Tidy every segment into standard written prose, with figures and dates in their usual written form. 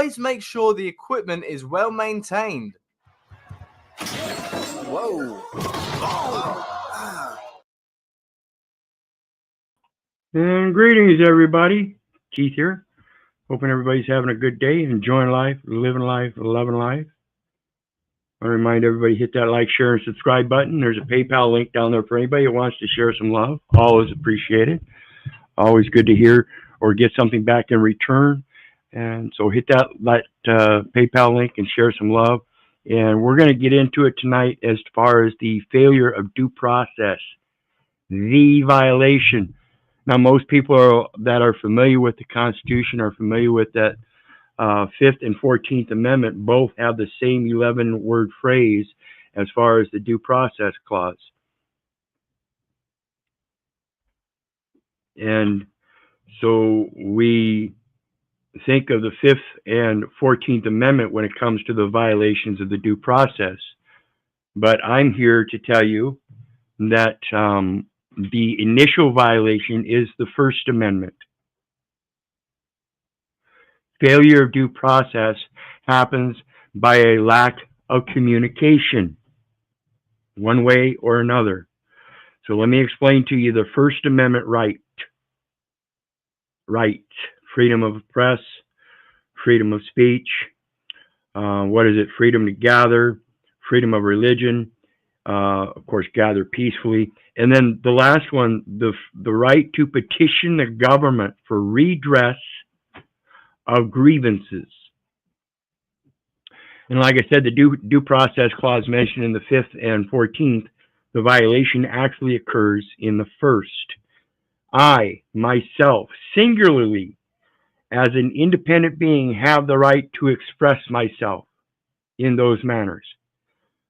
always make sure the equipment is well maintained. Whoa. And greetings, everybody. Keith here. Hoping everybody's having a good day, enjoying life, living life, loving life. I want to remind everybody, hit that like, share, and subscribe button. There's a PayPal link down there for anybody who wants to share some love. Always appreciated. Always good to hear or get something back in return. And so hit that PayPal link and share some love. And we're going to get into it tonight as far as the failure of due process, the violation. Now, most people that are familiar with the Constitution are familiar with that 5th and 14th Amendment both have the same 11-word phrase as far as the due process clause. And so we think of the 5th and 14th Amendment when it comes to the violations of the due process. But I'm here to tell you that the initial violation is the First Amendment. Failure of due process happens by a lack of communication, one way or another. So let me explain to you the First Amendment right. Freedom of press, freedom of speech, freedom to gather, freedom of religion, of course, gather peacefully. And then the last one, the right to petition the government for redress of grievances. And like I said, the due process clause mentioned in the 5th and 14th, the violation actually occurs in the first. I, myself, singularly, as an independent being, have the right to express myself in those manners.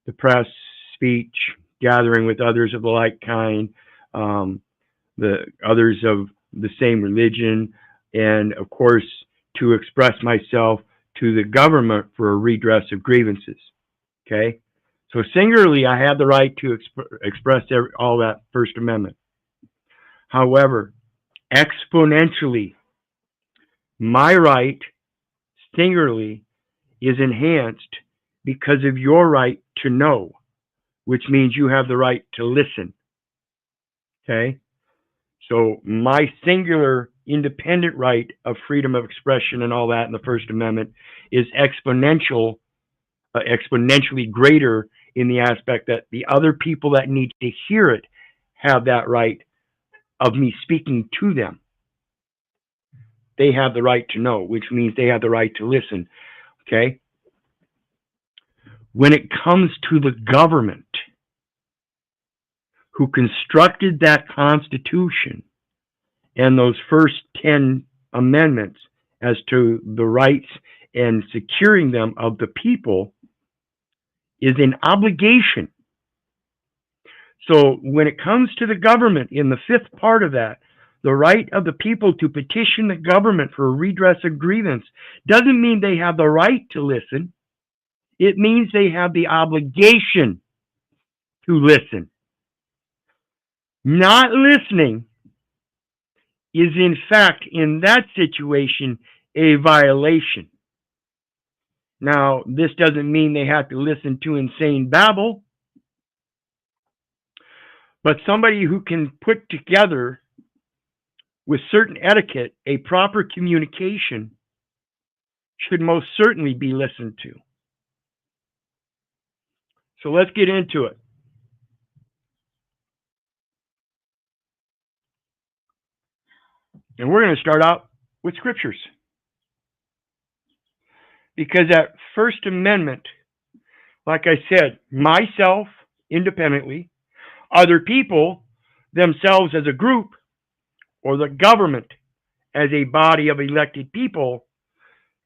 The press, speech, gathering with others of the like kind, the others of the same religion, and of course, to express myself to the government for a redress of grievances. Okay? So singularly, I have the right to express all that First Amendment. However, exponentially, my right, singularly, is enhanced because of your right to know, which means you have the right to listen. Okay? So my singular independent right of freedom of expression and all that in the First Amendment is exponentially greater in the aspect that the other people that need to hear it have that right of me speaking to them. They have the right to know, which means they have the right to listen. Okay? When it comes to the government who constructed that Constitution and those first 10 amendments as to the rights and securing them of the people, is an obligation. So when it comes to the government, in the 5th part of that, the right of the people to petition the government for a redress of grievance doesn't mean they have the right to listen. It means they have the obligation to listen. Not listening is, in fact, in that situation, a violation. Now, this doesn't mean they have to listen to insane babble, but somebody who can put together, with certain etiquette, a proper communication should most certainly be listened to. So let's get into it. And we're going to start out with scriptures. Because that First Amendment, like I said, myself independently, other people themselves as a group, or the government as a body of elected people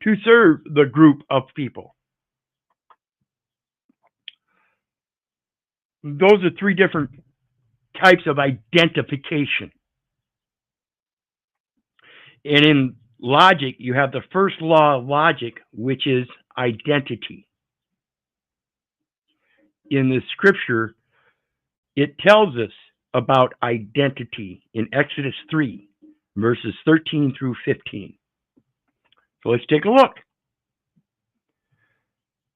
to serve the group of people. Those are three different types of identification. And in logic, you have the first law of logic, which is identity. In the scripture, it tells us about identity in Exodus 3, verses 13 through 15. So let's take a look.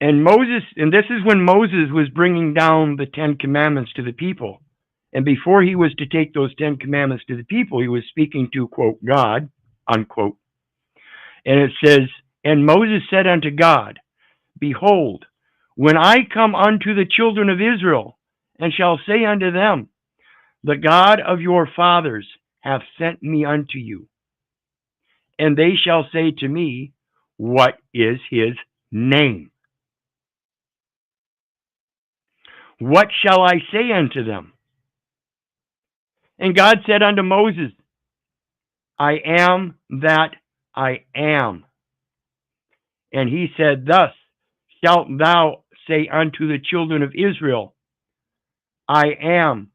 And Moses, and this is when Moses was bringing down the 10 Commandments to the people. And before he was to take those 10 Commandments to the people, he was speaking to, quote, God, unquote. And it says, and Moses said unto God, behold, when I come unto the children of Israel, and shall say unto them, the God of your fathers hath sent me unto you. And they shall say to me, what is his name? What shall I say unto them? And God said unto Moses, I am that I am. And he said, thus shalt thou say unto the children of Israel, I am,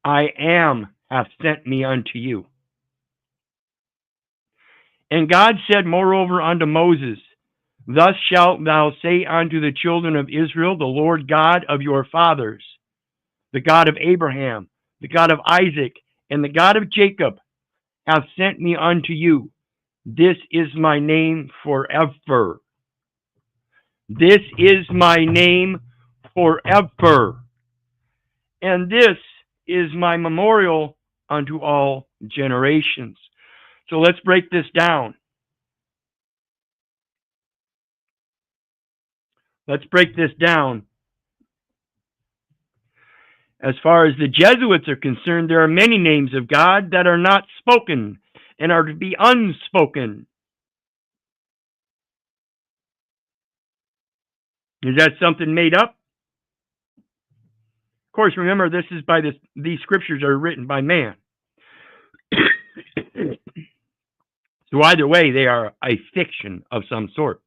I am hath sent me unto you. And God said moreover unto Moses, thus shalt thou say unto the children of Israel, the Lord God of your fathers, the God of Abraham, the God of Isaac, and the God of Jacob, hath sent me unto you. This is my name forever. This is my name forever. And this is my memorial unto all generations. So let's break this down. Let's break this down. As far as the Jesuits are concerned, there are many names of God that are not spoken and are to be unspoken. Is that something made up? Of course, remember, this is by these scriptures are written by man. So either way, they are a fiction of some sort.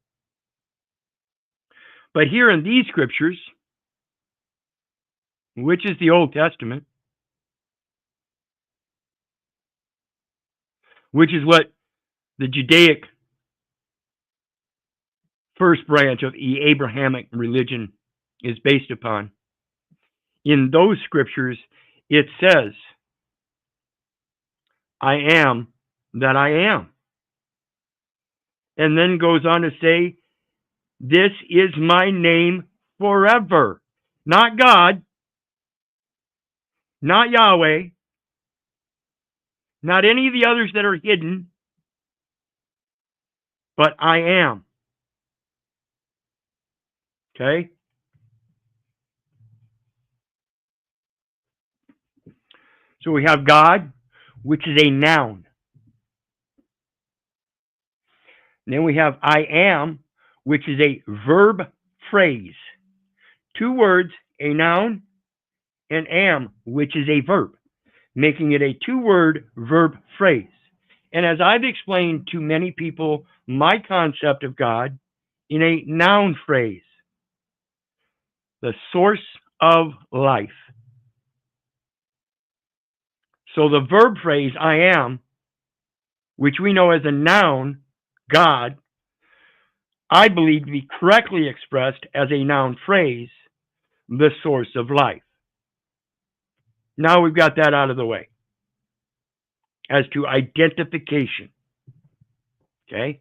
But here in these scriptures, which is the Old Testament, which is what the Judaic first branch of the Abrahamic religion is based upon. In those scriptures, it says, I am that I am. And then goes on to say, this is my name forever. Not God, not Yahweh, not any of the others that are hidden, but I am. Okay? So we have God, which is a noun. And then we have I am, which is a verb phrase. Two words, a noun, and am, which is a verb, making it a two-word verb phrase. And as I've explained to many people, my concept of God in a noun phrase, the source of life. So the verb phrase, I am, which we know as a noun, God, I believe to be correctly expressed as a noun phrase, the source of life. Now we've got that out of the way. As to identification. Okay?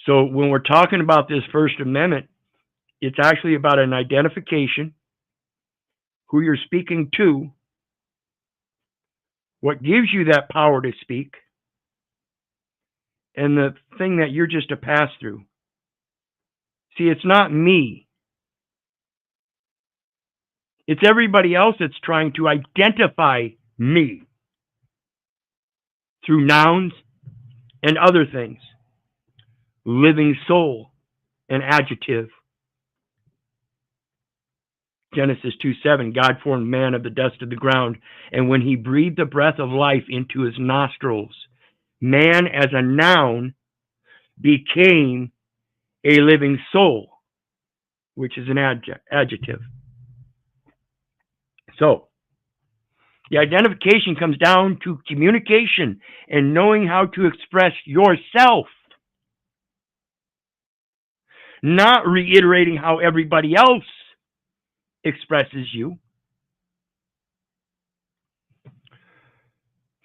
So when we're talking about this First Amendment, it's actually about an identification, who you're speaking to, what gives you that power to speak, and the thing that you're just a pass-through. See, it's not me. It's everybody else that's trying to identify me through nouns and other things. Living soul, an adjective. Genesis 2:7, God formed man of the dust of the ground, and when he breathed the breath of life into his nostrils, man as a noun became a living soul, which is an adjective. So, the identification comes down to communication and knowing how to express yourself, not reiterating how everybody else expresses you.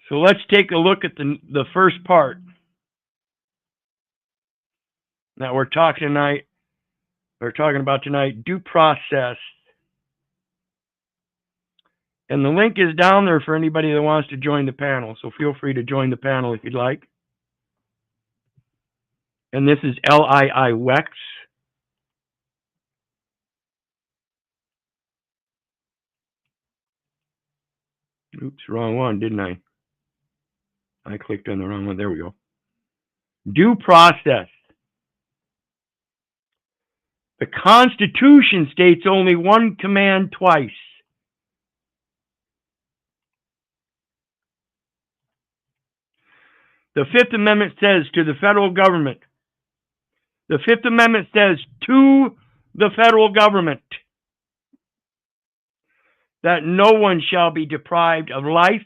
So let's take a look at the first part. that we're talking about tonight, due process. And the link is down there for anybody that wants to join the panel. So feel free to join the panel if you'd like. And this is LII-WEX. Oops, wrong one, didn't I? I clicked on the wrong one. There we go. Due process. The Constitution states only one command twice. The Fifth Amendment says to the federal government. The Fifth Amendment says to the federal government that no one shall be deprived of life,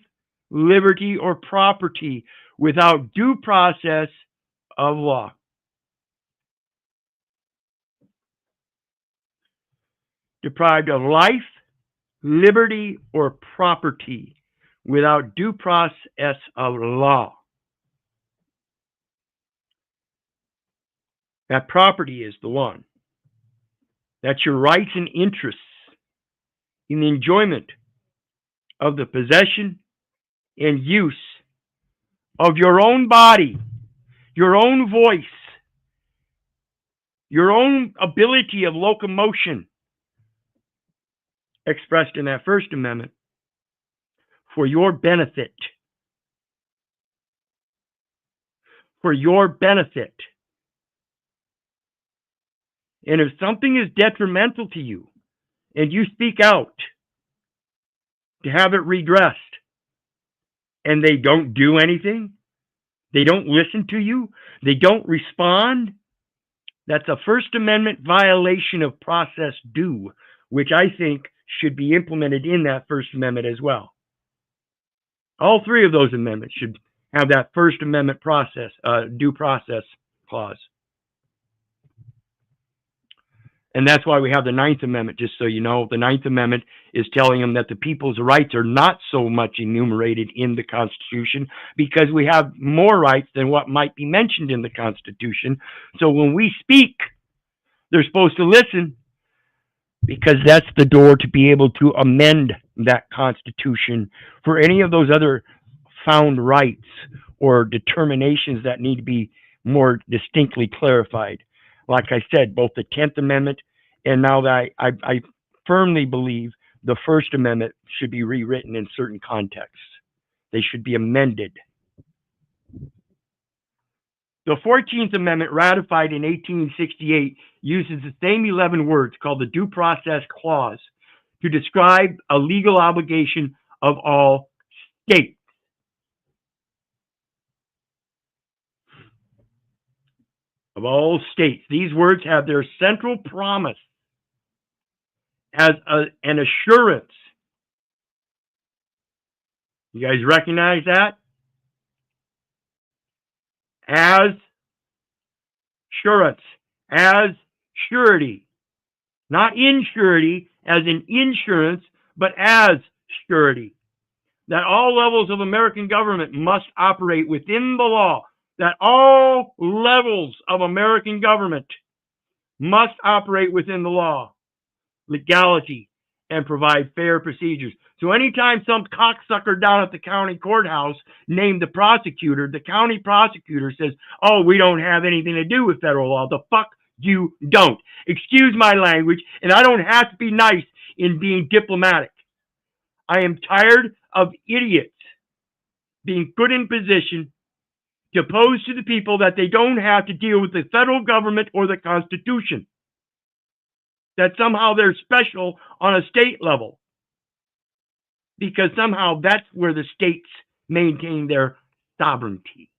liberty, or property without due process of law. Deprived of life, liberty, or property without due process of law. That property is the one. That's your rights and interests in the enjoyment of the possession and use of your own body, your own voice, your own ability of locomotion expressed in that First Amendment for your benefit. For your benefit. And if something is detrimental to you and you speak out to have it redressed and they don't do anything, they don't listen to you, they don't respond, that's a First Amendment violation of process due, which I think should be implemented in that First Amendment as well. All three of those amendments should have that First Amendment process, due process clause. And that's why we have the Ninth Amendment, just so you know. The Ninth Amendment is telling them that the people's rights are not so much enumerated in the Constitution because we have more rights than what might be mentioned in the Constitution. So when we speak, they're supposed to listen because that's the door to be able to amend that Constitution for any of those other found rights or determinations that need to be more distinctly clarified. Like I said, both the 10th Amendment and now that I firmly believe the First Amendment should be rewritten in certain contexts. They should be amended. The 14th Amendment, ratified in 1868, uses the same 11 words called the Due Process Clause to describe a legal obligation of all states. Of all states. These words have their central promise as an assurance. You guys recognize that? As assurance, as surety. Not insurety as in insurance, but as surety. That all levels of American government must operate within the law. That all levels of American government must operate within the law, legality, and provide fair procedures. So anytime some cocksucker down at the county courthouse named the prosecutor, the county prosecutor says, oh, we don't have anything to do with federal law. The fuck you don't. Excuse my language, and I don't have to be nice in being diplomatic. I am tired of idiots being put in position to pose to the people that they don't have to deal with the federal government or the Constitution. That somehow they're special on a state level. Because somehow that's where the states maintain their sovereignty.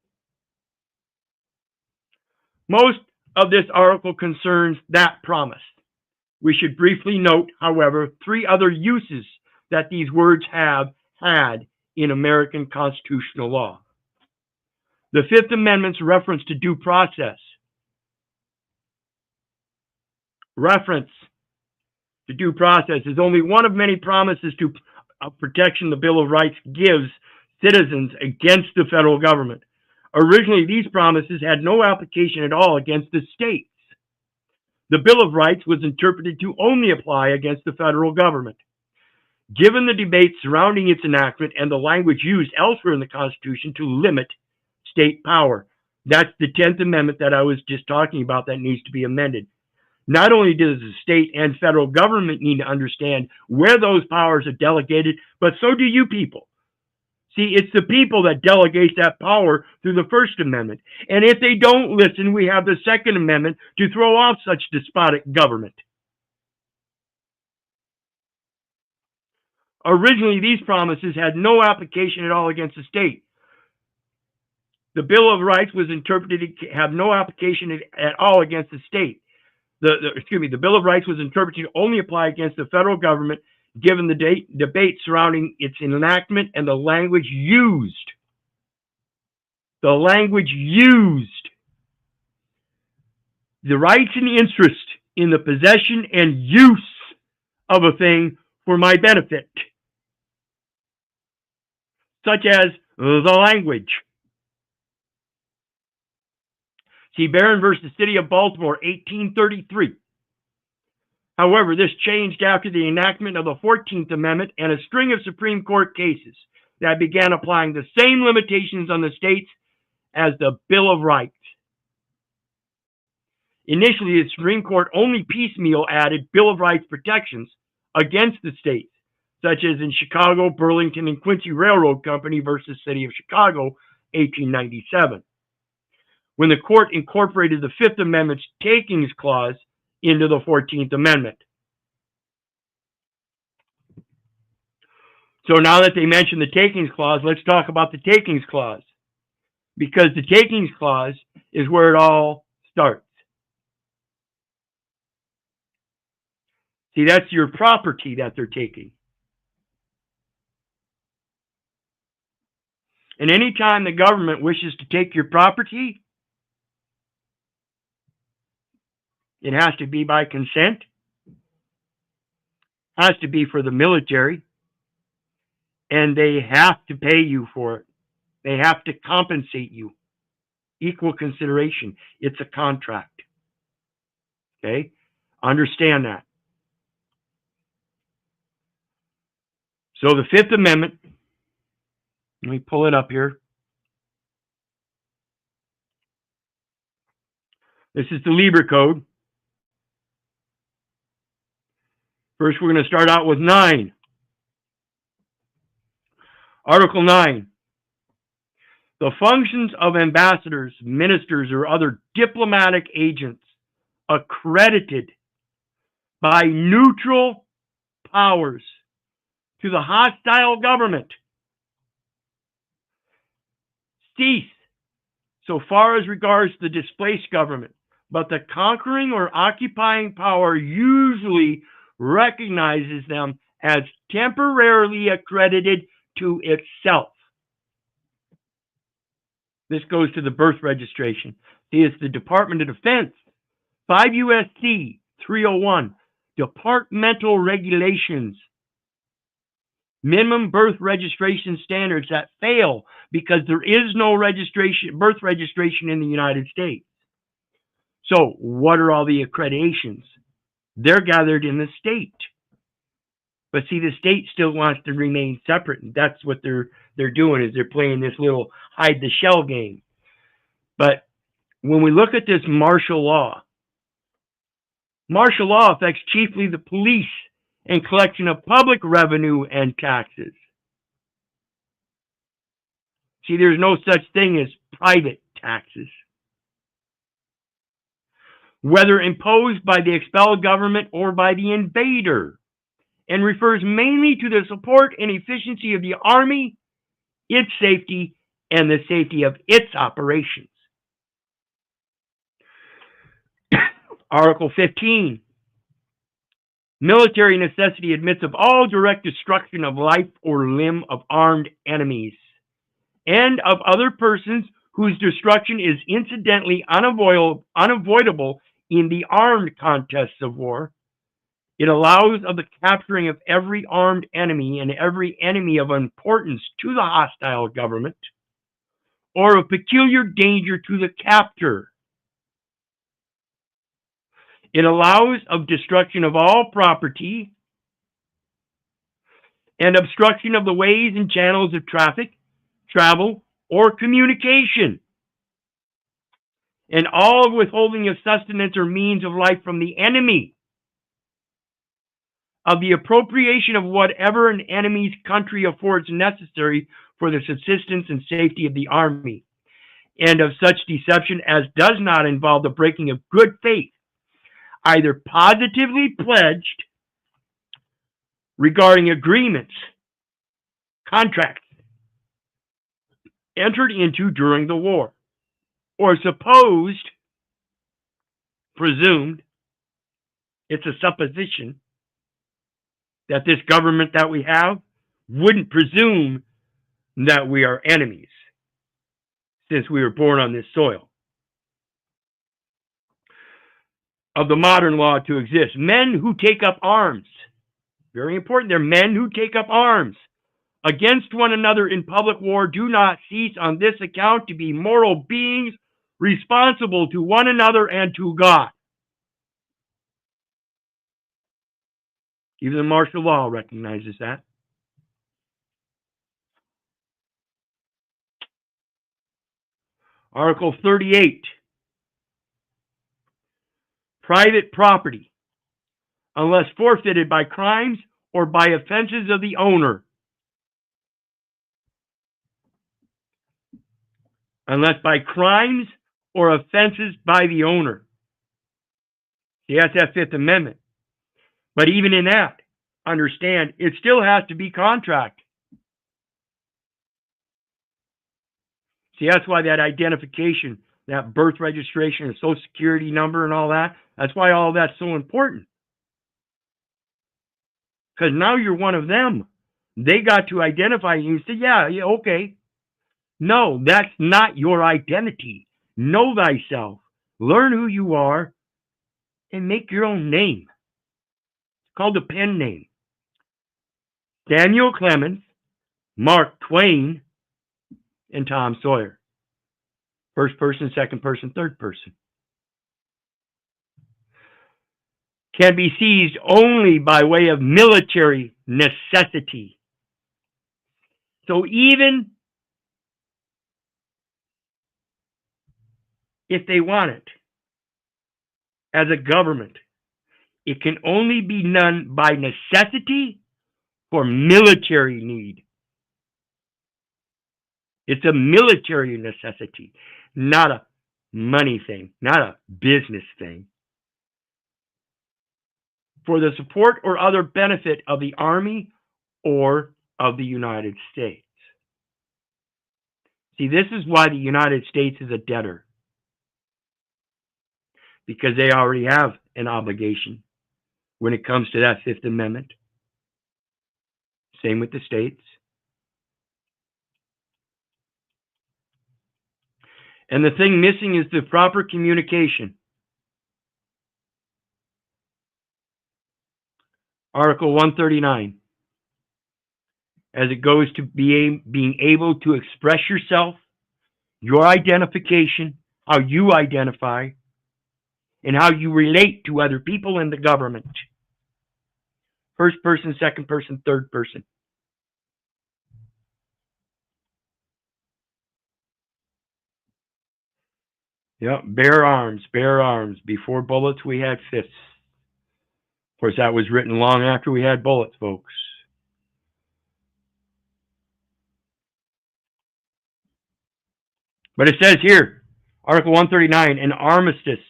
Most of this article concerns that promise. We should briefly note, however, three other uses that these words have had in American constitutional law. The Fifth Amendment's reference to due process. Reference to due process is only one of many promises to protection the Bill of Rights gives citizens against the federal government. Originally, these promises had no application at all against the states. The Bill of Rights was interpreted to only apply against the federal government. Given the debate surrounding its enactment and the language used elsewhere in the Constitution to limit state power, that's the 10th Amendment that I was just talking about that needs to be amended. Not only does the state and federal government need to understand where those powers are delegated, but so do you people. See, it's the people that delegate that power through the First Amendment. And if they don't listen, we have the Second Amendment to throw off such despotic government. Originally, these promises had no application at all against the state. The Bill of Rights was interpreted to have no application at all against the state. The Bill of Rights was interpreted to only apply against the federal government, given the debate surrounding its enactment and the language used. The language used. The rights and interest in the possession and use of a thing for my benefit, such as the language. See Barron versus City of Baltimore, 1833. However, this changed after the enactment of the 14th Amendment and a string of Supreme Court cases that began applying the same limitations on the states as the Bill of Rights. Initially, the Supreme Court only piecemeal added Bill of Rights protections against the states, such as in Chicago, Burlington, and Quincy Railroad Company versus City of Chicago, 1897. When the court incorporated the Fifth Amendment's takings clause into the 14th Amendment. So now that they mentioned the takings clause, let's talk about the takings clause. Because the takings clause is where it all starts. See, that's your property that they're taking. And anytime the government wishes to take your property, it has to be by consent, has to be for the military, and they have to pay you for it. They have to compensate you. Equal consideration. It's a contract. Okay? Understand that. So the Fifth Amendment, let me pull it up here. This is the Lieber Code. First, we're going to start out with 9. Article 9. The functions of ambassadors, ministers, or other diplomatic agents accredited by neutral powers to the hostile government cease so far as regards the displaced government, but the conquering or occupying power usually recognizes them as temporarily accredited to itself. This goes to the birth registration. See, it's the Department of Defense, 5 U.S.C. 301, departmental regulations, minimum birth registration standards that fail because there is no birth registration in the United States. So what are all the accreditations? They're gathered in the state. But see, the state still wants to remain separate, and that's what they're doing, is they're playing this little hide the shell game. But when we look at this martial law affects chiefly the police and collection of public revenue and taxes. See, there's no such thing as private taxes. Whether imposed by the expelled government or by the invader, and refers mainly to the support and efficiency of the Army, its safety, and the safety of its operations. Article 15. Military necessity admits of all direct destruction of life or limb of armed enemies, and of other persons whose destruction is incidentally unavoidable in the armed contests of war. It allows of the capturing of every armed enemy and every enemy of importance to the hostile government, or of peculiar danger to the captor. It allows of destruction of all property and obstruction of the ways and channels of traffic, travel, or communication, and all withholding of sustenance or means of life from the enemy, of the appropriation of whatever an enemy's country affords necessary for the subsistence and safety of the army, and of such deception as does not involve the breaking of good faith, either positively pledged regarding agreements, contracts entered into during the war, or supposed, presumed, it's a supposition that this government that we have wouldn't presume that we are enemies since we were born on this soil. Of the modern law to exist. Men who take up arms, very important, they're men who take up arms against one another in public war do not cease on this account to be moral beings responsible to one another and to God. Even the martial law recognizes that. Article 38. Private property, unless forfeited by crimes or by offenses of the owner. Unless by crimes or offenses by the owner. See, that's that Fifth Amendment. But even in that, understand, it still has to be contract. See, that's why that identification, that birth registration and social security number and all that, that's why all that's so important. Because now you're one of them. They got to identify you and say, yeah, okay. No, that's not your identity. Know thyself. Learn who you are and make your own name. It's called a pen name. Samuel Clemens, Mark Twain, and Tom Sawyer. First person, second person, third person. Can be seized only by way of military necessity. So even if they want it as a government, it can only be done by necessity for military need. It's a military necessity, not a money thing, not a business thing. For the support or other benefit of the Army or of the United States. See, this is why the United States is a debtor. Because they already have an obligation when it comes to that Fifth Amendment. Same with the states. And the thing missing is the proper communication. Article 139. As it goes to being able to express yourself, your identification, how you identify, and how you relate to other people in the government. First person, second person, third person. Yep, bear arms, bear arms. Before bullets, we had fists. Of course, that was written long after we had bullets, folks. But it says here, Article 139, an armistice.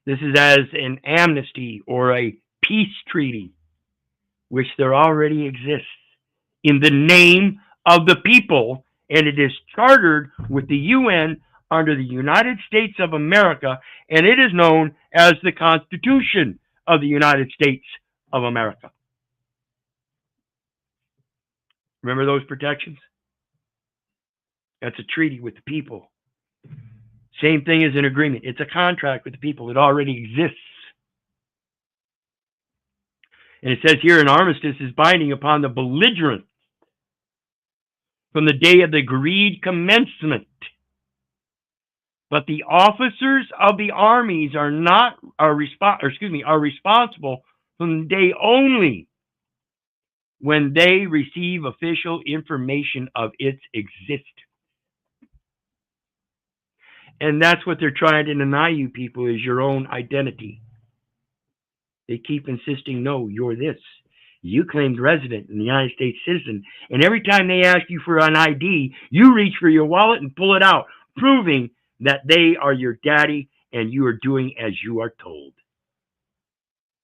This is as an amnesty or a peace treaty, which there already exists in the name of the people, and it is chartered with the UN under the United States of America, and it is known as the Constitution of the United States of America. Remember those protections? That's a treaty with the people. Same thing as an agreement. It's a contract with the people. It already exists. And it says here an armistice is binding upon the belligerent from the day of the agreed commencement. But the officers of the armies are responsible from the day only when they receive official information of its existence. And that's what they're trying to deny you people, is your own identity. They keep insisting, no, you're this. You claimed resident in the United States citizen. And every time they ask you for an ID, you reach for your wallet and pull it out, proving that they are your daddy and you are doing as you are told.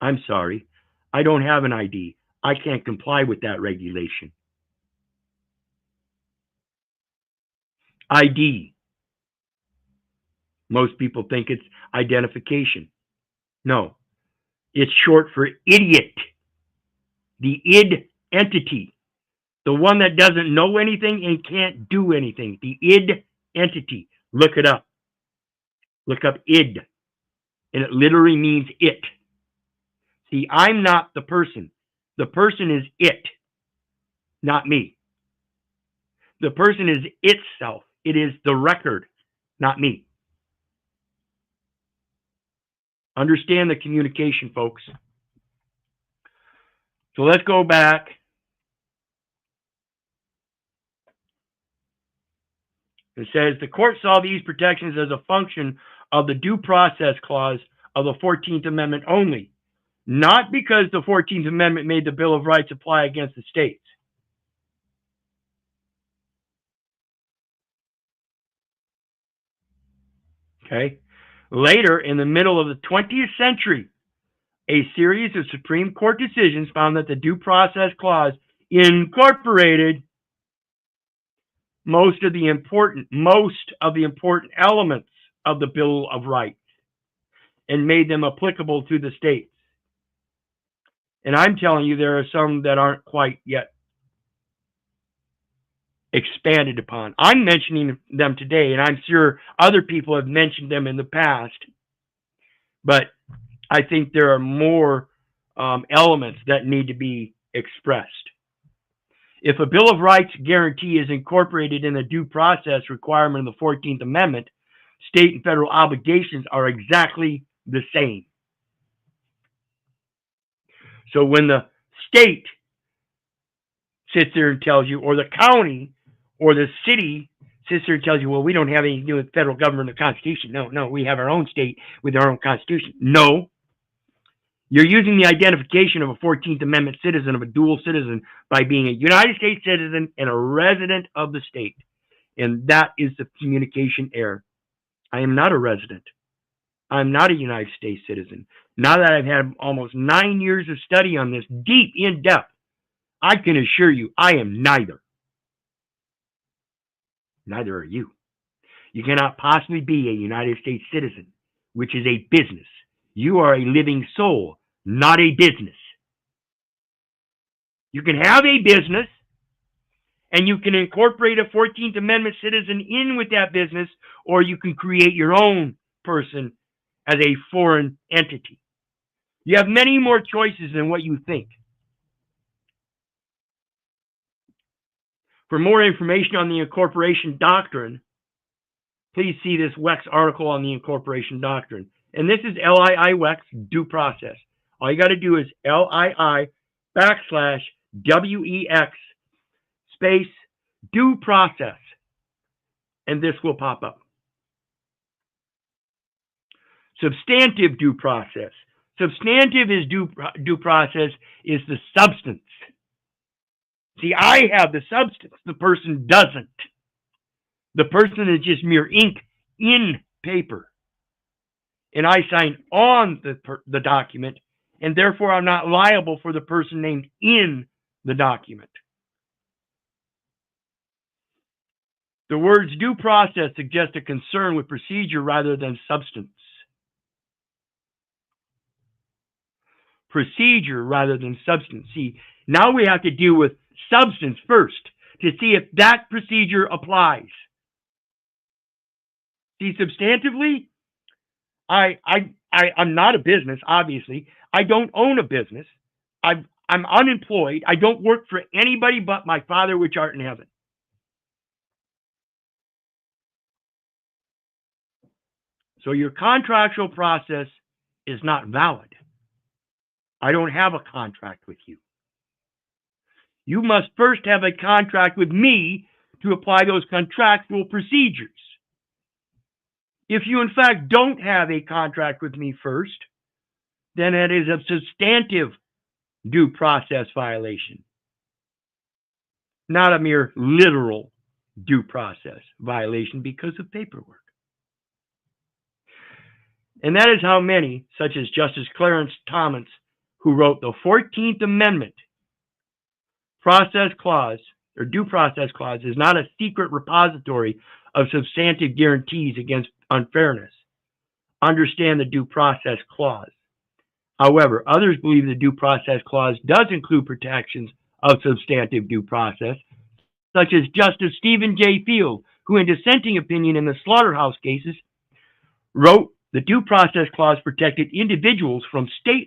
I'm sorry. I don't have an ID. I can't comply with that regulation. ID. Most people think it's identification. No. It's short for idiot. The id entity. The one that doesn't know anything and can't do anything. The id entity. Look it up. Look up id. And it literally means it. See, I'm not the person. The person is it, not me. The person is itself. It is the record, not me. Understand the communication, folks. So let's go back. It says the court saw these protections as a function of the due process clause of the 14th Amendment only, not because the 14th Amendment made the Bill of Rights apply against the states. Okay. Later, in the middle of the 20th century, a series of Supreme Court decisions found that the Due Process Clause incorporated most of the important elements of the Bill of Rights and made them applicable to the states. And I'm telling you, there are some that aren't quite yet expanded upon. I'm mentioning them today, and I'm sure other people have mentioned them in the past, but I think there are more elements that need to be expressed. If a Bill of Rights guarantee is incorporated in the due process requirement of the 14th Amendment, state and federal obligations are exactly the same. So when the state sits there and tells you, or the county or the city sits there and tells you, well, we don't have anything to do with the federal government or the Constitution. No, we have our own state with our own Constitution. No. You're using the identification of a 14th Amendment citizen, of a dual citizen, by being a United States citizen and a resident of the state. And that is the communication error. I am not a resident. I'm not a United States citizen. Now that I've had almost 9 years of study on this, deep, in depth, I can assure you I am neither. Neither are you. You cannot possibly be a United States citizen, which is a business. You are a living soul, not a business. You can have a business, and you can incorporate a 14th Amendment citizen in with that business, or you can create your own person as a foreign entity. You have many more choices than what you think. For more information on the incorporation doctrine, please see this WEX article on the incorporation doctrine. And this is LII WEX due process. All you got to do is LII/WEX space due process, and this will pop up. Substantive due process. Substantive is due process is the substance. See, I have the substance. The person doesn't. The person is just mere ink in paper. And I sign on the document, and therefore I'm not liable for the person named in the document. The words due process suggest a concern with procedure rather than substance. Procedure rather than substance. See, now we have to deal with substance first to see if that procedure applies. See, substantively, I'm not a business, obviously. I don't own a business. I'm unemployed. I don't work for anybody but my Father which art in heaven. So your contractual process is not valid. I don't have a contract with you. You must first have a contract with me to apply those contractual procedures. If you, in fact, don't have a contract with me first, then it is a substantive due process violation, not a mere literal due process violation because of paperwork. And that is how many, such as Justice Clarence Thomas, who wrote the 14th Amendment process clause, or due process clause, is not a secret repository of substantive guarantees against unfairness. Understand the due process clause. However, others believe the due process clause does include protections of substantive due process, such as Justice Stephen J. Field, who in dissenting opinion in the slaughterhouse cases wrote the due process clause protected individuals from state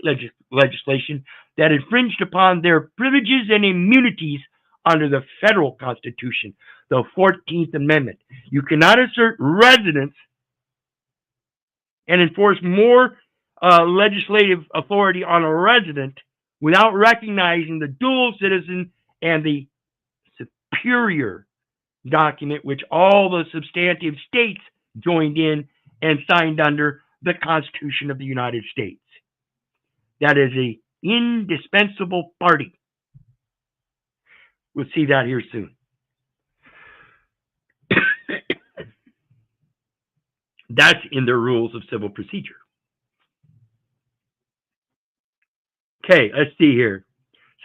legislation that infringed upon their privileges and immunities under the federal Constitution, the 14th Amendment. You cannot assert residence and enforce more legislative authority on a resident without recognizing the dual citizen and the superior document which all the substantive states joined in and signed under, the Constitution of the United States. That is an indispensable party. We'll see that here soon. That's in their rules of civil procedure. Okay, let's see here.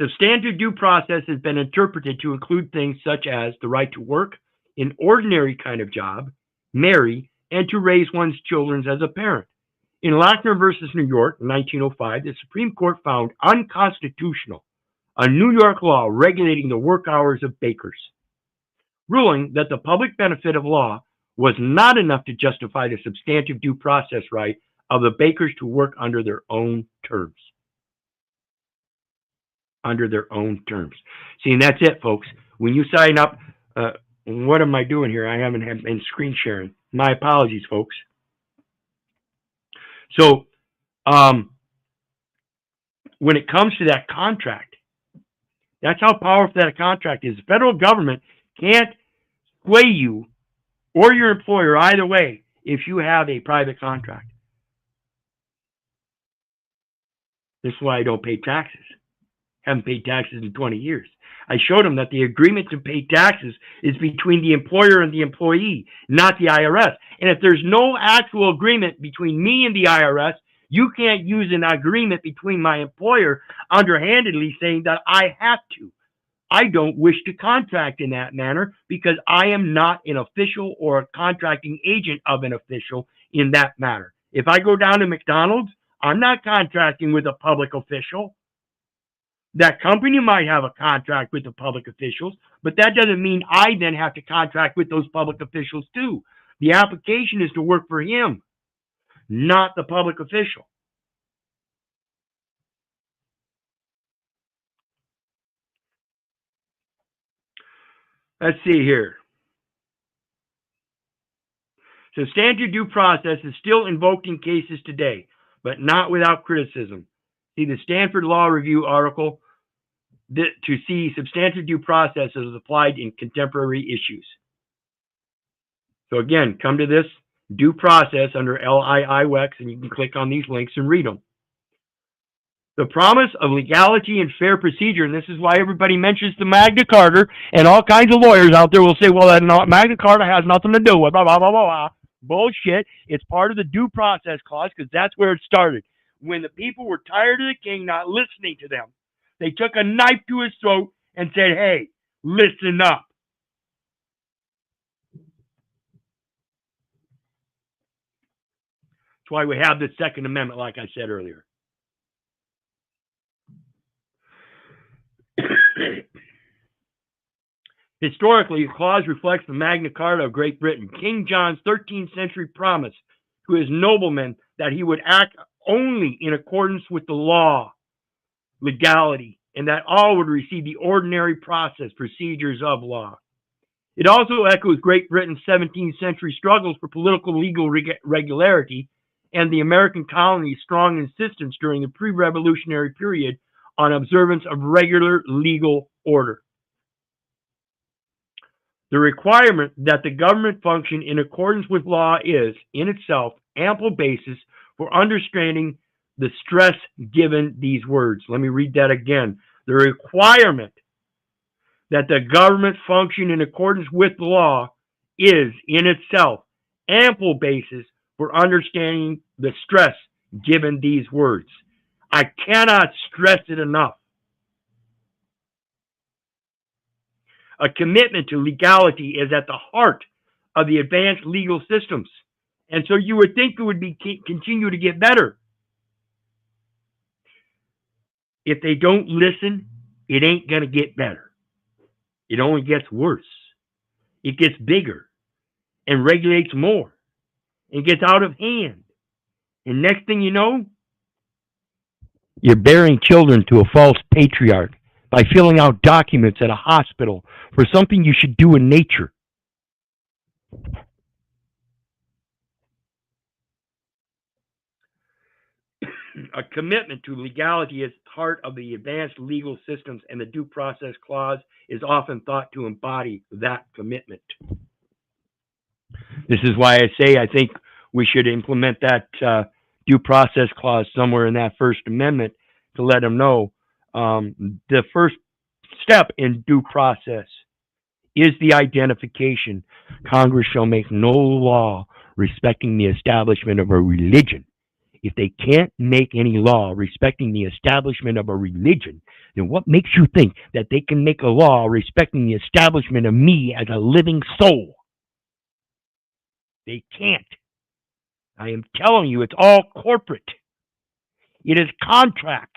Substantive due process has been interpreted to include things such as the right to work, an ordinary kind of job, marry, and to raise one's children as a parent. In Lackner versus New York, 1905, the Supreme Court found unconstitutional a New York law regulating the work hours of bakers, ruling that the public benefit of law was not enough to justify the substantive due process right of the bakers to work under their own terms. Under their own terms. See, and that's it, folks. When you sign up, what am I doing here? I haven't been screen sharing. My apologies, folks. So, when it comes to that contract, that's how powerful that contract is. The federal government can't sway you or your employer either way if you have a private contract. This is why I don't pay taxes. Haven't paid taxes in 20 years. I showed them that the agreement to pay taxes is between the employer and the employee, not the IRS. And if there's no actual agreement between me and the IRS, you can't use an agreement between my employer underhandedly saying that I have to. I don't wish to contract in that manner because I am not an official or a contracting agent of an official in that matter. If I go down to McDonald's, I'm not contracting with a public official. That company might have a contract with the public officials, but that doesn't mean I then have to contract with those public officials too. The application is to work for him, not the public official. Let's see here. Substantive due process is still invoked in cases today, but not without criticism. See the Stanford Law Review article to see substantive due process as applied in contemporary issues. So again, come to this due process under LIIWEX, and you can click on these links and read them. The promise of legality and fair procedure, and this is why everybody mentions the Magna Carta, and all kinds of lawyers out there will say, well, that Magna Carta has nothing to do with blah, blah, blah, blah, blah. Bullshit. It's part of the due process clause because that's where it started. When the people were tired of the king not listening to them, they took a knife to his throat and said, hey, listen up. That's why we have the Second Amendment, like I said earlier. Historically, the clause reflects the Magna Carta of Great Britain, King John's 13th century promise to his noblemen that he would act only in accordance with the law, legality, and that all would receive the ordinary procedures of law. It also echoes Great Britain's 17th century struggles for political legal regularity and the American colonies' strong insistence during the pre-revolutionary period on observance of regular legal order. The requirement that the government function in accordance with law is, in itself, ample basis for understanding the stress given these words. Let me read that again. The requirement that the government function in accordance with the law is, in itself, ample basis for understanding the stress given these words. I cannot stress it enough. A commitment to legality is at the heart of the advanced legal systems. And so you would think it would continue to get better. If they don't listen, it ain't going to get better. It only gets worse. It gets bigger and regulates more and gets out of hand. And next thing you know, you're bearing children to a false patriarch by filling out documents at a hospital for something you should do in nature. A commitment to legality is part of the advanced legal systems, and the Due Process Clause is often thought to embody that commitment. This is why I say I think we should implement that Due Process Clause somewhere in that First Amendment to let them know the first step in due process is the identification. Congress shall make no law respecting the establishment of a religion. If they can't make any law respecting the establishment of a religion, then what makes you think that they can make a law respecting the establishment of me as a living soul? They can't. I am telling you, it's all corporate. It is contract.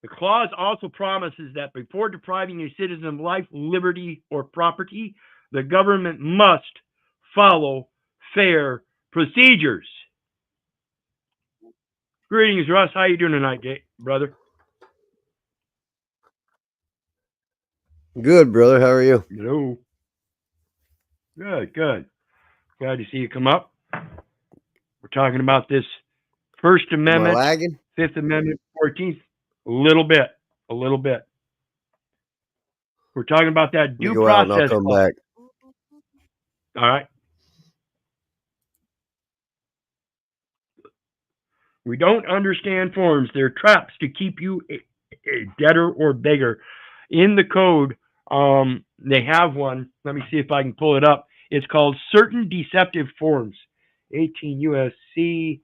The clause also promises that before depriving a citizen of life, liberty, or property, the government must follow fair procedures. Greetings, Russ. How you doing tonight, brother? Good, brother. How are you? Hello. Good, good. Glad to see you come up. We're talking about this First Amendment, Am I lagging? Fifth Amendment, 14th. A little bit. We're talking about that due Go out and I'll process come clause. back. All right. We don't understand forms. They're traps to keep you a debtor or beggar. In the code, they have one. Let me see if I can pull it up. It's called Certain Deceptive Forms. 18 U.S.C.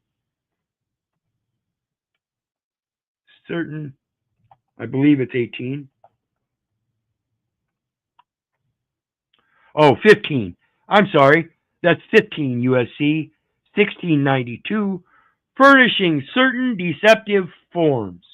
Certain, I believe it's 18. Oh, 15. I'm sorry. That's 15 U.S.C. 1692. Furnishing certain deceptive forms.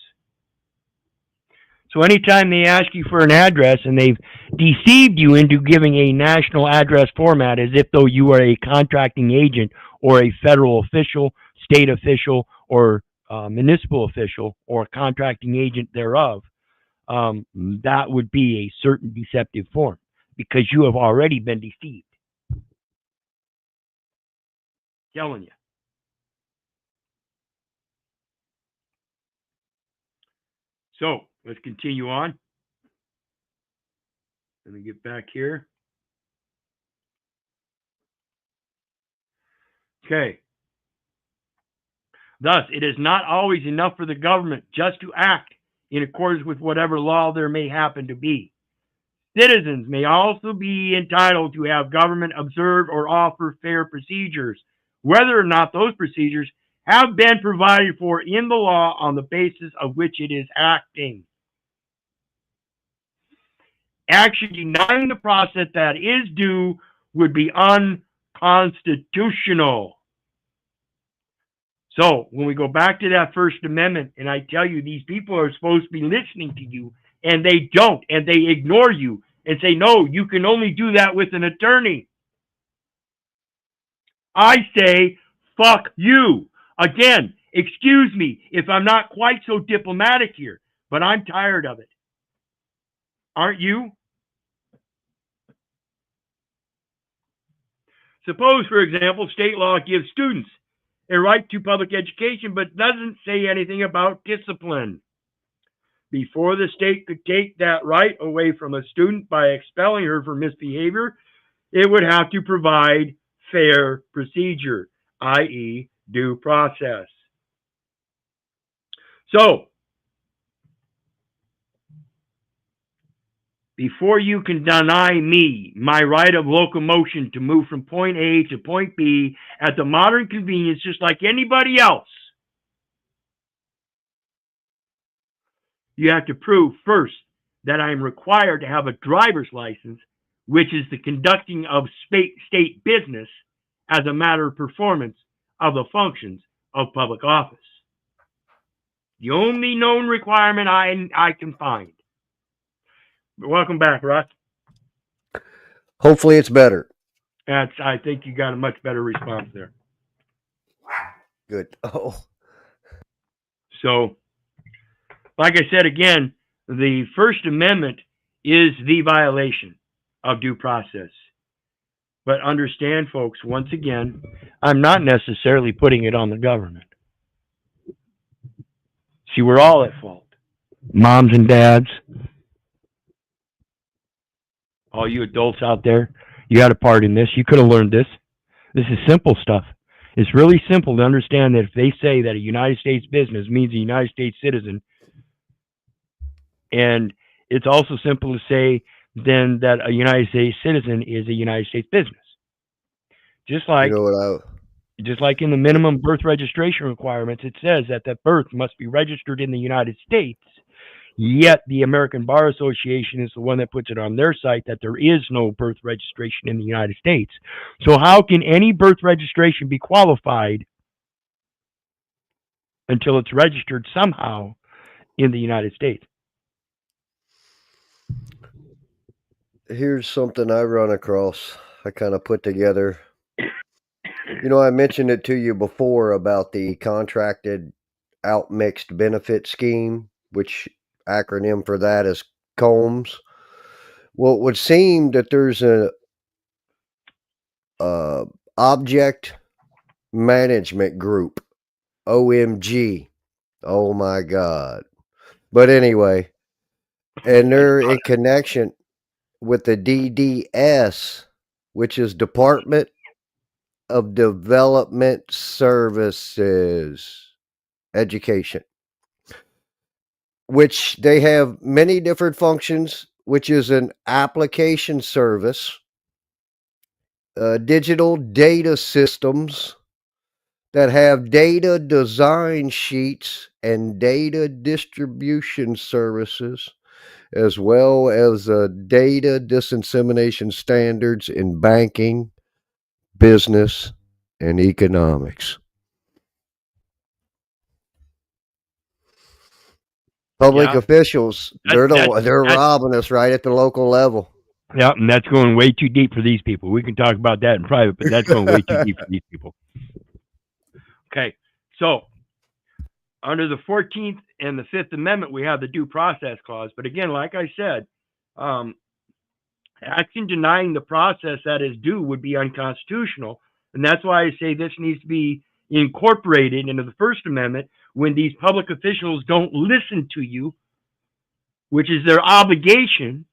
So anytime they ask you for an address and they've deceived you into giving a national address format as if though you are a contracting agent or a federal official, state official, or municipal official, or a contracting agent thereof, that would be a certain deceptive form because you have already been deceived. Telling you. So let's continue on. Let me get back here. Okay. Thus, it is not always enough for the government just to act in accordance with whatever law there may happen to be. Citizens may also be entitled to have government observe or offer fair procedures, whether or not those procedures have been provided for in the law on the basis of which it is acting. Action denying the process that is due would be unconstitutional. So when we go back to that First Amendment, and I tell you, these people are supposed to be listening to you, and they don't, and they ignore you and say, no, you can only do that with an attorney. I say, Fuck you. Again, excuse me if I'm not quite so diplomatic here, but I'm tired of it. Aren't you? Suppose, for example, state law gives students a right to public education, but doesn't say anything about discipline. Before the state could take that right away from a student by expelling her for misbehavior, it would have to provide fair procedure, i.e., due process. So, before you can deny me my right of locomotion to move from point A to point B at the modern convenience, just like anybody else, you have to prove first that I am required to have a driver's license, which is the conducting of state business as a matter of performance of the functions of public office. The only known requirement I can find. Welcome back, Russ. Hopefully it's better. I think you got a much better response there. Good. Oh. So, like I said again, the First Amendment is the violation of due process. But understand, folks, once again, I'm not necessarily putting it on the government. See, we're all at fault. Moms and dads, all you adults out there, you had a part in this. You could have learned this. This is simple stuff. It's really simple to understand that if they say that a United States business means a United States citizen, and it's also simple to say then that a United States citizen is a United States business. Just like, just like in the minimum birth registration requirements, it says that birth must be registered in the United States. Yet the American Bar Association is the one that puts it on their site that there is no birth registration in the United States. So how can any birth registration be qualified until it's registered somehow in the United States? Here's something I run across. I kind of put together. You know, I mentioned it to you before about the contracted outmixed benefit scheme, which acronym for that is COMS. Well, it would seem that there's a object management group, OMG. Oh my God. But anyway, and they're in connection with the DDS, which is Department of Development Services Education, which they have many different functions, which is an application service, digital data systems that have data design sheets and data distribution services, as well as data dissemination standards in banking, business, and economics. Public officials, they're robbing us right at the local level. Yeah, and that's going way too deep for these people. We can talk about that in private, but that's going way too deep for these people. Okay, so under the 14th and the 5th Amendment, we have the Due Process Clause. But again, like I said, action denying the process that is due would be unconstitutional. And that's why I say this needs to be incorporated into the First Amendment when these public officials don't listen to you, which is their obligation,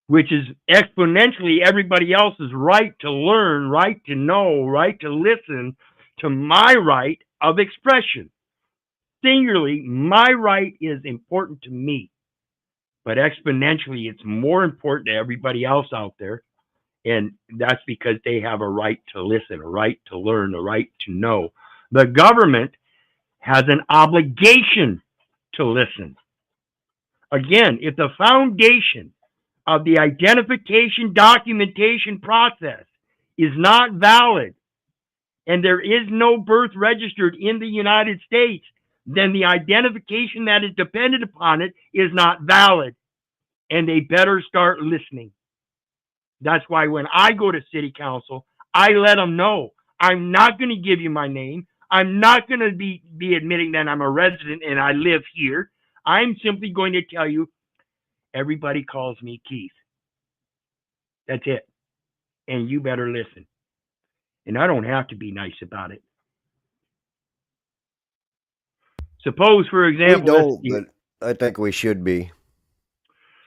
which is exponentially everybody else's right to learn, right to know, right to listen to my right of expression. Singularly, my right is important to me, but exponentially it's more important to everybody else out there. And that's because they have a right to listen, a right to learn, a right to know. The government has an obligation to listen. Again, if the foundation of the identification documentation process is not valid and there is no birth registered in the United States, then the identification that is dependent upon it is not valid, and they better start listening. That's why when I go to city council, I let them know I'm not going to give you my name. I'm not going to be admitting that I'm a resident and I live here. I'm simply going to tell you everybody calls me Keith. That's it. And you better listen. And I don't have to be nice about it. Suppose, for We example, don't, but I think we should be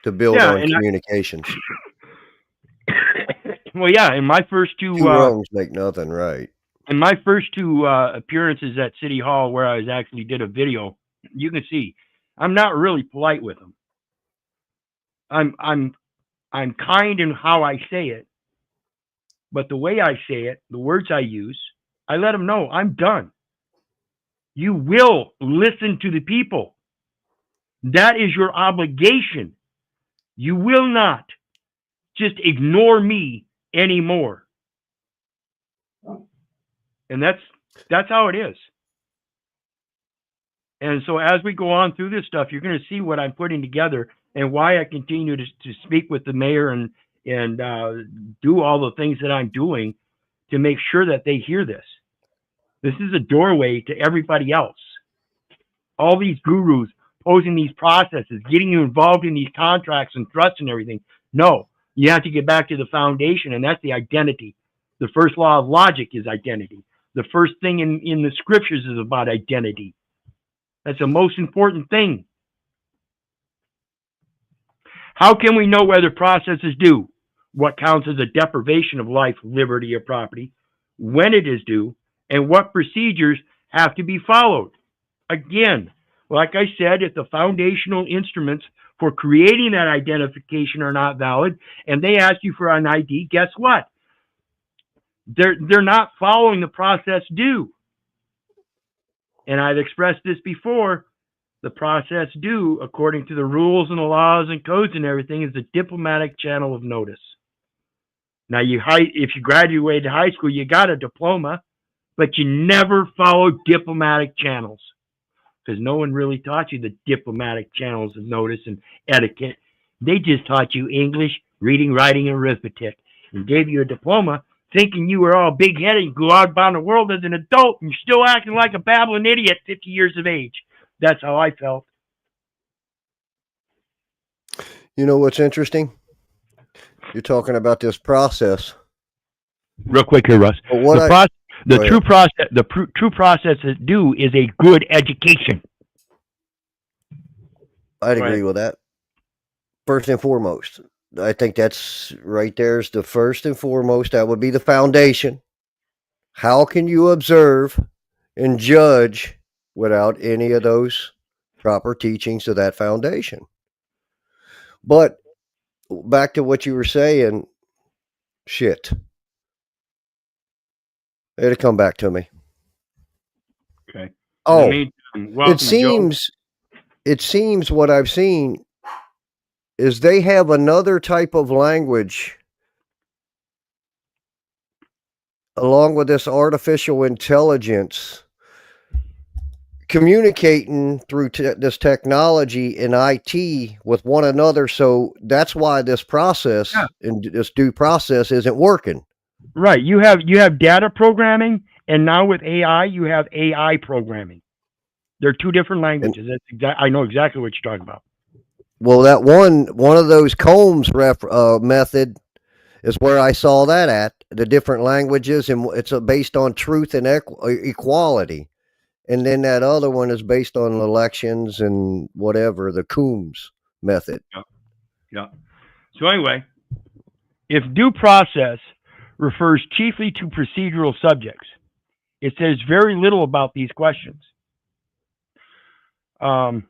to build yeah, on communications. Well, yeah, in my first two Two wrongs make nothing right. appearances at City Hall, where I actually did a video, you can see I'm not really polite with them. I'm kind in how I say it, but the way I say it, the words I use, I let them know I'm done. You will listen to the people. That is your obligation. You will not just ignore me anymore. And that's how it is. And so as we go on through this stuff, you're going to see what I'm putting together and why I continue to speak with the mayor and do all the things that I'm doing to make sure that they hear this. This is a doorway to everybody else. All these gurus posing these processes, getting you involved in these contracts and trusts and everything. No, you have to get back to the foundation, and that's the identity. The first law of logic is identity. The first thing in the scriptures is about identity. That's the most important thing. How can we know whether process is due? What counts as a deprivation of life, liberty, or property? When it is due? And what procedures have to be followed? Again, like I said, if the foundational instruments for creating that identification are not valid and they ask you for an ID, guess what? They're not following the process due. And I've expressed this before. The process due, according to the rules and the laws and codes and everything, is the diplomatic channel of notice. Now, if you graduated high school, you got a diploma, but you never followed diplomatic channels because no one really taught you the diplomatic channels of notice and etiquette. They just taught you English, reading, writing, and arithmetic, and gave you a diploma thinking you were all big-headed and go out about the world as an adult, and you're still acting like a babbling idiot 50 years of age. That's how I felt. You know what's interesting? You're talking about this process. Real quick here, Russ. The true process is due is a good education. I'd agree with that. First and foremost, I think that's right there's the first and foremost. That would be the foundation. How can you observe and judge without any of those proper teachings of that foundation? But back to what you were saying, shit. It'll come back to me. Okay. Oh, it seems what I've seen is they have another type of language along with this artificial intelligence communicating through this technology in IT with one another. So that's why this process and this due process isn't working. Right. You have data programming, and now with AI, you have AI programming. They're two different languages. I know exactly what you're talking about. Well, that one of those Combs method is where I saw that at the different languages, and it's based on truth and equality. And then that other one is based on elections and whatever, the Coombs method. Yeah. So anyway, if due process refers chiefly to procedural subjects, it says very little about these questions. Courts,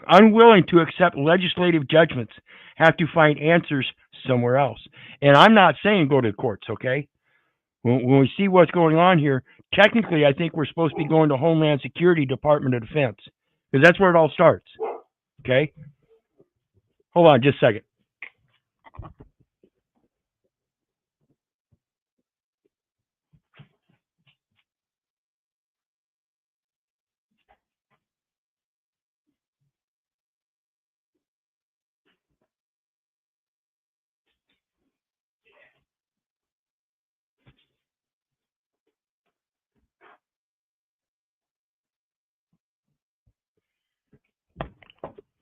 unwilling to accept legislative judgments, have to find answers somewhere else. And I'm not saying go to the courts, okay? When we see what's going on here, technically, I think we're supposed to be going to Homeland Security, Department of Defense, because that's where it all starts, okay? Hold on just a second.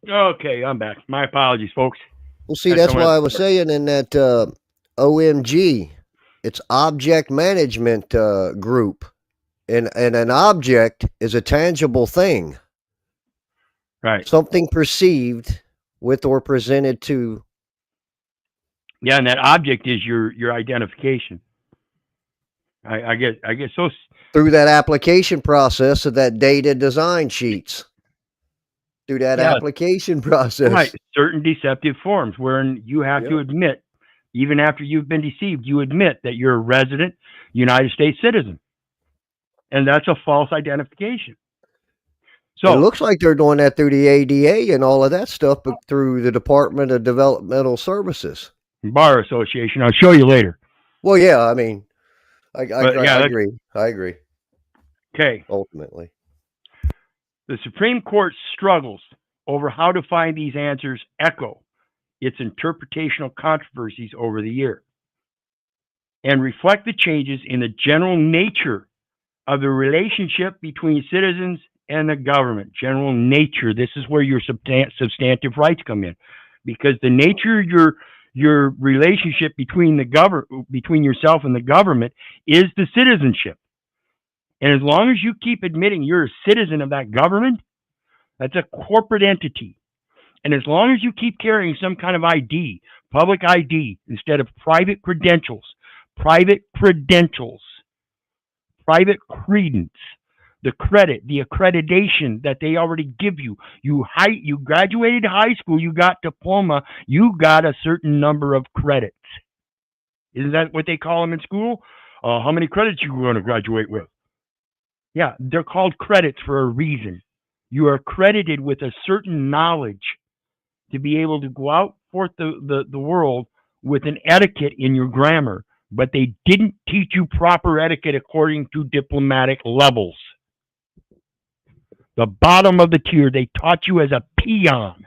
Okay, I'm back. My apologies, folks. Well, see, that's why I was saying in that OMG, it's object management group, and an object is a tangible thing, Right. something perceived with or presented to. Yeah, and that object is your identification. I get so. Through that application process of that data design sheets. Through that application process. Right. Certain deceptive forms wherein you have to admit, even after you've been deceived, you admit that you're a resident United States citizen. And that's a false identification. So it looks like they're doing that through the ADA and all of that stuff, but through the Department of Developmental Services. Bar Association. I'll show you later. Well, yeah, I mean, I agree. I agree. Okay. Ultimately. The Supreme Court struggles over how to find these answers echo its interpretational controversies over the year and reflect the changes in the general nature of the relationship between citizens and the government. General nature. This is where your substantive rights come in, because the nature of your relationship between between yourself and the government is the citizenship. And as long as you keep admitting you're a citizen of that government, that's a corporate entity. And as long as you keep carrying some kind of ID, public ID, instead of private credentials, private credence, the credit, the accreditation that they already give you. You graduated high school, you got diploma, you got a certain number of credits. Isn't that what they call them in school? How many credits you going to graduate with? Yeah, they're called credits for a reason. You are credited with a certain knowledge to be able to go out forth the world with an etiquette in your grammar, but they didn't teach you proper etiquette according to diplomatic levels. The bottom of the tier, they taught you as a peon.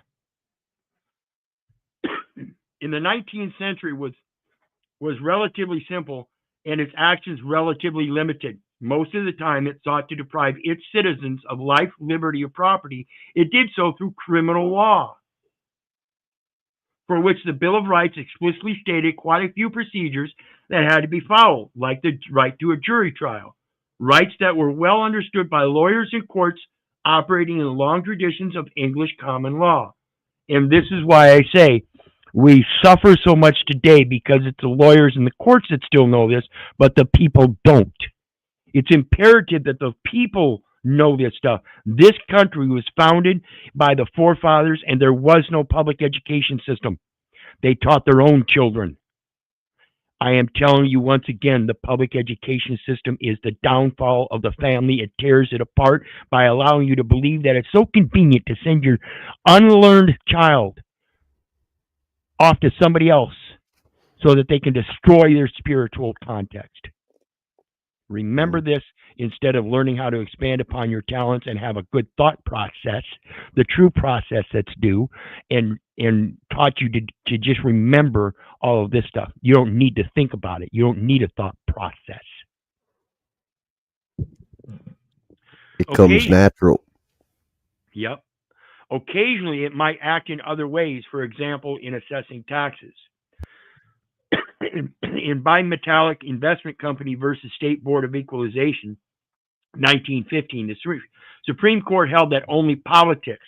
In the 19th century was relatively simple and its actions relatively limited. Most of the time, it sought to deprive its citizens of life, liberty, or property. It did so through criminal law, for which the Bill of Rights explicitly stated quite a few procedures that had to be followed, like the right to a jury trial, rights that were well understood by lawyers and courts operating in long traditions of English common law. And this is why I say we suffer so much today, because it's the lawyers and the courts that still know this, but the people don't. It's imperative that the people know this stuff. This country was founded by the forefathers, and there was no public education system. They taught their own children. I am telling you once again, the public education system is the downfall of the family. It tears it apart by allowing you to believe that it's so convenient to send your unlearned child off to somebody else so that they can destroy their spiritual context. Remember this, instead of learning how to expand upon your talents and have a good thought process, the true process that's due, and taught you to just remember all of this stuff. You don't need to think about it. You don't need a thought process. It comes natural. Yep. Occasionally, it might act in other ways, for example, in assessing taxes. In Bimetallic Investment Company versus State Board of Equalization, 1915, the Supreme Court held that only politics,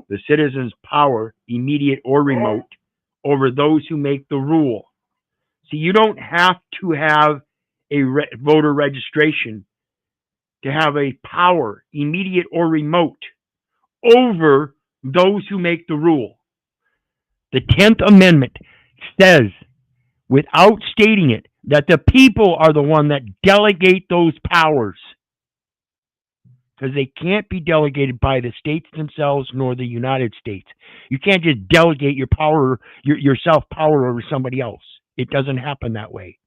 the citizens' power, immediate or remote, over those who make the rule. See, you don't have to have a voter registration to have a power, immediate or remote, over those who make the rule. The 10th Amendment says, without stating it, that the people are the one that delegate those powers, because they can't be delegated by the states themselves nor the United States. You can't just delegate your power, your self-power over somebody else. It doesn't happen that way.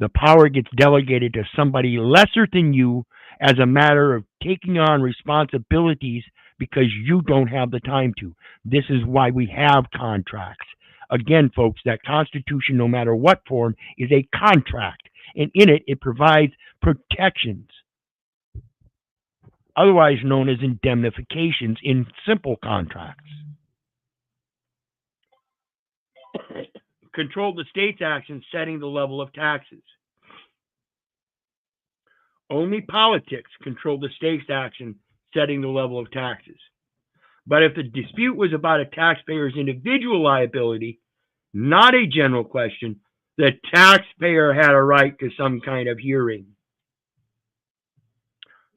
The power gets delegated to somebody lesser than you as a matter of taking on responsibilities because you don't have the time to. This is why we have contracts. Again, folks, that Constitution, no matter what form, is a contract. And in it, it provides protections otherwise known as indemnifications in simple contracts. Control the state's action setting the level of taxes. Only politics control the state's action setting the level of taxes. But if the dispute was about a taxpayer's individual liability, not a general question, the taxpayer had a right to some kind of hearing.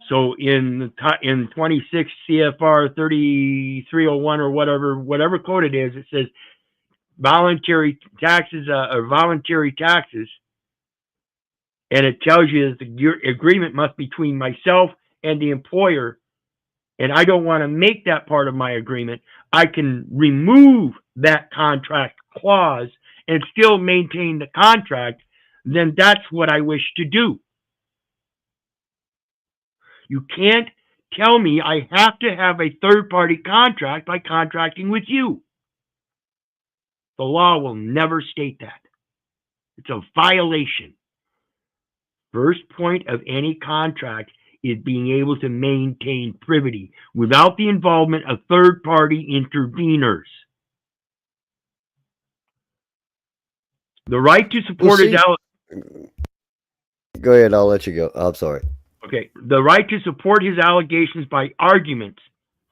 So in 26 CFR 3301 or whatever code it is, it says voluntary taxes or voluntary taxes, and it tells you that the agreement must be between myself and the employer, and I don't want to make that part of my agreement. I can remove that contract clause and still maintain the contract. Then that's what I wish to do. You can't tell me I have to have a third-party contract by contracting with you. The law will never state that. It's a violation. First point of any contract is being able to maintain privity without the involvement of third-party interveners. The right to support Go ahead, I'll let you go. I'm sorry. Okay. The right to support his allegations by arguments,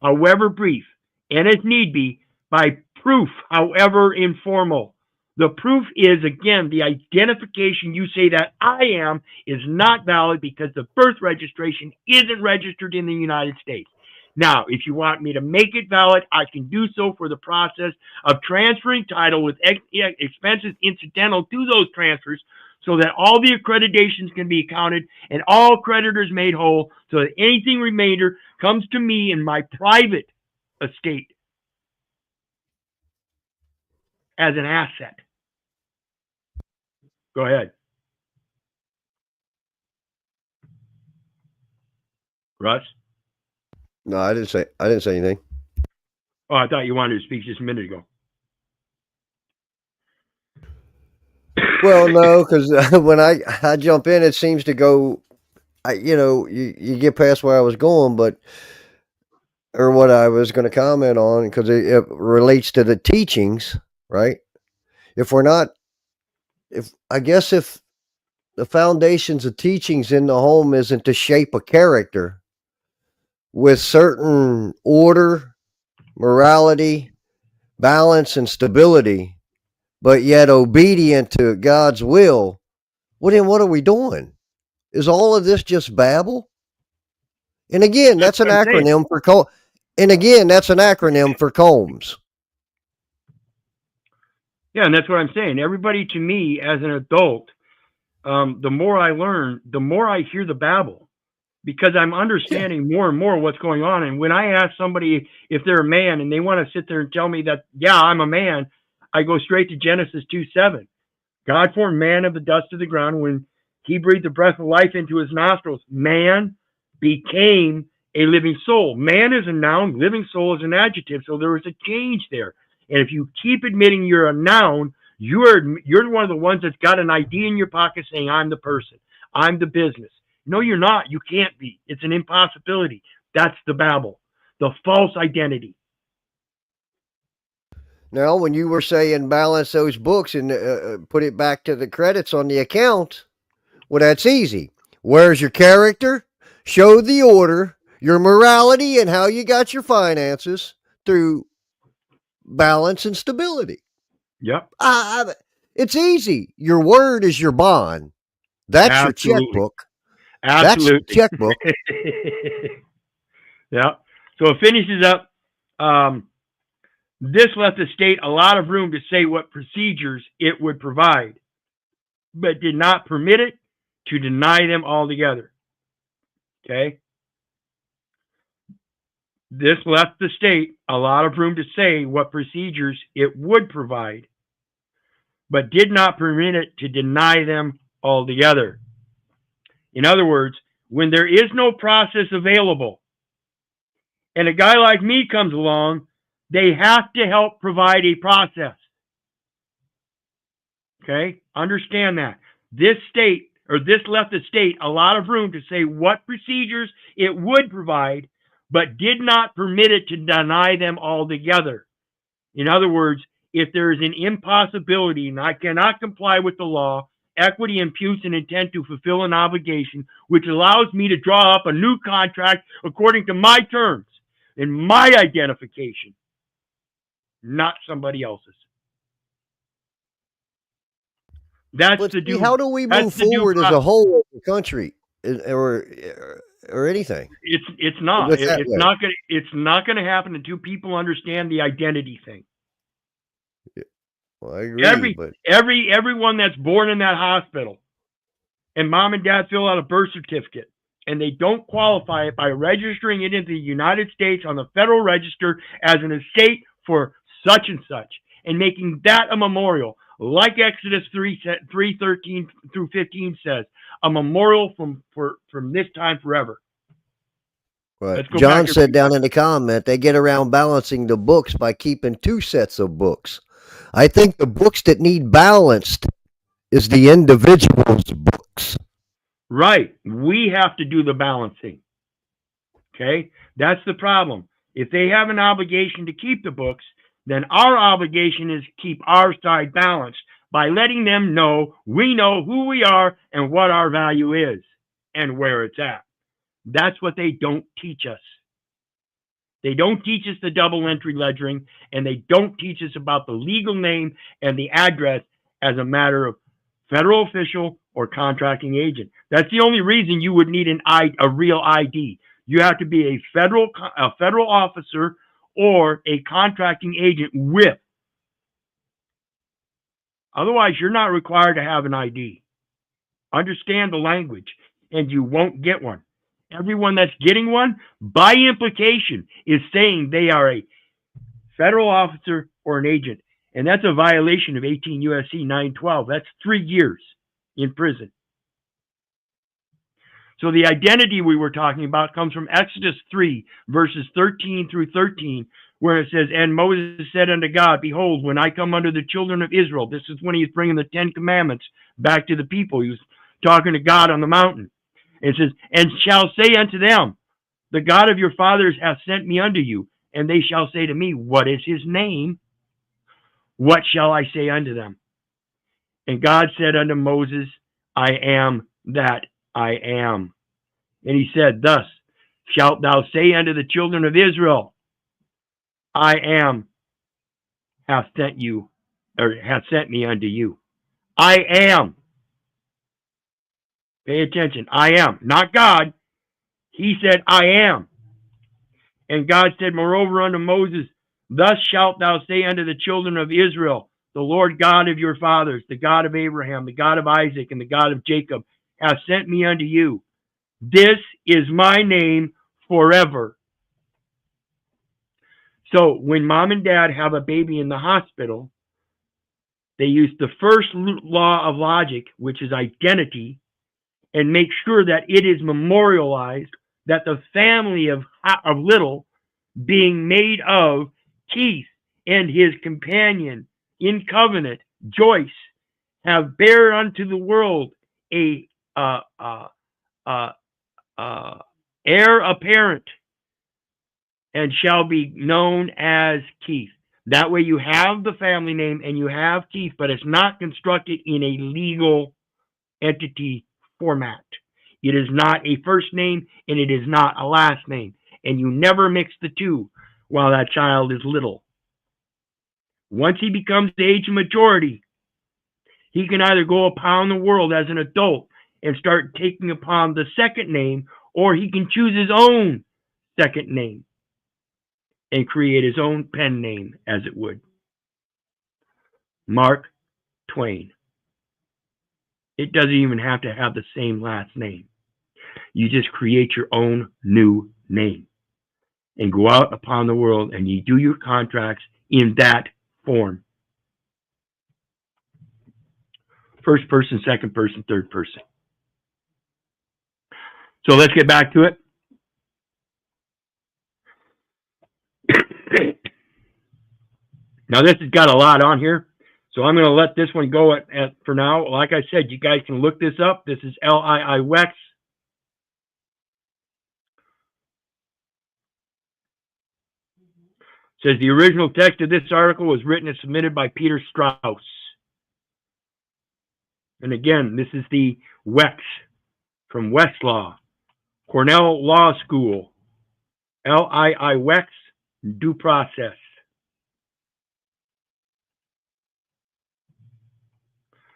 however brief, and if need be, by proof, however informal. The proof is, again, the identification you say that I am is not valid because the birth registration isn't registered in the United States. Now, if you want me to make it valid, I can do so for the process of transferring title with expenses incidental to those transfers so that all the accreditations can be accounted and all creditors made whole so that anything remainder comes to me in my private estate as an asset. Go ahead. Russ? No, I didn't say anything. Oh, I thought you wanted to speak just a minute ago. Well, no, because when I jump in, it seems to go, you get past where I was going, or what I was going to comment on, because it relates to the teachings, right? If the foundations of teachings in the home isn't to shape a character with certain order, morality, balance, and stability, but yet obedient to God's will, well, then what are we doing? Is all of this just babble? And again, that's an acronym for Combs. Yeah, and that's what I'm saying. Everybody, to me, as an adult, the more I learn, the more I hear the babble, because I'm understanding more and more what's going on. And when I ask somebody if they're a man and they want to sit there and tell me that, yeah, I'm a man, I go straight to Genesis 2:7. God formed man of the dust of the ground. When he breathed the breath of life into his nostrils, man became a living soul. Man is a noun, living soul is an adjective. So there is a change there. And if you keep admitting you're a noun, you're one of the ones that's got an ID in your pocket saying, I'm the person, I'm the business. No, you're not. You can't be. It's an impossibility. That's the babble, the false identity. Now, when you were saying balance those books and put it back to the credits on the account, well, that's easy. Where's your character? Show the order, your morality, and how you got your finances through balance and stability. Yep. It's easy. Your word is your bond. That's Absolutely. your checkbook. Absolutely. That's your checkbook. Yeah. So it finishes up. This left the state a lot of room to say what procedures it would provide, but did not permit it to deny them altogether. Okay? This left the state a lot of room to say what procedures it would provide, but did not permit it to deny them altogether. In other words, when there is no process available and a guy like me comes along, they have to help provide a process. Okay? Understand that. This state, or this left the state a lot of room to say what procedures it would provide, but did not permit it to deny them altogether. In other words, if there is an impossibility and I cannot comply with the law, equity imputes an intent to fulfill an obligation, which allows me to draw up a new contract according to my terms and my identification, not somebody else's. That's But the see, how do we move forward as a whole as a country, or anything? It's not. With that way. It's not gonna happen until people understand the identity thing. Well, I agree, but Everyone that's born in that hospital and mom and dad fill out a birth certificate and they don't qualify it by registering it into the United States on the Federal Register as an estate for such and such and making that a memorial, like Exodus 3:13 through 15 says, a memorial from this time forever. right. John said down in the comment they get around balancing the books by keeping 2 sets of books. I think the books that need balanced is the individual's books. Right. We have to do the balancing. Okay? That's the problem. If they have an obligation to keep the books, then our obligation is to keep our side balanced by letting them know we know who we are and what our value is and where it's at. That's what they don't teach us. They don't teach us the double entry ledgering, and they don't teach us about the legal name and the address as a matter of federal official or contracting agent. That's the only reason you would need a real ID. You have to be a federal officer or a contracting agent with. Otherwise, you're not required to have an ID. Understand the language, and you won't get one. Everyone that's getting one, by implication, is saying they are a federal officer or an agent. And that's a violation of 18 U.S.C. 912. That's 3 years in prison. So the identity we were talking about comes from Exodus 3, verses 13 through 13, where it says, and Moses said unto God, behold, when I come unto the children of Israel, this is when he's bringing the 10 commandments back to the people. He was talking to God on the mountain. It says, and shall say unto them, the God of your fathers hath sent me unto you. And they shall say to me, what is his name? What shall I say unto them? And God said unto Moses, I am that I am. And he said, thus shalt thou say unto the children of Israel, I am hath sent you, or hath sent me unto you. I am. Pay attention. I am. Not God. He said, I am. And God said, moreover unto Moses, thus shalt thou say unto the children of Israel, the Lord God of your fathers, the God of Abraham, the God of Isaac, and the God of Jacob, hath sent me unto you. This is my name forever. So when mom and dad have a baby in the hospital, they use the first law of logic, which is identity, and make sure that it is memorialized, that the family of little being made of Keith and his companion in covenant, Joyce, have bare unto the world a heir apparent, and shall be known as Keith. That way you have the family name and you have Keith, but it's not constructed in a legal entity format. It is not a first name and it is not a last name. And you never mix the two while that child is little. Once he becomes the age of majority, he can either go upon the world as an adult and start taking upon the second name, or he can choose his own second name and create his own pen name, as it would. Mark Twain. It doesn't even have to have the same last name. You just create your own new name and go out upon the world and you do your contracts in that form. First person, second person, third person. So let's get back to it. Now this has got a lot on here, So I'm going to let this one go for now. Like I said, you guys can look this up. This is LIIWEX. Says the original text of this article was written and submitted by Peter Strauss. And again, this is the WEX from Westlaw, Cornell Law School, LIIWEX, due process.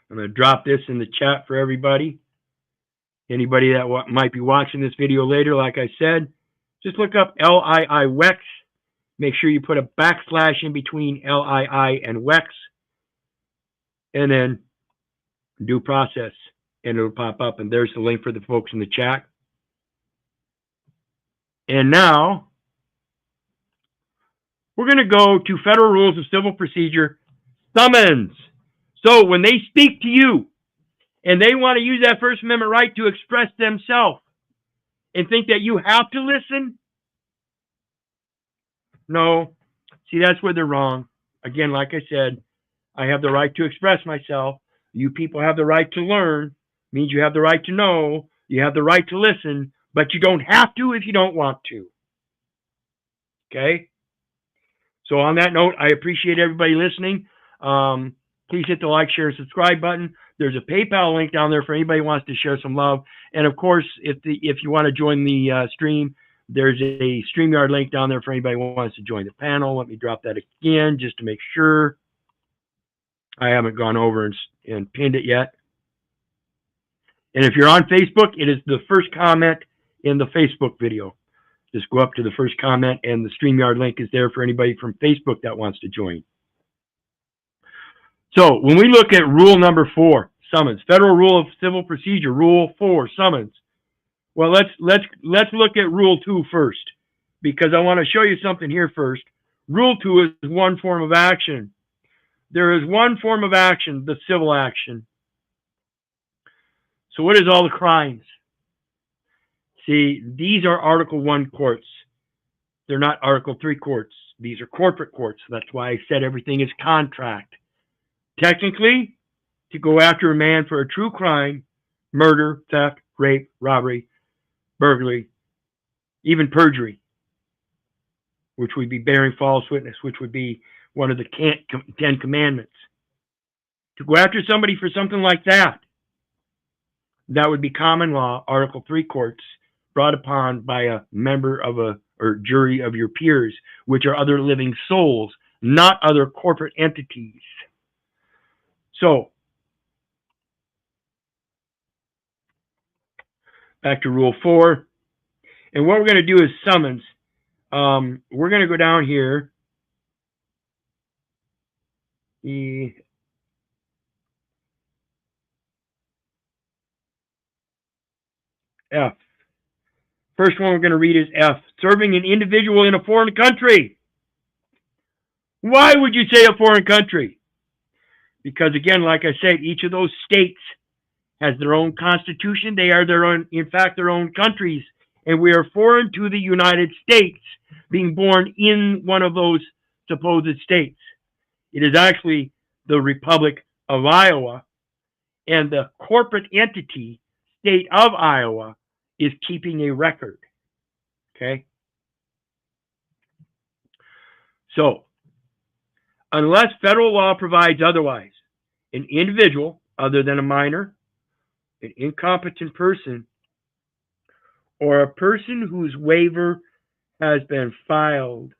I'm going to drop this in the chat for everybody. Anybody that might be watching this video later, like I said, just look up LIIWEX. Make sure you put a backslash in between LII and WEX, and then due process, and it'll pop up. And there's the link for the folks in the chat. And now we're going to go to Federal Rules of Civil Procedure, summons. So when they speak to you and they want to use that First Amendment right to express themselves and think that you have to listen, no. See, that's where they're wrong. Again, like I said, I have the right to express myself. You people have the right to learn. Means you have the right to know. You have the right to listen, but you don't have to if you don't want to. Okay? So on that note, I appreciate everybody listening. Please hit the like, share, and subscribe button. There's a PayPal link down there for anybody who wants to share some love. And of course, if you want to join the stream, there's a StreamYard link down there for anybody who wants to join the panel. Let me drop that again just to make sure I haven't gone over and pinned it yet. And if you're on Facebook, it is the first comment in the Facebook video. Just go up to the first comment, and the StreamYard link is there for anybody from Facebook that wants to join. So when we look at rule number 4, summons, Federal Rule of Civil Procedure, Rule 4, summons. Well, let's look at Rule 2 first, because I want to show you something here first. Rule 2 is one form of action. There is one form of action, the civil action. So what is all the crimes? See, these are Article 1 courts. They're not Article 3 courts. These are corporate courts. That's why I said everything is contract. Technically, to go after a man for a true crime, murder, theft, rape, robbery, burglary, even perjury, which would be bearing false witness, which would be one of the 10 commandments. To go after somebody for something like that, that would be common law, Article 3 courts, brought upon by a member of or jury of your peers, which are other living souls, not other corporate entities. So, back to Rule 4. And what we're going to do is summons. We're going to go down here. F. First one we're going to read is F. Serving an individual in a foreign country. Why would you say a foreign country? Because again, like I said, each of those states has their own constitution. They are in fact, their own countries. And we are foreign to the United States, being born in one of those supposed states. It is actually the Republic of Iowa, and the corporate entity, state of Iowa, is keeping a record. Okay? So, unless federal law provides otherwise, an individual, other than a minor, an incompetent person, or a person whose waiver has been filed.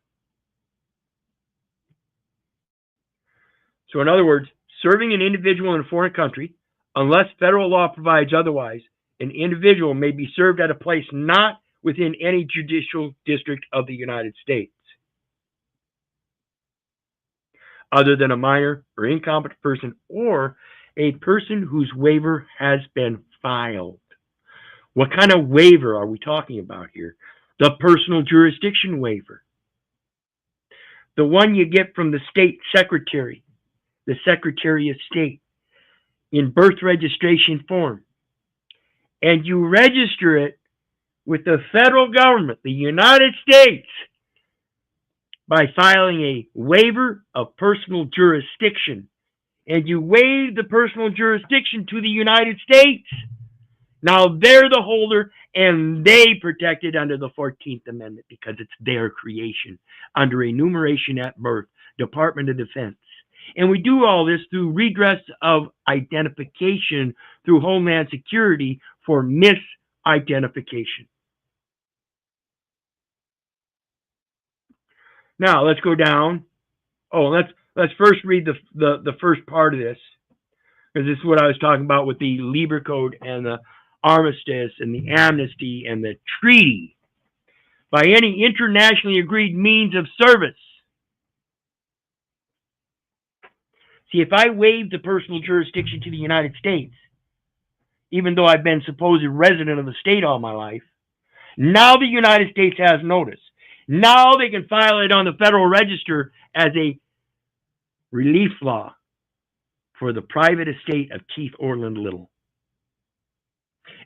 So in other words, serving an individual in a foreign country, unless federal law provides otherwise, an individual may be served at a place not within any judicial district of the United States, other than a minor or incompetent person, or a person whose waiver has been filed. What kind of waiver are we talking about here? The personal jurisdiction waiver. The one you get from the state secretary, the Secretary of State, in birth registration form. And you register it with the federal government, the United States, by filing a waiver of personal jurisdiction and you waive the personal jurisdiction to the United States, now they're the holder and they protect it under the 14th Amendment because it's their creation under enumeration at birth, Department of Defense. And we do all this through redress of identification through Homeland Security for misidentification. Now let's go down. Oh, let's first read the first part of this, because this is what I was talking about with the Lieber Code and the armistice and the amnesty and the treaty. By any internationally agreed means of service. See, if I waive the personal jurisdiction to the United States, even though I've been supposed resident of the state all my life, now the United States has notice. Now they can file it on the Federal Register as a relief law for the private estate of Keith Orland Little.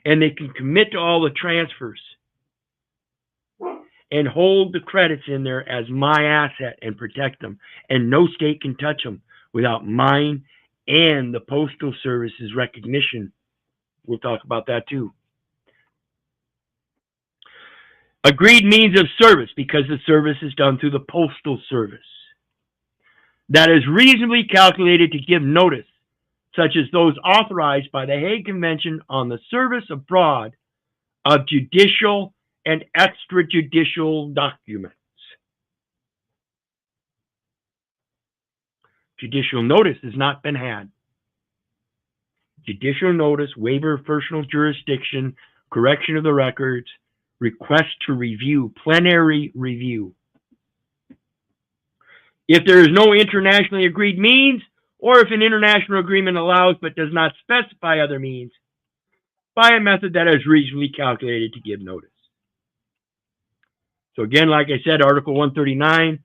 And they can commit to all the transfers and hold the credits in there as my asset and protect them. And no state can touch them without mine and the Postal Service's recognition. We'll talk about that too. Agreed means of service, because the service is done through the Postal Service. That is reasonably calculated to give notice, such as those authorized by the Hague Convention on the service abroad of judicial and extrajudicial documents. Judicial notice has not been had. Judicial notice, waiver of personal jurisdiction, correction of the records, request to review, plenary review. If there is no internationally agreed means, or if an international agreement allows but does not specify other means, by a method that is reasonably calculated to give notice. So again, like I said, Article 139,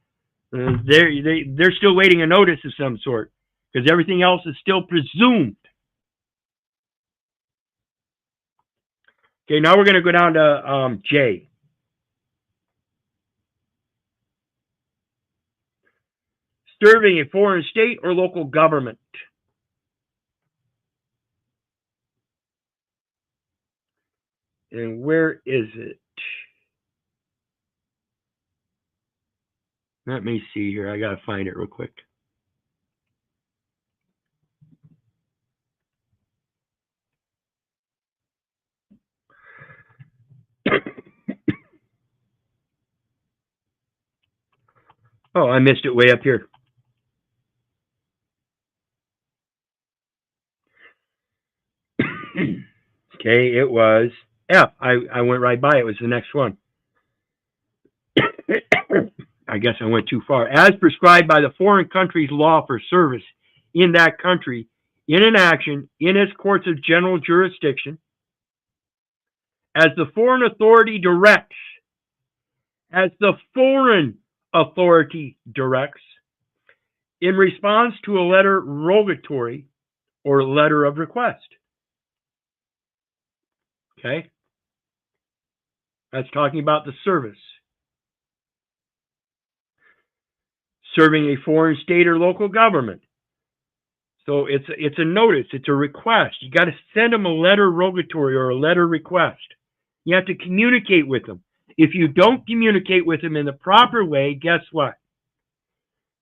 they're still waiting a notice of some sort, because everything else is still presumed. Okay, now we're going to go down to J. Serving a foreign state or local government. And where is it? Let me see here. I got to find it real quick. Oh, I missed it way up here. Okay, it was F. I went right by it. It was the next one. I guess I went too far. As prescribed by the foreign country's law for service in that country, in an action in its courts of general jurisdiction, as the foreign authority directs, as the foreign authority directs, in response to a letter rogatory or letter of request. Okay? That's talking about the service. Serving a foreign state or local government. So it's a notice, it's a request. You got to send them a letter rogatory or a letter request. You have to communicate with them. If you don't communicate with them in the proper way, guess what?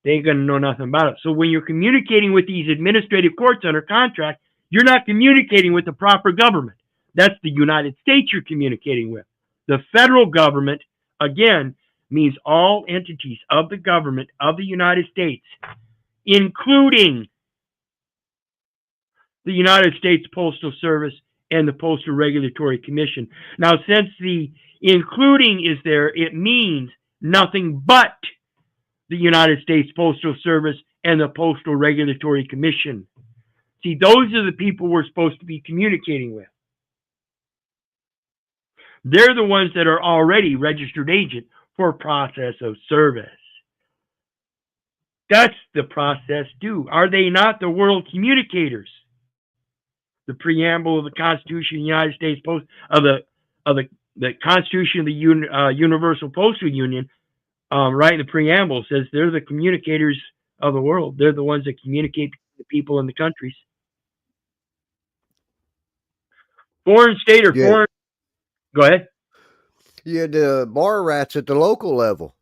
They ain't going to know nothing about it. So when you're communicating with these administrative courts under contract, you're not communicating with the proper government. That's the United States you're communicating with. The federal government, again, means all entities of the government of the United States, including the United States Postal Service and the Postal Regulatory Commission. Now, since the including is there, it means nothing but the United States Postal Service and the Postal Regulatory Commission. See, those are the people we're supposed to be communicating with. They're the ones that are already registered agent for process of service. That's the process due. Are they not the world communicators? The preamble of the Constitution of the United States Post of the Constitution of the Universal Postal Union, right in the preamble says they're the communicators of the world. They're the ones that communicate the people in the countries. Foreign state or foreign. Go ahead. You had the bar rats at the local level.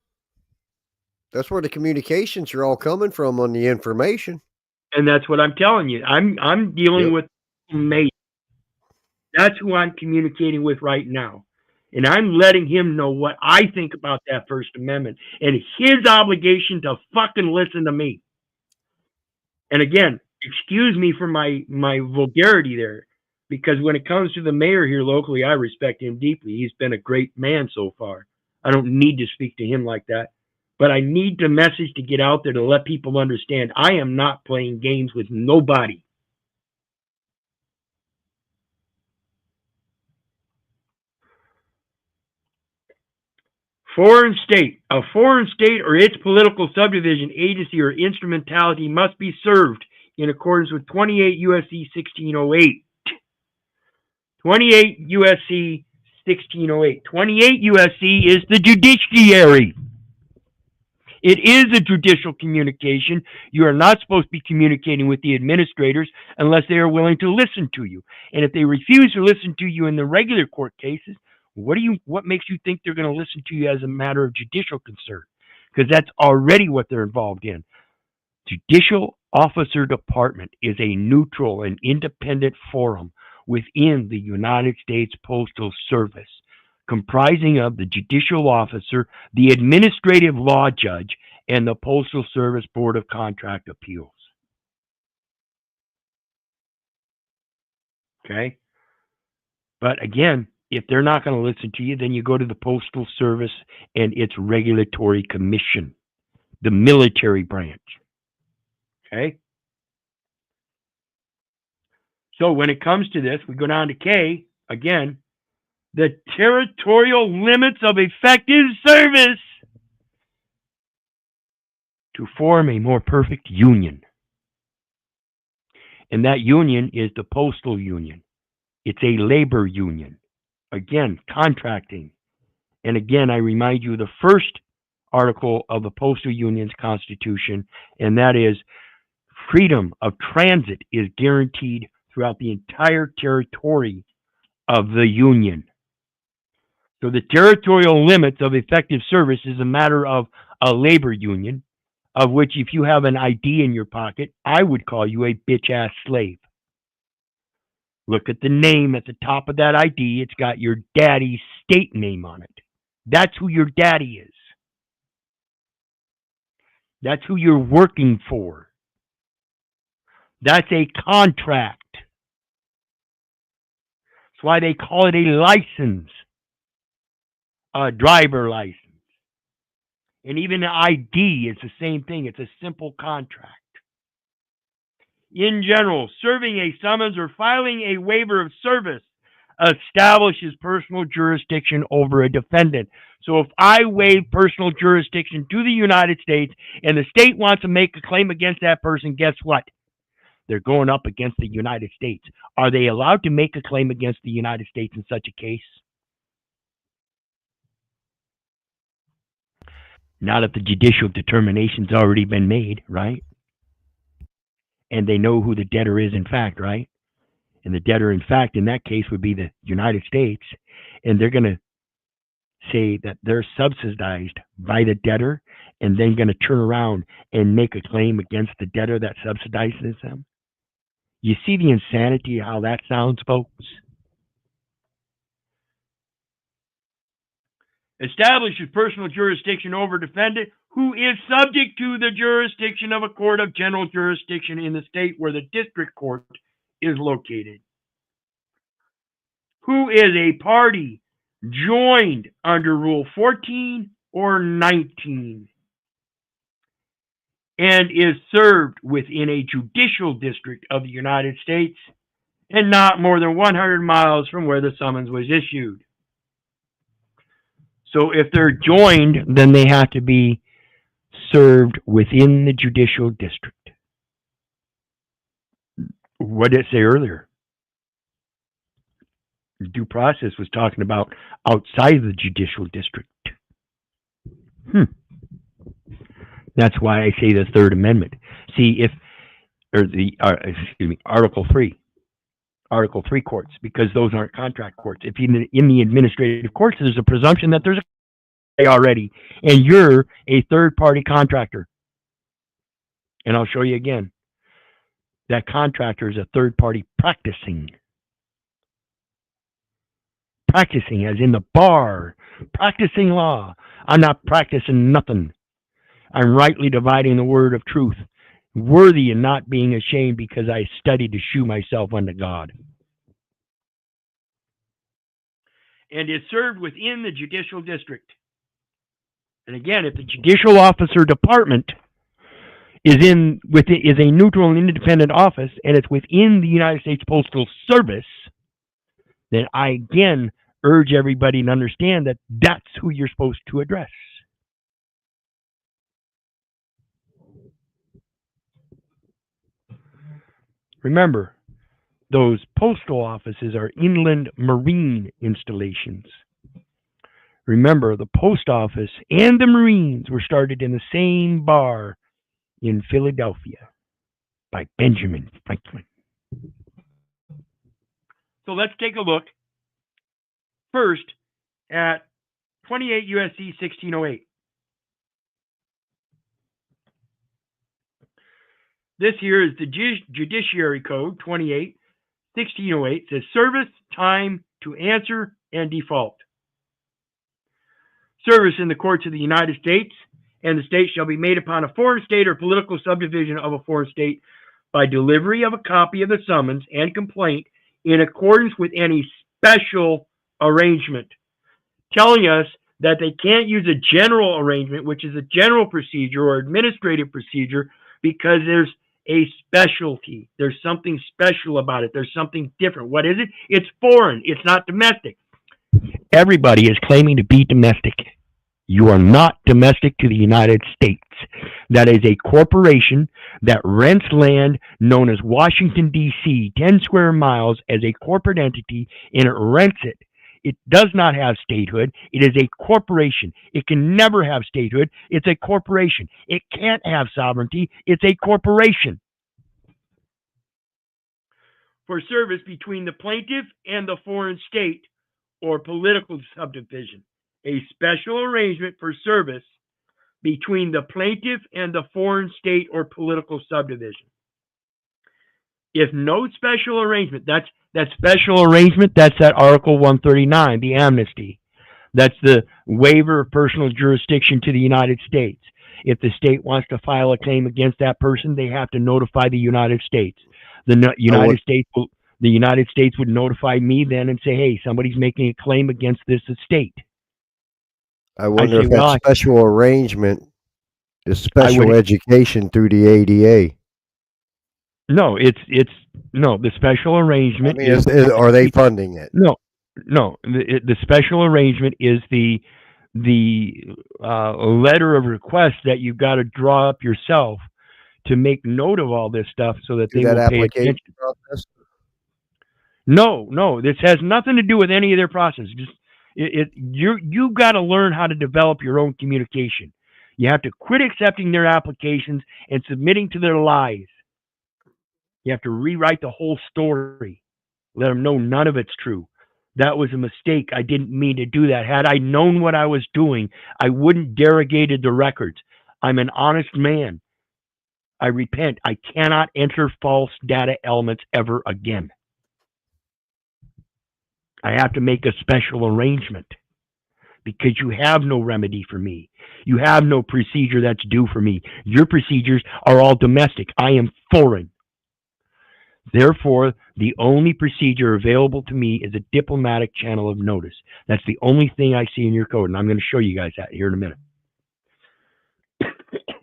That's where the communications are all coming from on the information. And that's what I'm telling you. I'm dealing with mate. That's who I'm communicating with right now. And I'm letting him know what I think about that First Amendment and his obligation to fucking listen to me. And again, excuse me for my vulgarity there, because when it comes to the mayor here locally, I respect him deeply. He's been a great man so far. I don't need to speak to him like that. But I need the message to get out there to let people understand I am not playing games with nobody. Foreign state. A foreign state or its political subdivision, agency, or instrumentality must be served in accordance with 28 U.S.C. 1608. 28 U.S.C. 1608. 28 U.S.C. is the judiciary. It is a judicial communication. You are not supposed to be communicating with the administrators unless they are willing to listen to you. And if they refuse to listen to you in the regular court cases, what makes you think they're going to listen to you as a matter of judicial concern? Because that's already what they're involved in. Judicial Officer Department is a neutral and independent forum within the United States Postal Service, comprising of the judicial officer, the administrative law judge, and the Postal Service Board of Contract Appeals. Okay? But again, if they're not going to listen to you, then you go to the Postal Service and its regulatory commission, the military branch. Okay? So when it comes to this, we go down to K, again, the territorial limits of effective service to form a more perfect union. And that union is the postal union. It's a labor union. Again, contracting. And again, I remind you of the first article of the Postal Union's Constitution, and that is freedom of transit is guaranteed throughout the entire territory of the union. So the territorial limits of effective service is a matter of a labor union, of which if you have an ID in your pocket, I would call you a bitch-ass slave. Look at the name at the top of that ID. It's got your daddy's state name on it. That's who your daddy is. That's who you're working for. That's a contract. That's why they call it a license. A driver license. And even an ID is the same thing. It's a simple contract. In general, serving a summons or filing a waiver of service establishes personal jurisdiction over a defendant. So if I waive personal jurisdiction to the United States and the state wants to make a claim against that person, guess what? They're going up against the United States. Are they allowed to make a claim against the United States in such a case? Not if the judicial determination's already been made, right? And they know who the debtor is in fact, right? And the debtor in fact in that case would be the United States. And they're going to say that they're subsidized by the debtor and then going to turn around and make a claim against the debtor that subsidizes them. You see the insanity of how that sounds, folks? Establishes personal jurisdiction over defendant who is subject to the jurisdiction of a court of general jurisdiction in the state where the district court is located. Who is a party joined under Rule 14 or 19 and is served within a judicial district of the United States and not more than 100 miles from where the summons was issued. So if they're joined, then they have to be served within the judicial district. What did it say earlier? Due process was talking about outside of the judicial district. That's why I say the Third Amendment. See, or the Article 3 courts, because those aren't contract courts. If in the administrative courts, there's a presumption that there's a already, and you're a third-party contractor. And I'll show you again. That contractor is a third party practicing. Practicing as in the bar. Practicing law. I'm not practicing nothing. I'm rightly dividing the word of truth. Worthy and not being ashamed, because I studied to shew myself unto God. And is served within the judicial district. And again, if the judicial officer department is a neutral and independent office, and it's within the United States Postal Service, then I again urge everybody to understand that that's who you're supposed to address. Remember, those postal offices are inland marine installations. Remember, the post office and the Marines were started in the same bar in Philadelphia by Benjamin Franklin. So let's take a look first at 28 U.S.C. 1608. This here is the Judiciary Code 28 1608. It says service, time to answer, and default. Service in the courts of the United States and the state shall be made upon a foreign state or political subdivision of a foreign state by delivery of a copy of the summons and complaint in accordance with any special arrangement, telling us that they can't use a general arrangement, which is a general procedure or administrative procedure, because there's a specialty. There's something special about it. There's something different. What is it? It's foreign. It's not domestic. Everybody is claiming to be domestic. You are not domestic to the United States. That is a corporation that rents land known as Washington, D.C., 10 square miles as a corporate entity, and it rents it. It does not have statehood. It is a corporation. It can never have statehood. It's a corporation. It can't have sovereignty. It's a corporation. For service between the plaintiff and the foreign state or political subdivision. A special arrangement for service between the plaintiff and the foreign state or political subdivision. If no special arrangement, that's that Article 139, the amnesty. That's the waiver of personal jurisdiction to the United States. If the state wants to file a claim against that person, they have to notify the United States. The United States would notify me then and say, hey, somebody's making a claim against this estate. I wonder if that special arrangement is special education through the ADA. No, the special arrangement are they funding it? No. The special arrangement is the letter of request that you've got to draw up yourself to make note of all this stuff so that they will pay attention. Process? No, this has nothing to do with any of their process. Just you've got to learn how to develop your own communication. You have to quit accepting their applications and submitting to their lies. You have to rewrite the whole story. Let them know none of it's true. That was a mistake. I didn't mean to do that. Had I known what I was doing, I wouldn't derogated the records. I'm an honest man. I repent. I cannot enter false data elements ever again. I have to make a special arrangement because you have no remedy for me. You have no procedure that's due for me. Your procedures are all domestic. I am foreign. Therefore, the only procedure available to me is a diplomatic channel of notice. That's the only thing I see in your code, and I'm going to show you guys that here in a minute.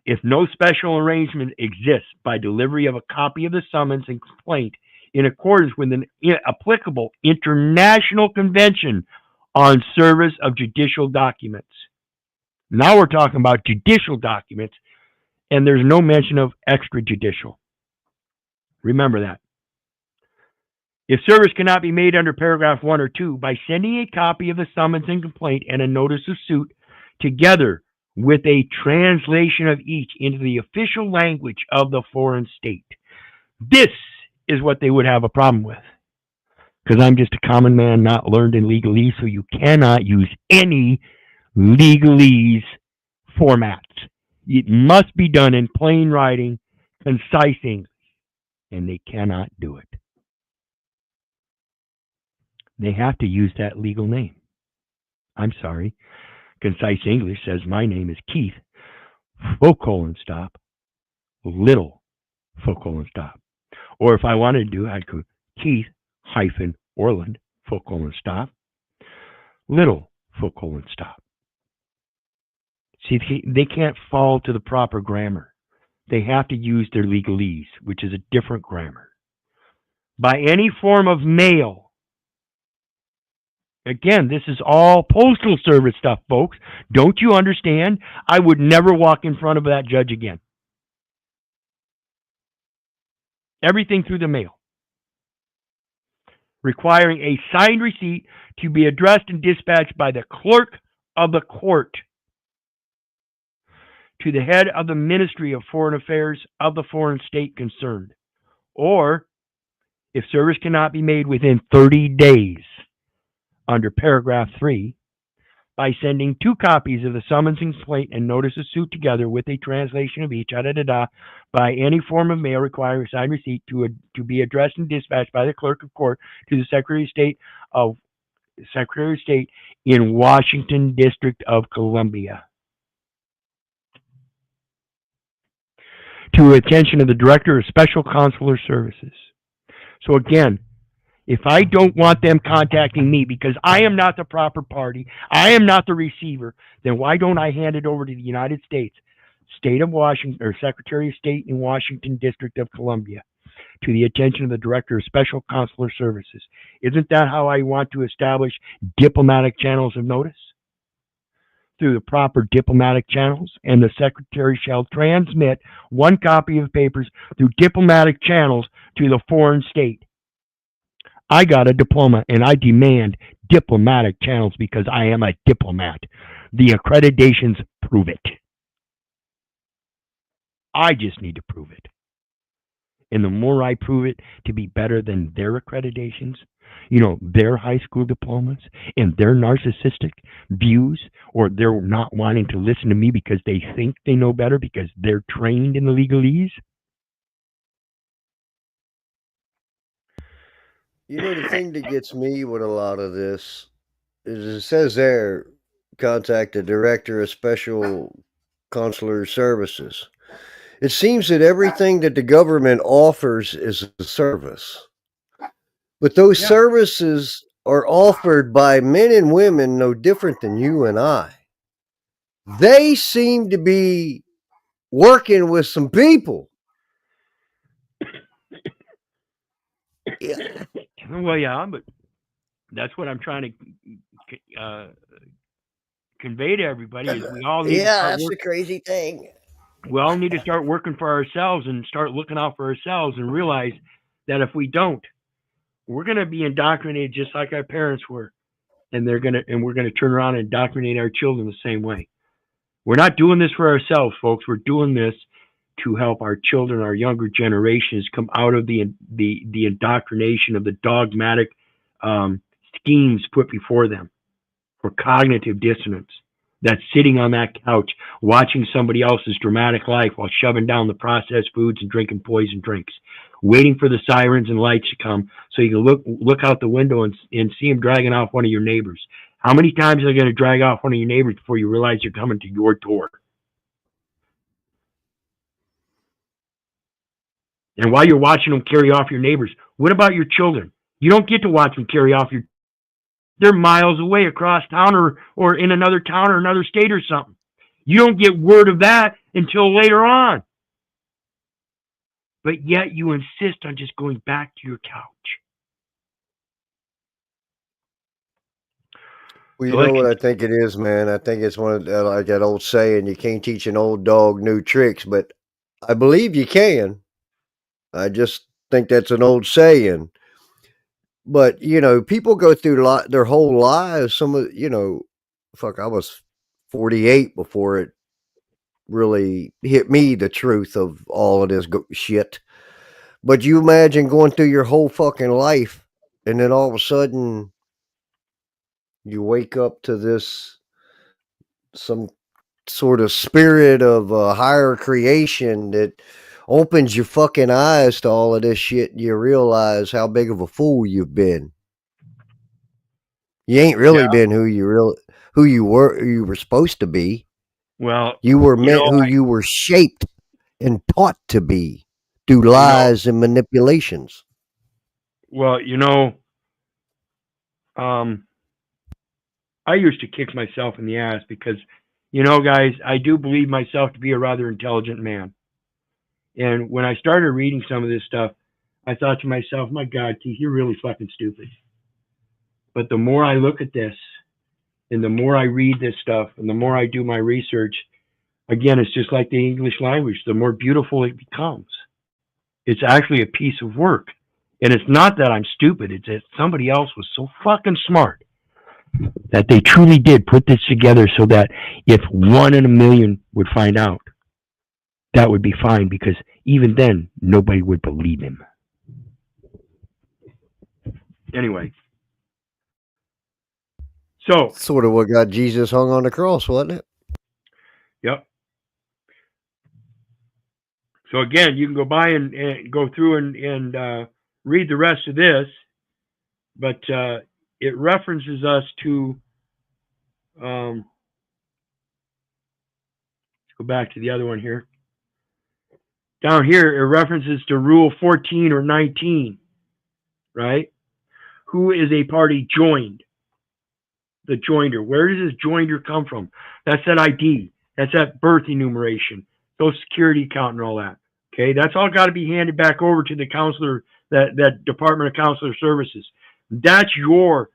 If no special arrangement exists by delivery of a copy of the summons and complaint in accordance with an applicable international convention on service of judicial documents. Now we're talking about judicial documents, and there's no mention of extrajudicial. Remember that. If service cannot be made under paragraph 1 or 2 by sending a copy of the summons and complaint and a notice of suit together with a translation of each into the official language of the foreign state, This is what they would have a problem with. Because I'm just a common man not learned in legalese, so you cannot use any legalese formats. It must be done in plain writing, concise English, and they cannot do it. They have to use that legal name. I'm sorry. Concise English says my name is Keith, stop, little, stop. Or if I wanted to do it, I'd go Keith Orland, stop, little, stop. See, they can't fall to the proper grammar. They have to use their legalese, which is a different grammar. By any form of mail. Again, this is all postal service stuff, folks. Don't you understand? I would never walk in front of that judge again. Everything through the mail. Requiring a signed receipt to be addressed and dispatched by the clerk of the court to the head of the Ministry of Foreign Affairs of the foreign state concerned. Or, if service cannot be made within 30 days, under paragraph 3, by sending 2 copies of the summons and complaint and notice of suit together with a translation of each, by any form of mail requiring a signed receipt to be addressed and dispatched by the clerk of court to the Secretary of State in Washington District of Columbia. To attention of the Director of Special Consular Services. So again, if I don't want them contacting me because I am not the proper party, I am not the receiver, then why don't I hand it over to the United States, State of Washington, or Secretary of State in Washington District of Columbia, to the attention of the Director of Special Consular Services? Isn't that how I want to establish diplomatic channels of notice? Through the proper diplomatic channels, and the Secretary shall transmit 1 copy of papers through diplomatic channels to the foreign state. I got a diploma, and I demand diplomatic channels because I am a diplomat. The accreditations prove it. I just need to prove it. And the more I prove it to be better than their accreditations, their high school diplomas and their narcissistic views, or they're not wanting to listen to me because they think they know better because they're trained in the legalese. The thing that gets me with a lot of this is it says there, contact the Director of Special Consular Services. It seems that everything that the government offers is a service. But those services are offered by men and women no different than you and I. They seem to be working with some people. Yeah. Well, yeah, but that's what I'm trying to convey to everybody is we all need to start that's the crazy thing. We all need to start working for ourselves and start looking out for ourselves and realize that if we don't, we're going to be indoctrinated just like our parents were, and we're going to turn around and indoctrinate our children the same way. We're not doing this for ourselves, folks. We're doing this to help our children, our younger generations, come out of the indoctrination of the dogmatic schemes put before them for cognitive dissonance. That's sitting on that couch, watching somebody else's dramatic life while shoving down the processed foods and drinking poison drinks, waiting for the sirens and lights to come so you can look out the window and see them dragging off one of your neighbors. How many times are they going to drag off one of your neighbors before you realize you're coming to your door? And while you're watching them carry off your neighbors, what about your children? You don't get to watch them carry off your. They're miles away across town or in another town or another state or something. You don't get word of that until later on. But yet you insist on just going back to your couch. Well, you know what I think it is, man? I think it's one of like that old saying, you can't teach an old dog new tricks, but I believe you can. I just think that's an old saying. But, people go through their whole lives. Some of, I was 48 before it really hit me, the truth of all of this shit. But you imagine going through your whole fucking life, and then all of a sudden you wake up to this some sort of spirit of a higher creation that opens your fucking eyes to all of this shit, and you realize how big of a fool you've been. You ain't really been who you were supposed to be. Well, You were meant who you were shaped and taught to be through lies and manipulations. Well, I used to kick myself in the ass because, guys, I do believe myself to be a rather intelligent man. And when I started reading some of this stuff, I thought to myself, my God, Keith, you're really fucking stupid. But the more I look at this, and the more I read this stuff, and the more I do my research, again, it's just like the English language. The more beautiful it becomes. It's actually a piece of work. And it's not that I'm stupid. It's that somebody else was so fucking smart that they truly did put this together so that if 1 in a million would find out, that would be fine, because even then, nobody would believe him. Anyway. So. Sort of what got Jesus hung on the cross, wasn't it? Yep. So again, you can go by and go through and read the rest of this, but it references us to, let's go back to the other one here. Down here, it references to Rule 14 or 19, right? Who is a party joined? The joinder. Where does this joinder come from? That's that ID. That's that birth enumeration, Social Security account and all that. Okay, that's all got to be handed back over to the counselor, that Department of Consular Services. That's your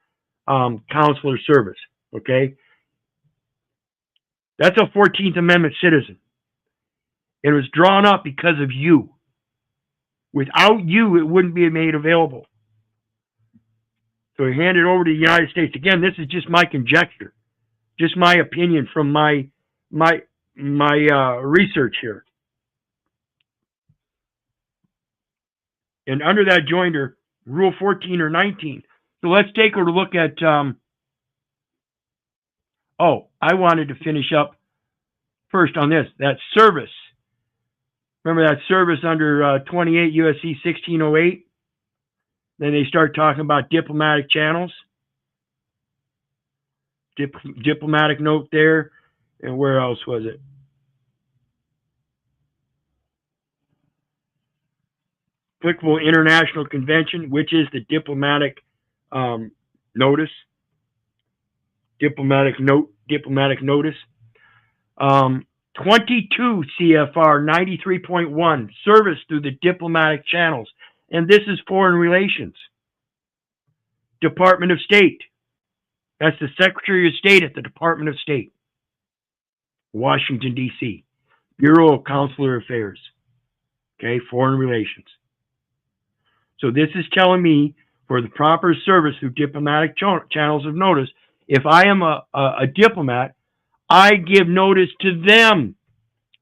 consular service. Okay, that's a 14th Amendment citizen. It was drawn up because of you. Without you, it wouldn't be made available. So he handed over to the United States. Again, this is just my conjecture, just my opinion from my research here. And under that joinder, Rule 14 or 19. So let's take a look at. I wanted to finish up first on this. That service. Remember that service under 28 U.S.C. 1608? Then they start talking about diplomatic channels. Diplomatic note there. And where else was it? Applicable international convention, which is the diplomatic notice. Diplomatic notice. 22 CFR 93.1, service through the diplomatic channels. And this is foreign relations. Department of State. That's the Secretary of State at the Department of State. Washington, D.C. Bureau of Consular Affairs. Okay, foreign relations. So this is telling me, for the proper service through diplomatic channels of notice, if I am a diplomat, I give notice to them.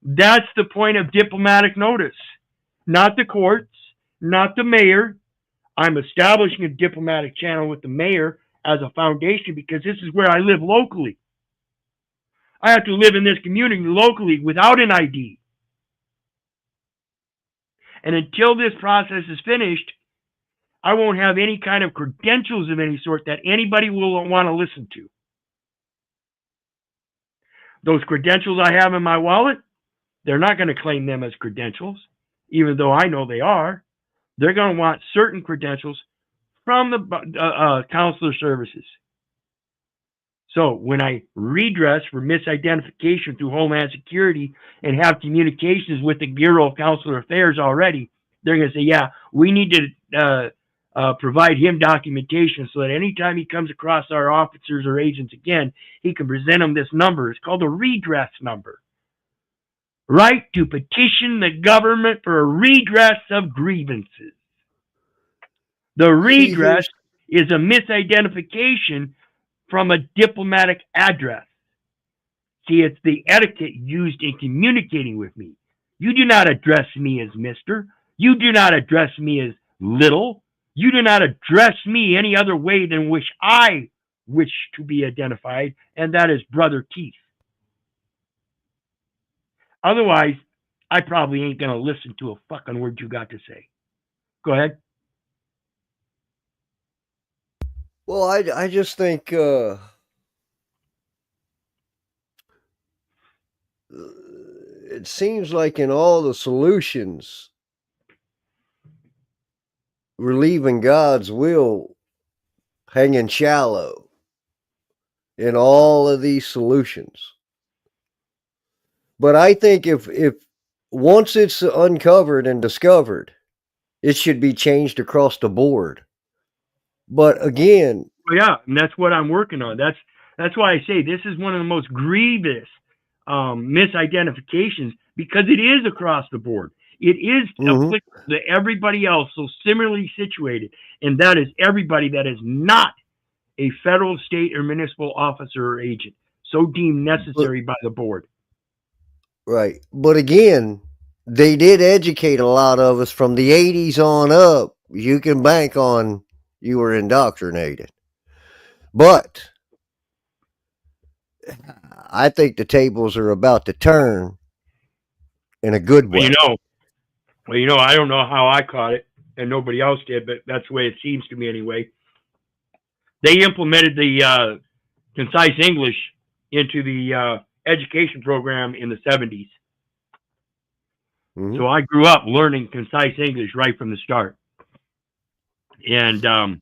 That's the point of diplomatic notice. Not the courts, not the mayor. I'm establishing a diplomatic channel with the mayor as a foundation because this is where I live locally. I have to live in this community locally without an ID. And until this process is finished, I won't have any kind of credentials of any sort that anybody will want to listen to. Those credentials I have in my wallet, they're not going to claim them as credentials, even though I know they are. They're going to want certain credentials from the consular services. So when I redress for misidentification through Homeland Security and have communications with the Bureau of Consular Affairs already, they're going to say, yeah, we need to provide him documentation so that anytime he comes across our officers or agents again, he can present them this number. It's called a redress number. Right to petition the government for a redress of grievances. The redress is a misidentification from a diplomatic address. See, it's the etiquette used in communicating with me. You do not address me as Mr. You do not address me as little. You do not address me any other way than which I wish to be identified, and that is Brother Keith. Otherwise, I probably ain't going to listen to a fucking word you got to say. Go ahead. Well, I just think it seems like in all the solutions, we're leaving God's will hanging shallow in all of these solutions. But I think if once it's uncovered and discovered, it should be changed across the board. But again, well, yeah, and that's what I'm working on. That's why I say this is one of the most grievous misidentifications, because it is across the board. It is applicable to everybody else, so similarly situated, and that is everybody that is not a federal, state, or municipal officer or agent, so deemed necessary by the board. Right. But again, they did educate a lot of us from the 80s on up. You can bank on you were indoctrinated. But I think the tables are about to turn in a good way. I don't know how I caught it, and nobody else did, but that's the way it seems to me anyway. They implemented the concise English into the education program in the 70s. So I grew up learning concise English right from the start. And I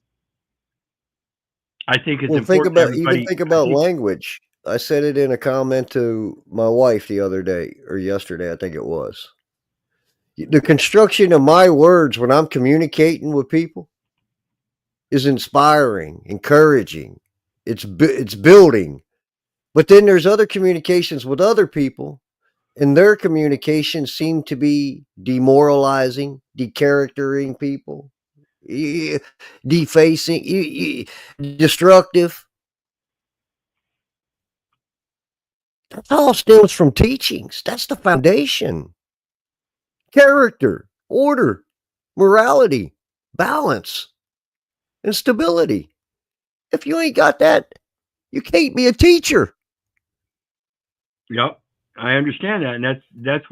think it's important. Think about language. I said it in a comment to my wife the other day, or yesterday, I think it was. The construction of my words when I'm communicating with people is inspiring, encouraging. It's building. But then there's other communications with other people, and their communications seem to be demoralizing, decharactering people, defacing, destructive. That all stems from teachings. That's the foundation. Character, order, morality, balance, and stability. If you ain't got that, you can't be a teacher. Yep, I understand that, and that's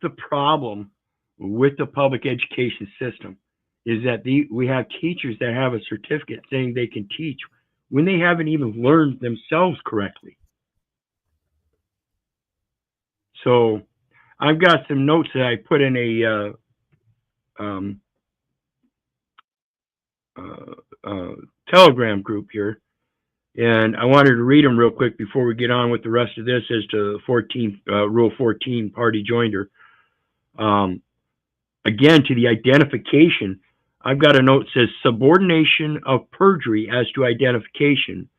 the problem with the public education system, is that we have teachers that have a certificate saying they can teach when they haven't even learned themselves correctly. So I've got some notes that I put in a Telegram group here, and I wanted to read them real quick before we get on with the rest of this as to Rule 14, party joinder. Again, to the identification, I've got a note that says subordination of perjury as to identification.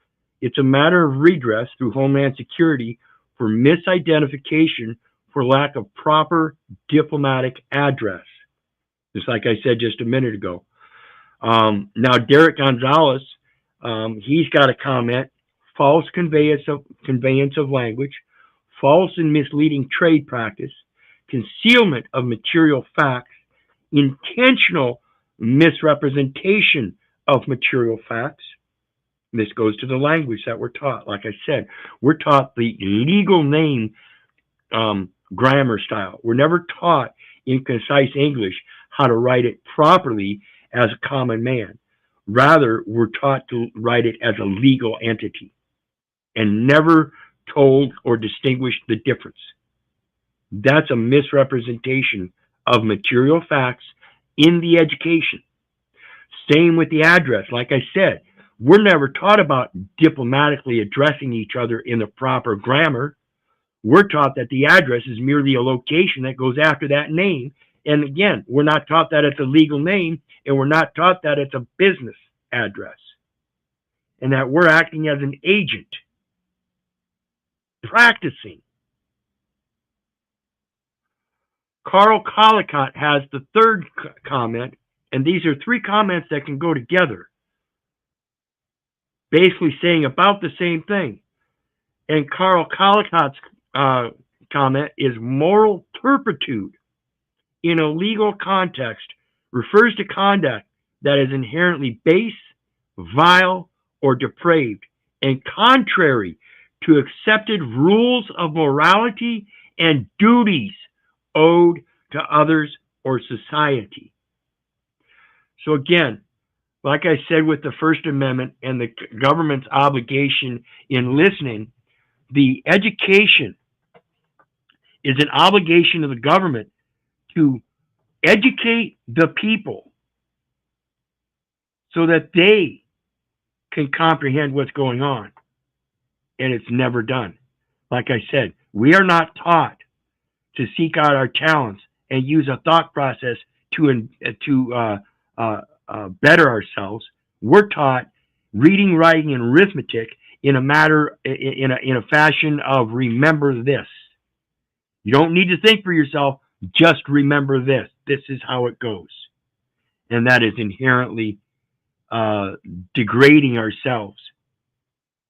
It's a matter of redress through Homeland Security for misidentification for lack of proper diplomatic address. Just like I said just a minute ago. Now, Derek Gonzalez, he's got a comment: false conveyance of language, false and misleading trade practice, concealment of material facts, intentional misrepresentation of material facts. This goes to the language that we're taught. Like I said, we're taught the legal name grammar style. We're never taught in concise English how to write it properly as a common man. Rather, we're taught to write it as a legal entity and never told or distinguished the difference. That's a misrepresentation of material facts in the education. Same with the address. Like I said, we're never taught about diplomatically addressing each other in the proper grammar. We're taught that the address is merely a location that goes after that name. And again, we're not taught that it's a legal name, and we're not taught that it's a business address, and that we're acting as an agent, practicing. Carl Collicott has the third comment, and these are three comments that can go together, basically saying about the same thing. And Carl Collicott's comment is moral turpitude in a legal context refers to conduct that is inherently base, vile, or depraved, and contrary to accepted rules of morality and duties owed to others or society. So again, like I said with the First Amendment and the government's obligation in listening, the education is an obligation of the government to educate the people so that they can comprehend what's going on. And it's never done. Like I said, we are not taught to seek out our talents and use a thought process to better ourselves. We're taught reading, writing, and arithmetic in a fashion of remember this. You don't need to think for yourself. Just remember this. This is how it goes. And that is inherently degrading ourselves.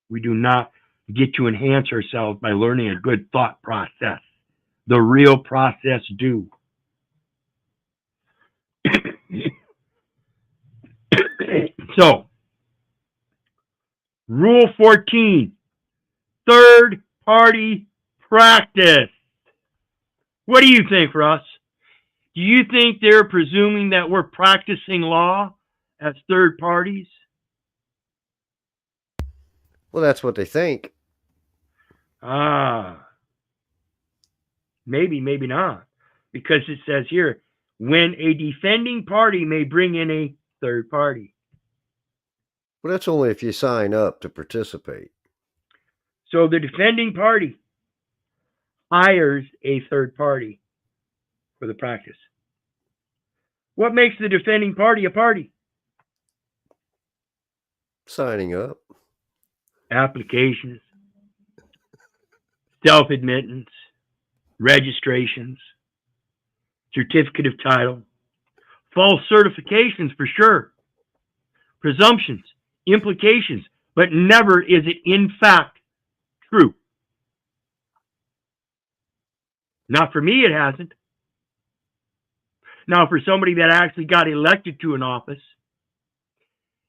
We do not get to enhance ourselves by learning a good thought process. The real process do. So, Rule 14, third-party practice. What do you think, Russ? Do you think they're presuming that we're practicing law as third parties? Well, that's what they think. Maybe, maybe not. Because it says here, when a defending party may bring in a third party. Well, that's only if you sign up to participate. So the defending party hires a third party for the practice. What makes the defending party a party? Signing up. Applications, self-admittance, registrations, certificate of title, false certifications for sure, presumptions, implications, but never is it in fact true. Not for me, it hasn't. Now, for somebody that actually got elected to an office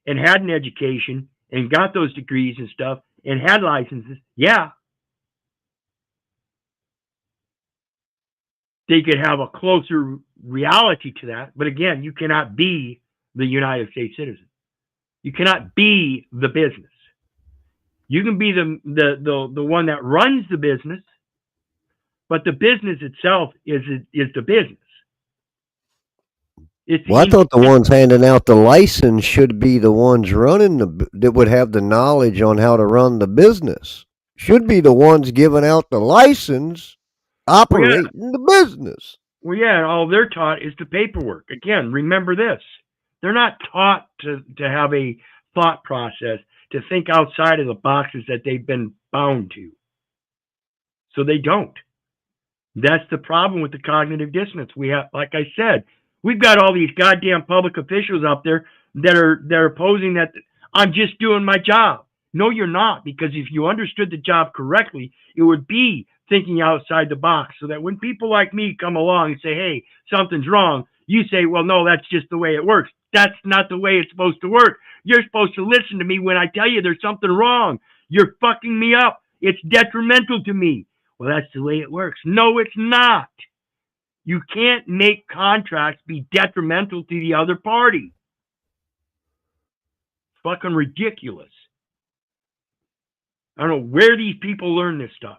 and had an education and got those degrees and stuff and had licenses, yeah, they could have a closer reality to that. But again, you cannot be the United States citizen. You cannot be the business. You can be the one that runs the business, but the business itself is the business. Well, I thought the ones handing out the license should be the ones running that would have the knowledge on how to run the business. Should be the ones giving out the license, operating the business. Well, yeah, all they're taught is the paperwork. Again, remember this. They're not taught to have a thought process, to think outside of the boxes that they've been bound to. So they don't. That's the problem with the cognitive dissonance. We have, like I said, we've got all these goddamn public officials out there that are posing that I'm just doing my job. No, you're not, because if you understood the job correctly, it would be thinking outside the box, so that when people like me come along and say, hey, something's wrong, you say, well, no, that's just the way it works. That's not the way it's supposed to work. You're supposed to listen to me when I tell you there's something wrong. You're fucking me up. It's detrimental to me. Well, that's the way it works. No, it's not. You can't make contracts be detrimental to the other party. Fucking ridiculous. I don't know where these people learn this stuff.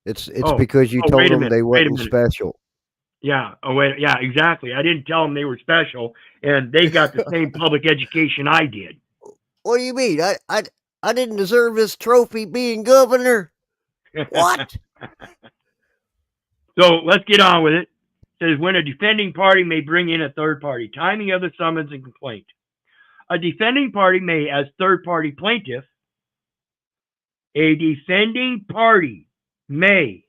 It's because you told them they weren't special. Yeah. Oh, wait. Yeah, exactly. I didn't tell them they were special, and they got the same public education I did. What do you mean? I didn't deserve this trophy being governor. What? So let's get on with it. It says when a defending party may bring in a third party. Timing of the summons and complaint. A defending party may, as third party plaintiff, a defending party may,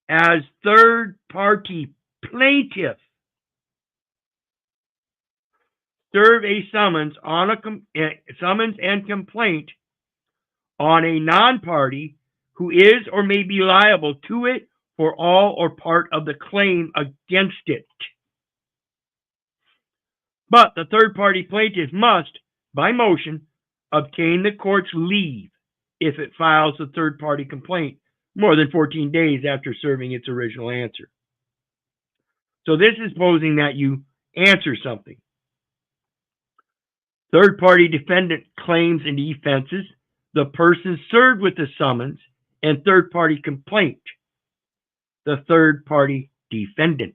as third party plaintiff, serve a summons on summons and complaint on a non-party who is or may be liable to it for all or part of the claim against it. But the third-party plaintiff must, by motion, obtain the court's leave if it files a third-party complaint more than 14 days after serving its original answer. So this is posing that you answer something. Third-party defendant claims and defenses, the person served with the summons, and third-party complaint, the third-party defendant.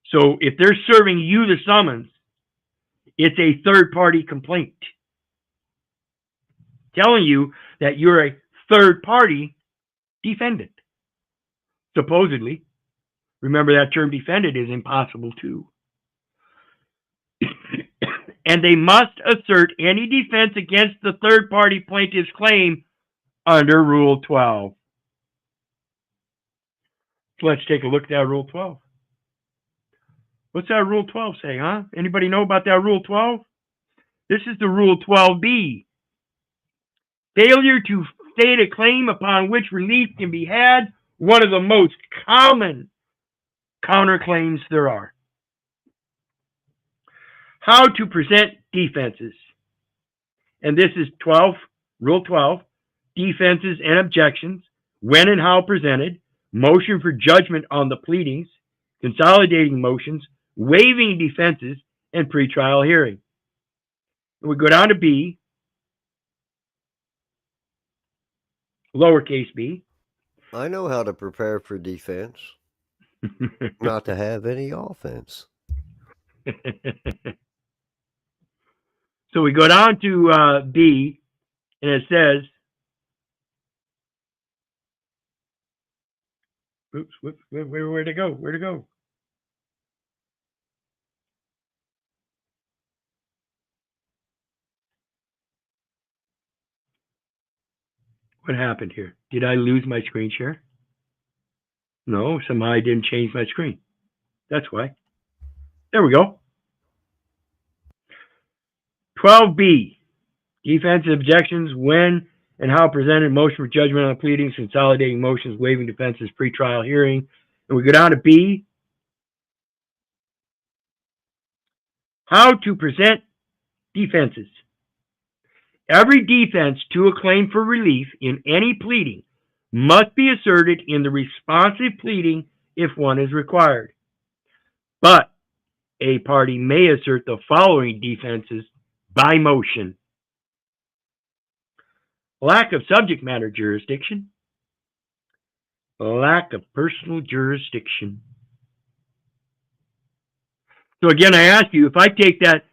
So if they're serving you the summons, it's a third-party complaint telling you that you're a third-party defendant. Supposedly. Remember, that term defendant is impossible too. And they must assert any defense against the third-party plaintiff's claim under Rule 12. So let's take a look at that Rule 12. What's that Rule 12 say, huh? Anybody know about that Rule 12? This is the Rule 12B. Failure to state a claim upon which relief can be had, one of the most common counterclaims there are. How to present defenses. And this is Rule 12, defenses and objections, when and how presented, motion for judgment on the pleadings, consolidating motions, waiving defenses, and pretrial hearing. And we go down to B, lowercase b. I know how to prepare for defense, not to have any offense. So we go down to B, and it says, oops, where'd it go? Where'd it go? What happened here? Did I lose my screen share? No, somehow I didn't change my screen. That's why. There we go. 12B, defensive objections, when and how presented, motion for judgment on pleadings, consolidating motions, waiving defenses, pretrial hearing. And we go down to B, how to present defenses. Every defense to a claim for relief in any pleading must be asserted in the responsive pleading if one is required. But a party may assert the following defenses by motion: lack of subject matter jurisdiction, lack of personal jurisdiction. So again, I ask you, if I take that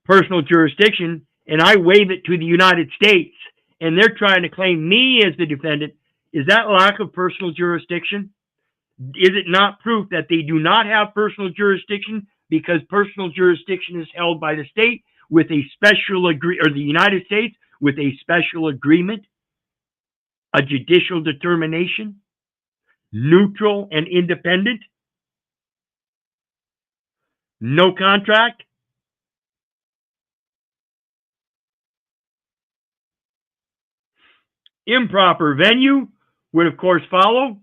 personal jurisdiction and I waive it to the United States, and they're trying to claim me as the defendant, is that lack of personal jurisdiction? Is it not proof that they do not have personal jurisdiction because personal jurisdiction is held by the state with a special or the United States with a special agreement, a judicial determination, neutral and independent, no contract? Improper venue would, of course, follow,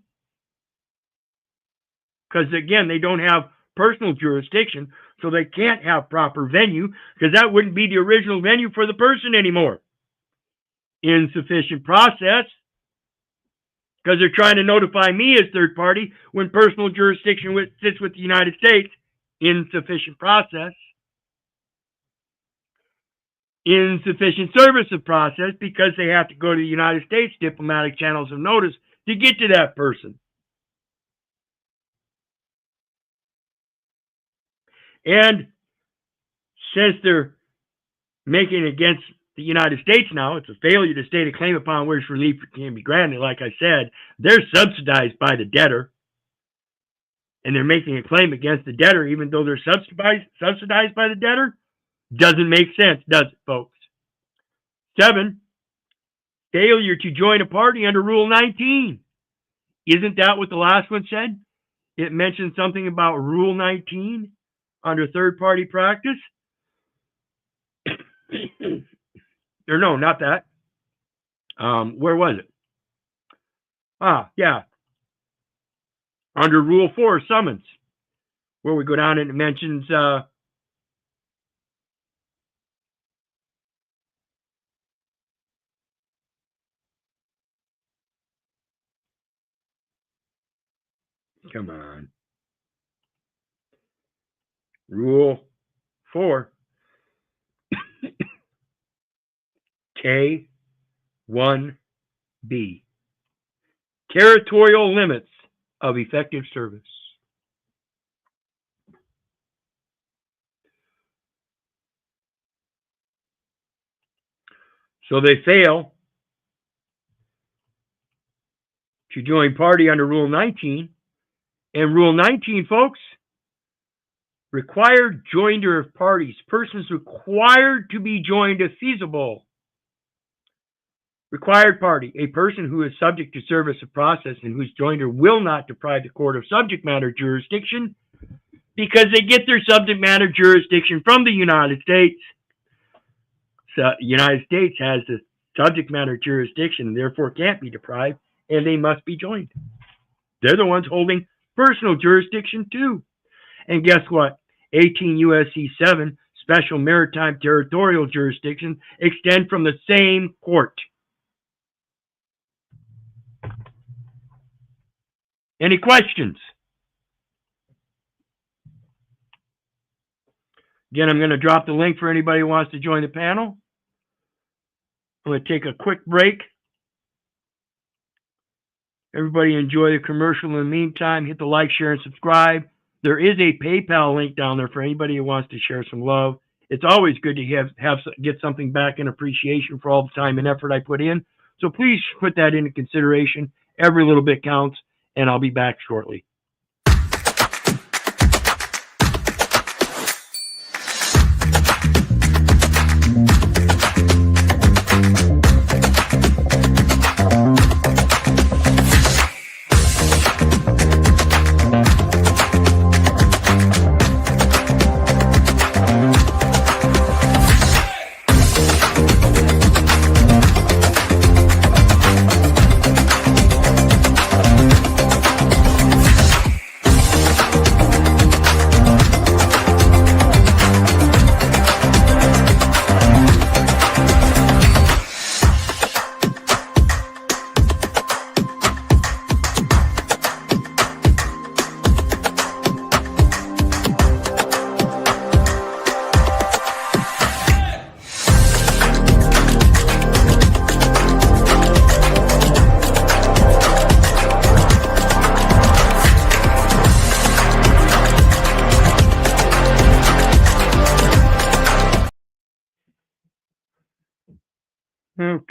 because, again, they don't have personal jurisdiction, so they can't have proper venue, because that wouldn't be the original venue for the person anymore. Insufficient process, because they're trying to notify me as third party when personal jurisdiction sits with the United States. Insufficient process. Insufficient service of process, because they have to go to the United States diplomatic channels of notice to get to that person. And since they're making it against the United States now, it's a failure to state a claim upon which relief can be granted. Like I said, they're subsidized by the debtor, and they're making a claim against the debtor even though they're subsidized by the debtor. Doesn't make sense, does it, folks? 7, failure to join a party under Rule 19. Isn't that what the last one said? It mentioned something about Rule 19 under third-party practice. Or no, not that. Where was it? Yeah. Under Rule 4, summons, where we go down and it mentions come on. Rule 4. K1B. Territorial limits of effective service. So they fail to join party under Rule 19. And Rule 19, folks, required joinder of parties. Persons required to be joined if feasible. Required party, a person who is subject to service of process and whose joinder will not deprive the court of subject matter jurisdiction because they get their subject matter jurisdiction from the United States. So the United States has the subject matter jurisdiction and therefore can't be deprived, and they must be joined. They're the ones holding personal jurisdiction too. And guess what? 18 U.S.C. 7, special maritime territorial jurisdiction, extend from the same court. Any questions? Again, I'm going to drop the link for anybody who wants to join the panel. I'm going to take a quick break. Everybody enjoy the commercial. In the meantime, hit the like, share, and subscribe. There is a PayPal link down there for anybody who wants to share some love. It's always good to get something back in appreciation for all the time and effort I put in. So please put that into consideration. Every little bit counts, and I'll be back shortly.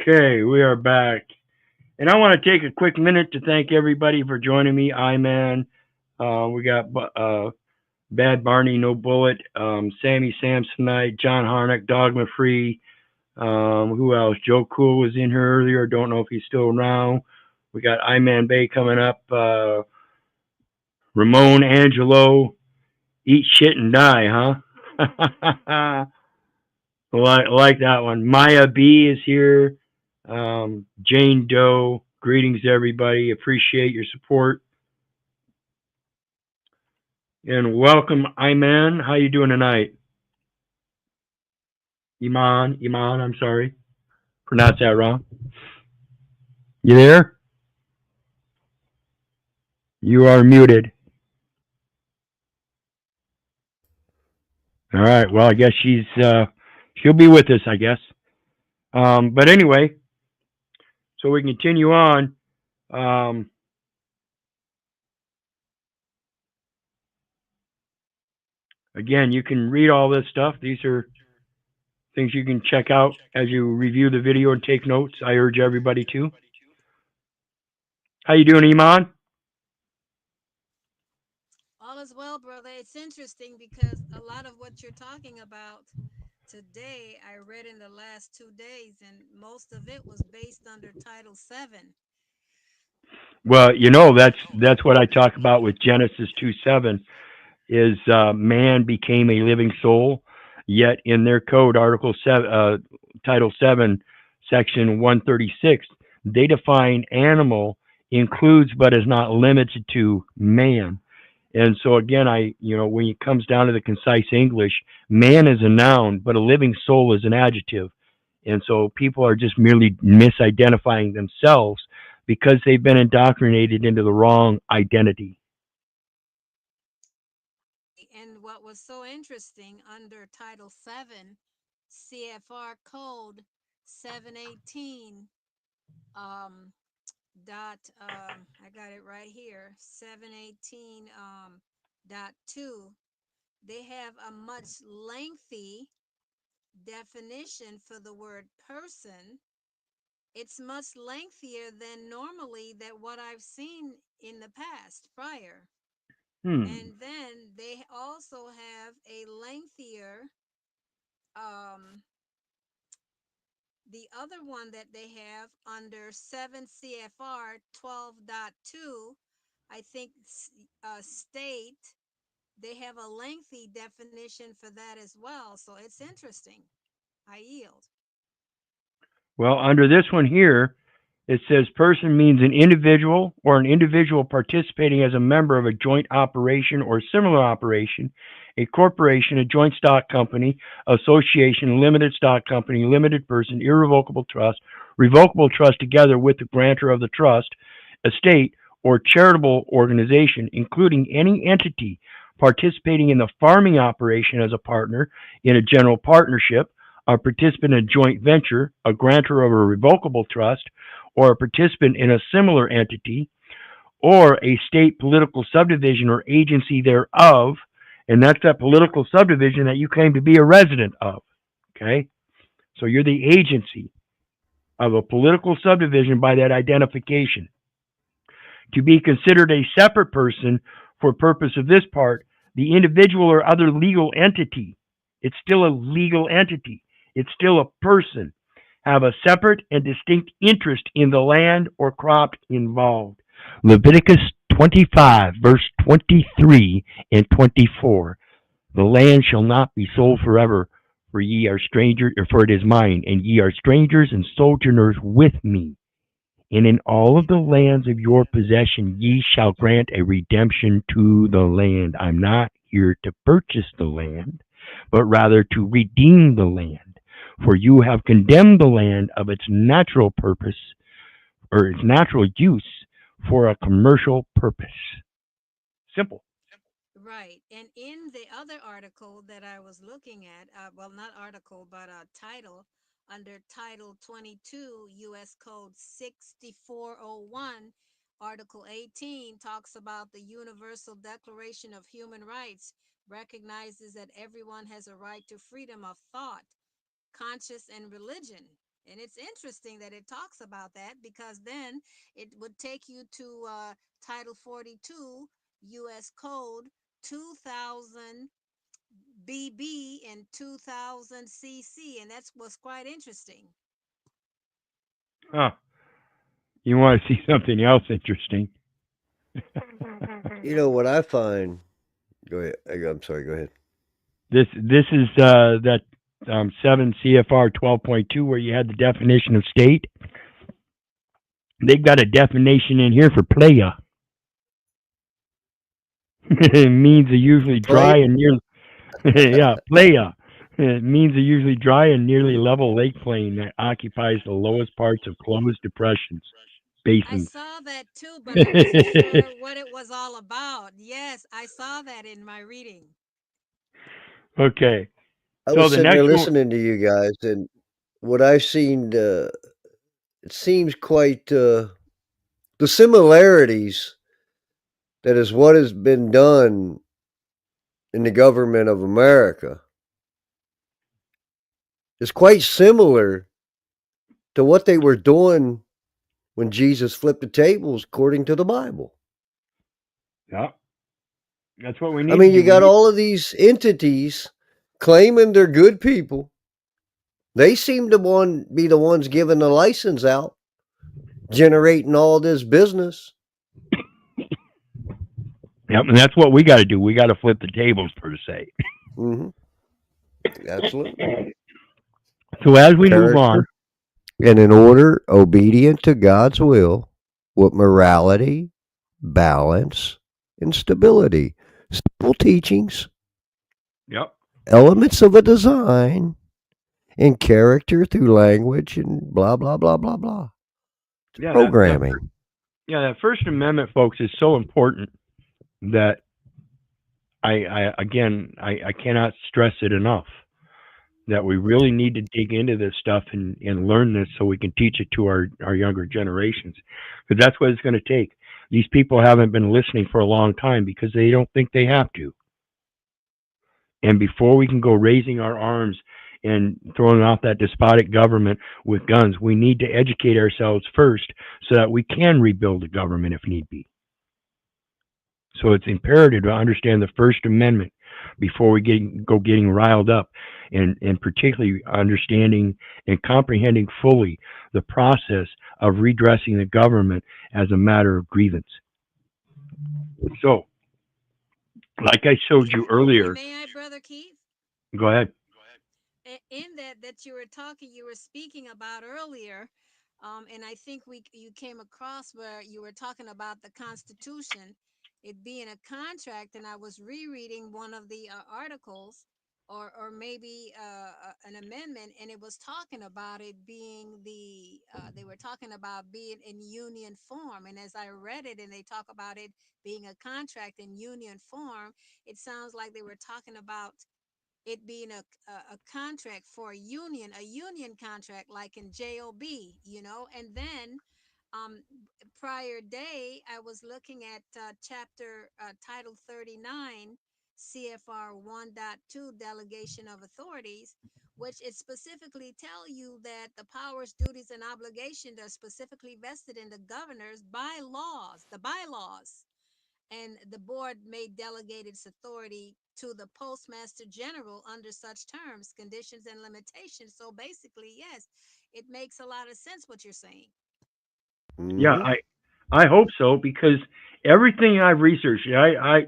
Okay, we are back. And I want to take a quick minute to thank everybody for joining me. I-Man, we got Bad Barney, No Bullet, Sammy Samsonite, John Harnack, Dogma Free. Who else? Joe Cool was in here earlier. Don't know if he's still around. We got I-Man Bay coming up. Ramon Angelo, Eat Shit and Die, huh? Like that one. Maya B is here. Jane Doe. Greetings, everybody. Appreciate your support. And welcome, Iman. How you doing tonight? Iman, I'm sorry. Pronounced that wrong. You there? You are muted. All right. Well, I guess she'll be with us, I guess. But anyway, so we continue on. Again, you can read all this stuff. These are things you can check out as you review the video and take notes. I urge everybody to. How you doing, Iman? All is well, brother. It's interesting because a lot of what you're talking about today, I read in the last 2 days, and most of it was based under Title VII. Well, that's what I talk about with Genesis 2:7. Is man became a living soul, yet in their code, Article 7, Title 7, Section 136, they define animal includes but is not limited to man. And so again, when it comes down to the concise English, man is a noun, but a living soul is an adjective. And so people are just merely misidentifying themselves because they've been indoctrinated into the wrong identity. And what was so interesting under Title 7, CFR Code 718, I got it right here, 718 dot 2, they have a much lengthy definition for the word person. It's much lengthier than normally that what I've seen in the past prior. And then they also have a lengthier, the other one that they have under 7 CFR 12.2, I think state, they have a lengthy definition for that as well. So it's interesting. I yield. Well, under this one here, it says person means an individual or an individual participating as a member of a joint operation or similar operation, a corporation, a joint stock company, association, limited stock company, limited person, irrevocable trust, revocable trust together with the grantor of the trust, estate, or charitable organization, including any entity participating in the farming operation as a partner in a general partnership, a participant in a joint venture, a grantor of a revocable trust, or a participant in a similar entity, or a state political subdivision or agency thereof, and that's that political subdivision that you claim to be a resident of. Okay? So you're the agency of a political subdivision by that identification. To be considered a separate person for purpose of this part, the individual or other legal entity, it's still a legal entity, it's still a person, have a separate and distinct interest in the land or crop involved. Leviticus 25, verse 23 and 24. The land shall not be sold forever, for ye are strangers, or for it is mine, and ye are strangers and sojourners with me. And in all of the lands of your possession ye shall grant a redemption to the land. I'm not here to purchase the land, but rather to redeem the land. For you have condemned the land of its natural purpose, or its natural use, for a commercial purpose. Simple. Right. And in the other article that I was looking at, well, not article, but title, under Title 22, U.S. Code 6401, Article 18 talks about the Universal Declaration of Human Rights, recognizes that everyone has a right to freedom of thought, conscience, and religion. And it's interesting that it talks about that, because then it would take you to Title 42, U.S. Code 2000 BB and 2000 CC, and that's what's quite interesting. Huh. You want to see something else interesting? You know what I find? Go ahead. I'm sorry. Go ahead. This is that 7 CFR 12.2 where you had the definition of state. They've got a definition in here for playa. It means a usually dry and near. Yeah, playa. It means a usually dry and nearly level lake plain that occupies the lowest parts of closed depressions, basins. I saw that too, but I wasn't sure what it was all about. Yes, I saw that in my reading. Okay. I So was the sitting there next one, listening to you guys, and what I've seen, it seems quite the similarities that is what has been done in the government of America is quite similar to what they were doing when Jesus flipped the tables according to the Bible. yeah, that's what we need I mean, to you do. got all of these entities claiming they're good people. They seem to be the ones giving the license out, generating all this business. Yep, and that's what we got to do. We got to flip the tables, per se. Mm-hmm. Absolutely. So as we move Character on, and in order, obedient to God's will with morality, balance, and stability. Simple teachings, Yep. elements of a design, and character through language and blah, blah, blah, blah, blah. Yeah. Programming. That First Amendment, folks, is so important that I cannot stress it enough that we really need to dig into this stuff and learn this so we can teach it to our younger generations, because that's what it's going to take. These people haven't been listening for a long time because they don't think they have to. And before we can go raising our arms and throwing off that despotic government with guns, we need to educate ourselves first so that we can rebuild the government if need be. So it's imperative to understand the First Amendment before we go getting riled up, and particularly understanding and comprehending fully the process of redressing the government as a matter of grievance. So, like I showed you earlier. May I, Brother Keith? Go ahead. In that you were speaking about earlier, and I think you came across where you were talking about the Constitution, it being a contract, and I was rereading one of the articles, or maybe an amendment, and it was talking about it being they were talking about being in union form, and as I read it, and they talk about it being a contract in union form, it sounds like they were talking about it being a contract for a union contract, like in J.O.B., and then prior day, I was looking at Title 39, CFR 1.2, Delegation of Authorities, which it specifically tell you that the powers, duties, and obligations are specifically vested in the governors by laws, the bylaws. And the board may delegate its authority to the Postmaster General under such terms, conditions, and limitations. So basically, yes, it makes a lot of sense what you're saying. Yeah, I hope so, because everything I've researched,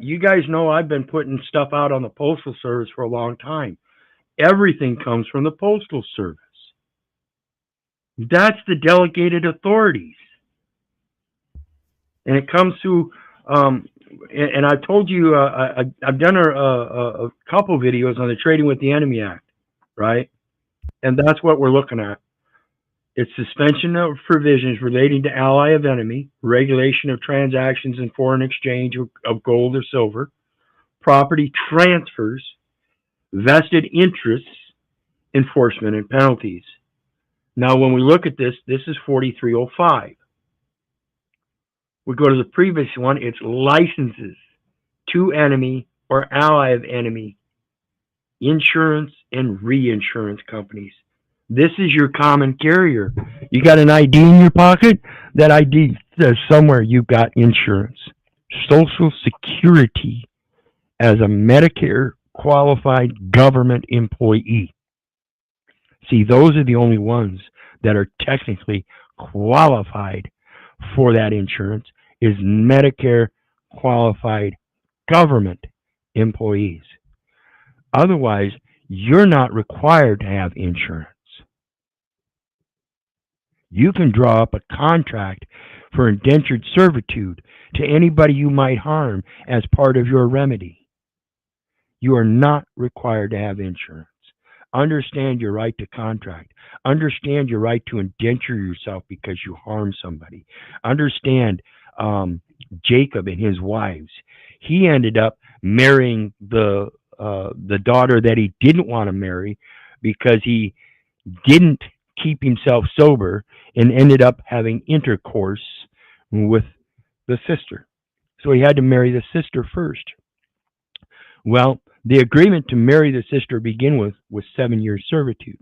you guys know I've been putting stuff out on the Postal Service for a long time. Everything comes from the Postal Service. That's the delegated authorities. And it comes through, and I've told you, I've done a couple videos on the Trading with the Enemy Act, right? And that's what we're looking at. It's suspension of provisions relating to ally of enemy, regulation of transactions in foreign exchange of gold or silver, property transfers, vested interests, enforcement, and penalties. Now, when we look at this, this is 4305. We go to the previous one, it's licenses to enemy or ally of enemy, insurance and reinsurance companies. This is your common carrier. You got an ID in your pocket? That ID says somewhere you've got insurance. Social Security as a Medicare qualified government employee. See, those are the only ones that are technically qualified for that insurance, is Medicare qualified government employees. Otherwise, you're not required to have insurance. You can draw up a contract for indentured servitude to anybody you might harm as part of your remedy. You are not required to have insurance. Understand your right to contract. Understand your right to indenture yourself because you harm somebody. Understand Jacob and his wives. He ended up marrying the daughter that he didn't want to marry because he didn't keep himself sober and ended up having intercourse with the sister. So he had to marry the sister first. Well, the agreement to marry the sister to begin with was 7 years servitude.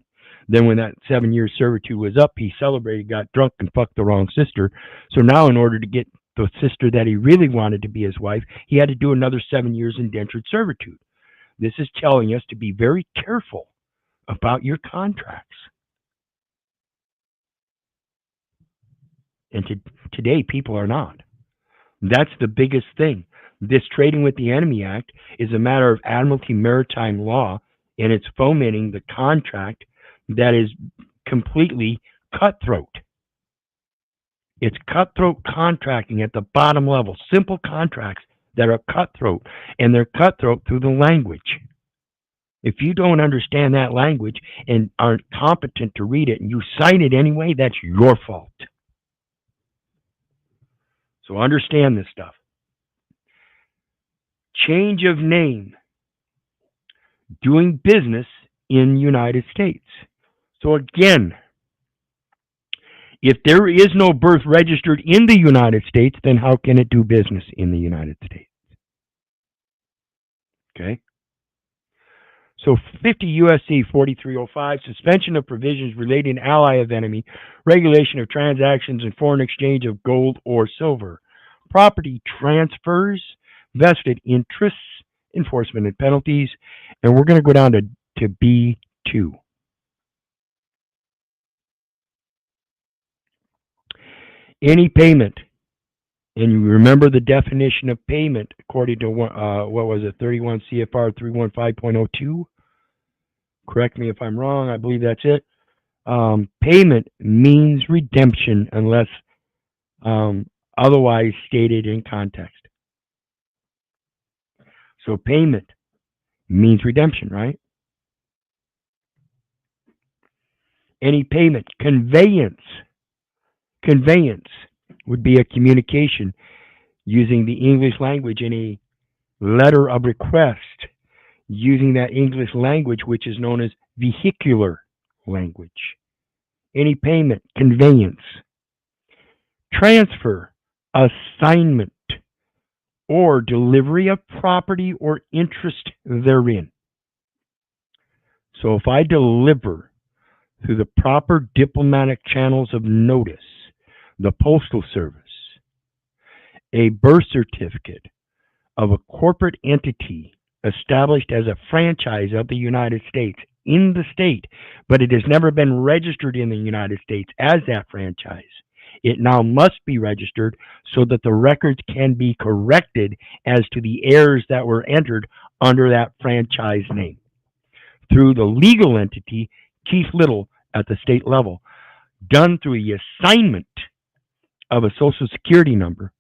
Then when that 7 years servitude was up, he celebrated, got drunk, and fucked the wrong sister. So now in order to get the sister that he really wanted to be his wife, he had to do another 7 years indentured servitude. This is telling us to be very careful about your contracts. And today, people are not. That's the biggest thing. This Trading with the Enemy Act is a matter of Admiralty Maritime law, and it's fomenting the contract that is completely cutthroat. It's cutthroat contracting at the bottom level, simple contracts that are cutthroat, and they're cutthroat through the language. If you don't understand that language and aren't competent to read it and you sign it anyway, that's your fault. So understand this stuff. Change of name, doing business in United States. So again, if there is no birth registered in the United States, then how can it do business in the United States? Okay. So 50 U.S.C. 4305, suspension of provisions relating to ally of enemy, regulation of transactions and foreign exchange of gold or silver, property transfers, vested interests, enforcement and penalties, and we're going to go down to B2. Any payment, and you remember the definition of payment according to what was it, 31 CFR 315.02? Correct me if I'm wrong. I believe that's it. Payment means redemption unless otherwise stated in context. So payment means redemption, right? Any payment. Conveyance. Conveyance would be a communication using the English language in a letter of request, using that English language, which is known as vehicular language. Any payment, conveyance. Transfer, assignment, or delivery of property or interest therein. So if I deliver through the proper diplomatic channels of notice, the Postal Service, a birth certificate of a corporate entity established as a franchise of the United States in the state, but it has never been registered in the United States as that franchise. It now must be registered so that the records can be corrected as to the errors that were entered under that franchise name. Through the legal entity, Keith Little, at the state level, done through the assignment of a social security number,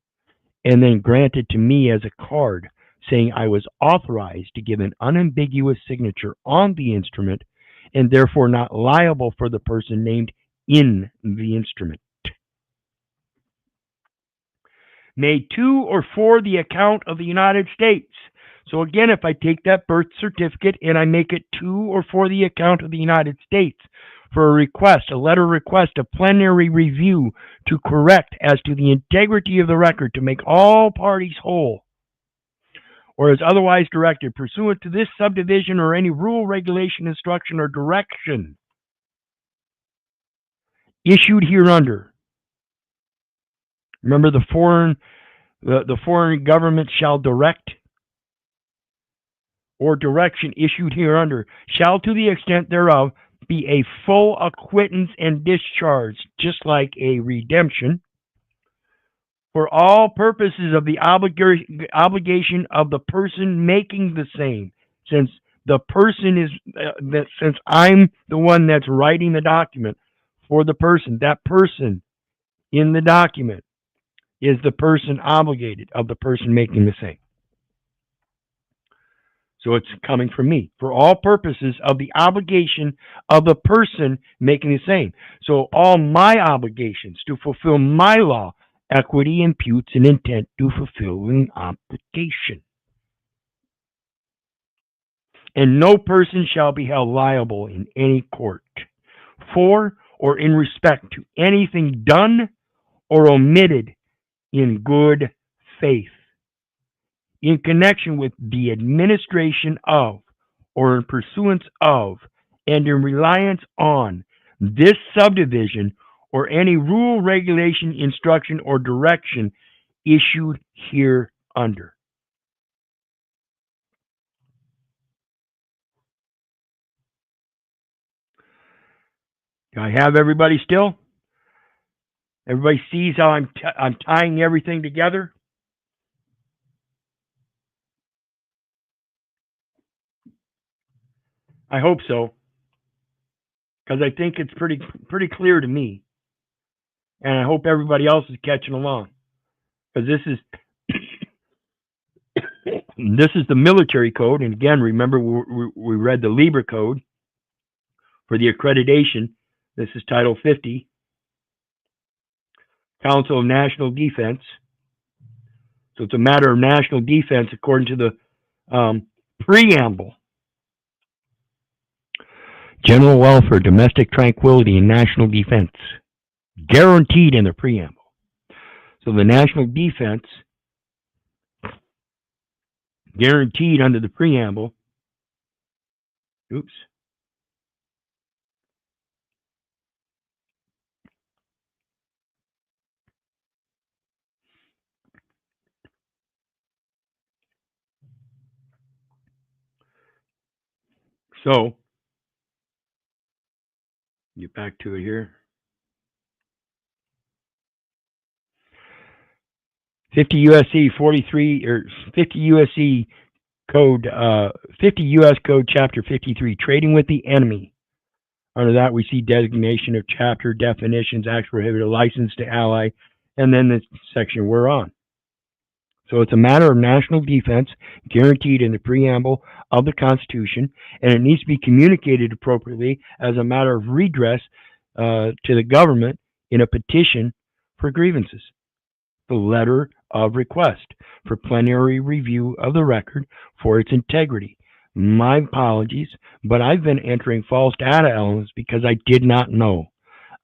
and then granted to me as a card saying I was authorized to give an unambiguous signature on the instrument and therefore not liable for the person named in the instrument. Made to or for the account of the United States. So again, if I take that birth certificate and I make it to or for the account of the United States for a request, a letter request, a plenary review to correct as to the integrity of the record to make all parties whole, or as otherwise directed pursuant to this subdivision or any rule, regulation, instruction, or direction issued hereunder. Remember the foreign government shall direct, or direction issued hereunder shall to the extent thereof be a full acquittance and discharge, just like a redemption, for all purposes of the obligation of the person making the same. Since the person is, since I'm the one that's writing the document for the person, that person in the document is the person obligated of the person making the same. So it's coming from me for all purposes of the obligation of the person making the same. So all my obligations to fulfill my law, equity imputes an intent to fulfill an obligation. And no person shall be held liable in any court for or in respect to anything done or omitted in good faith in connection with the administration of or in pursuance of and in reliance on this subdivision or any rule, regulation, instruction, or direction issued hereunder. Do I have everybody still? Everybody sees how I'm tying everything together? I hope so, because I think it's pretty clear to me. and I hope everybody else is catching along, because this is the military code. And again, remember we read the Libra code for the accreditation. This is Title 50, Council of National Defense. So it's a matter of national defense according to the preamble. General welfare, domestic tranquility, and national defense. Guaranteed in the preamble. So the national defense, guaranteed under the preamble. Oops. So, get back to it here. 50 U.S.C. 43 or 50 U.S.C. Code 50 U.S. Code Chapter 53, Trading with the Enemy. Under that, we see designation of chapter, definitions, acts prohibited, license to ally, and then the section we're on. So it's a matter of national defense guaranteed in the preamble of the Constitution, and it needs to be communicated appropriately as a matter of redress to the government in a petition for grievances. The letter of request for plenary review of the record for its integrity. My apologies, but I've been entering false data elements because I did not know.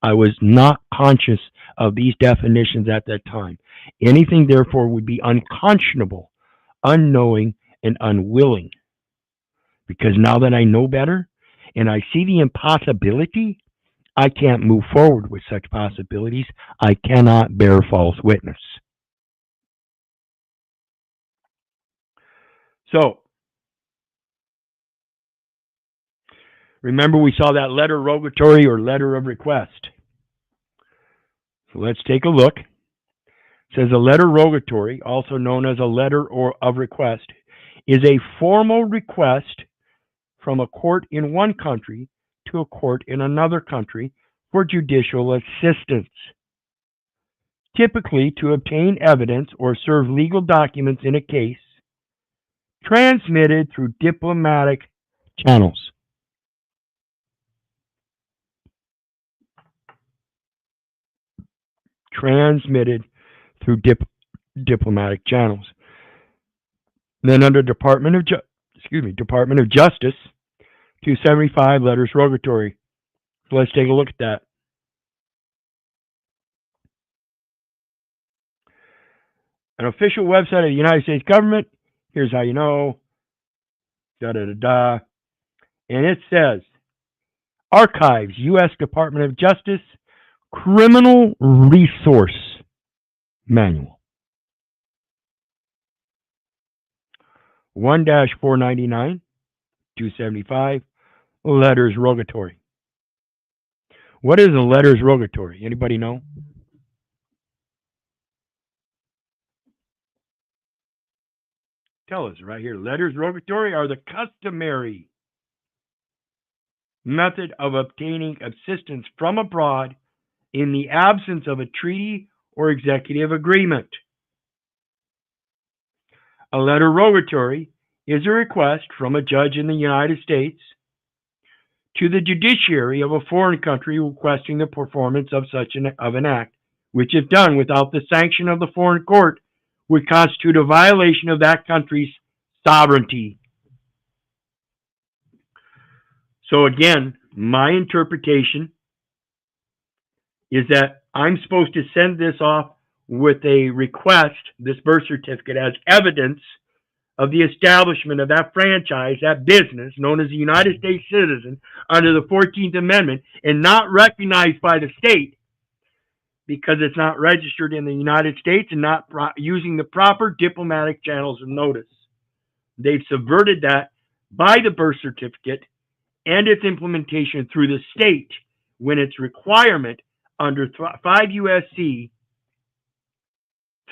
I was not conscious of these definitions at that time. Anything, therefore, would be unconscionable, unknowing, and unwilling. Because now that I know better and I see the impossibility, I can't move forward with such possibilities. I cannot bear false witness. So, remember we saw that letter rogatory or letter of request. So let's take a look. It says a letter rogatory, also known as a letter of request, is a formal request from a court in one country to a court in another country for judicial assistance, typically to obtain evidence or serve legal documents in a case, transmitted through diplomatic channels. Transmitted through diplomatic channels. Then under Department of Justice, 275 letters rogatory. So let's take a look at that. An official website of the United States government. Here's how you know. And it says, Archives, U.S. Department of Justice, Criminal Resource Manual. 1-499, 275, letters rogatory. What is a letters rogatory? Anybody know? Tell us right here. Letters rogatory are the customary method of obtaining assistance from abroad in the absence of a treaty or executive agreement. A letter rogatory is a request from a judge in the United States to the judiciary of a foreign country requesting the performance of an act, which, if done without the sanction of the foreign court, would constitute a violation of that country's sovereignty. So again, my interpretation is that I'm supposed to send this off with a request, this birth certificate, as evidence of the establishment of that franchise, that business known as a United States citizen under the 14th Amendment, and not recognized by the state because it's not registered in the United States and not using the proper diplomatic channels of notice. They've subverted that by the birth certificate and its implementation through the state when its requirement under 5 U.S.C.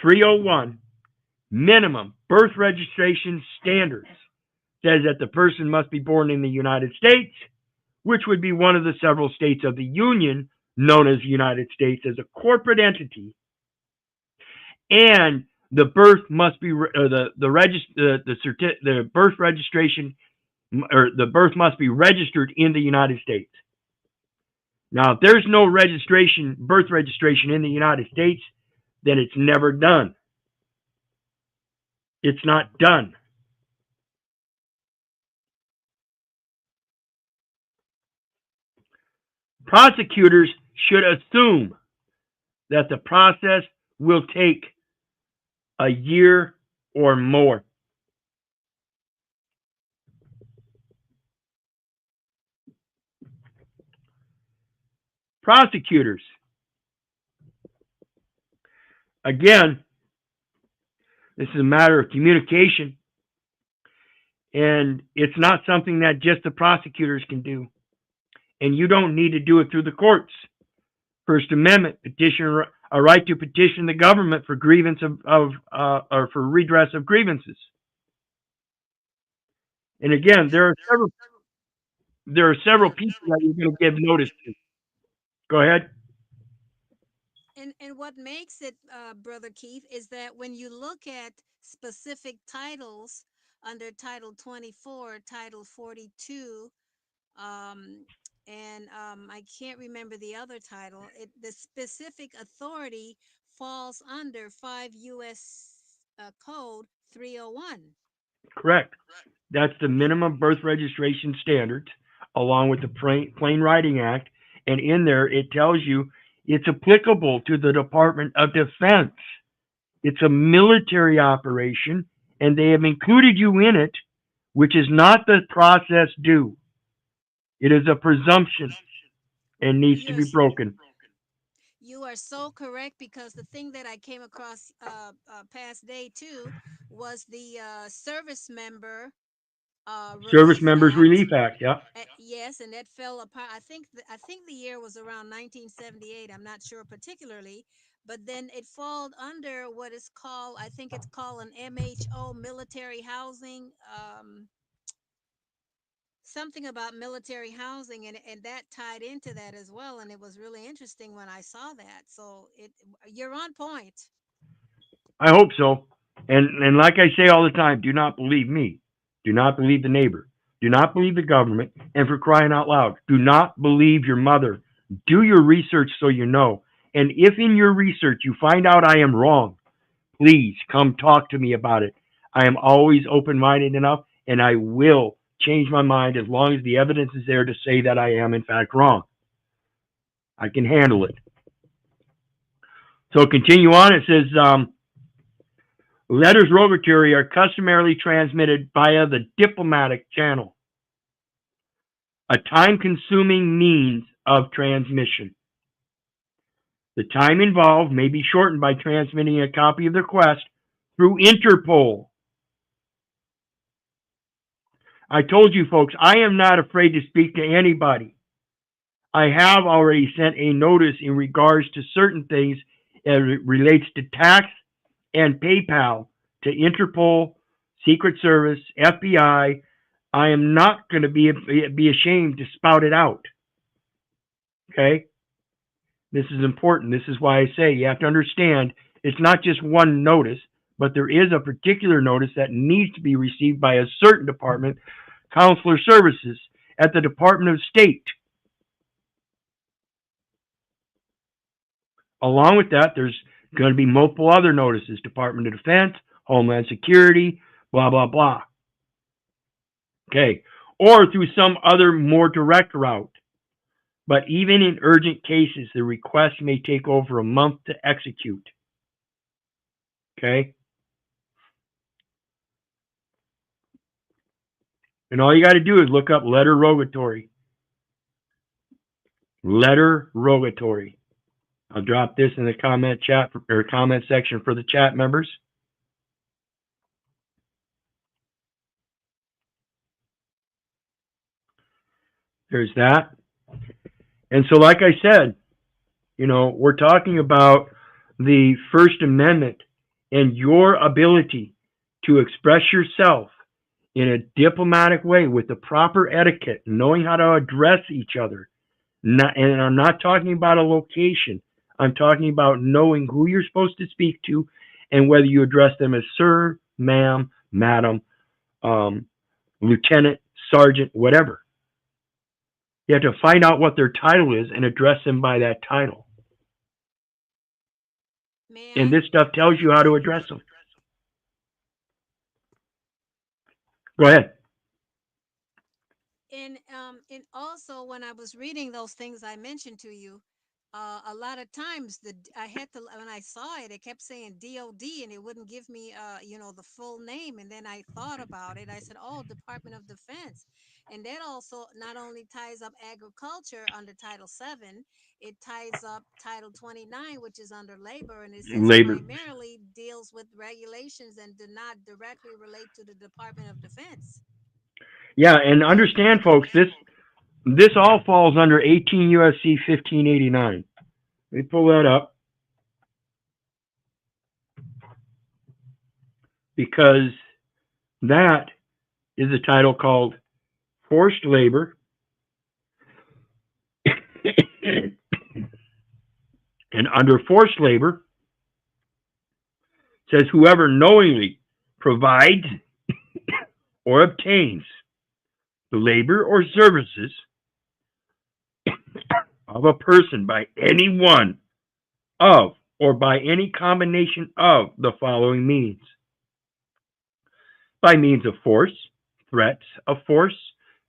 301 minimum birth registration standards says that the person must be born in the United States, which would be one of the several states of the Union known as the United States as a corporate entity, and the birth must be the birth registration, or the birth must be registered in the United States. Now, if there's no birth registration in the United States, then it's never done. It's not done. Prosecutors should assume that the process will take a year or more. Prosecutors, again, this is a matter of communication, and it's not something that just the prosecutors can do. And you don't need to do it through the courts. First Amendment, petition, a right to petition the government for grievance or for redress of grievances. And again, there are several people that you're going to give notice to. Go ahead. And what makes it, Brother Keith, is that when you look at specific titles under Title 24, Title 42, and I can't remember the other title, the specific authority falls under 5 U.S. Code 301. Correct. That's the minimum birth registration standards, along with the Plain Writing Act. And in there, it tells you it's applicable to the Department of Defense. It's a military operation, and they have included you in it, which is not the process due. It is a presumption and needs to be broken. You are so correct, because the thing that I came across past day too was the Service Members Relief Act, yeah. Yes, and that fell apart. I think the year was around 1978. I'm not sure particularly, but then it falls under what is called, I think it's called an MHO, military housing. Something about military housing, and that tied into that as well, and it was really interesting when I saw that. So you're on point. I hope so. And like I say all the time, do not believe me. Do not believe the neighbor. Do not believe the government. And for crying out loud, do not believe your mother. Do your research so you know. And if in your research you find out I am wrong, please come talk to me about it. I am always open-minded enough, and I will change my mind as long as the evidence is there to say that I am in fact wrong. I can handle it. So continue on. It says, letters rogatory are customarily transmitted via the diplomatic channel, a time-consuming means of transmission. The time involved may be shortened by transmitting a copy of the request through Interpol. I told you folks, I am not afraid to speak to anybody. I have already sent a notice in regards to certain things as it relates to tax and PayPal to Interpol, Secret Service, FBI. I am not going to be ashamed to spout it out. Okay? This is important. This is why I say you have to understand it's not just one notice, but there is a particular notice that needs to be received by a certain department, Consular Services, at the Department of State. Along with that, there's going to be multiple other notices, Department of Defense, Homeland Security, blah, blah, blah. Okay. Or through some other more direct route. But even in urgent cases, the request may take over a month to execute. Okay? And all you got to do is look up letter rogatory. Letter rogatory. I'll drop this in the comment section for the chat members. There's that. And so, like I said, we're talking about the First Amendment and your ability to express yourself in a diplomatic way with the proper etiquette, knowing how to address each other. And I'm not talking about a location. I'm talking about knowing who you're supposed to speak to and whether you address them as sir, ma'am, madam, lieutenant, sergeant, whatever. You have to find out what their title is and address them by that title. And this stuff tells you how to address them. Go ahead. And also when I was reading those things I mentioned to you, a lot of times I had to, when I saw it, it kept saying DOD and it wouldn't give me the full name. And then I thought about it. I said, oh, Department of Defense. And that also not only ties up agriculture under Title 7, it ties up Title 29, which is under labor, and it says Labor. primarily deals with regulations and do not directly relate to the Department of Defense. Yeah, and understand, folks, this all falls under 18 U.S.C. 1589. Let me pull that up. Because that is a title called forced labor. And under forced labor, it says whoever knowingly provides or obtains the labor or services of a person by any one of or by any combination of the following means: by means of force, threats of force,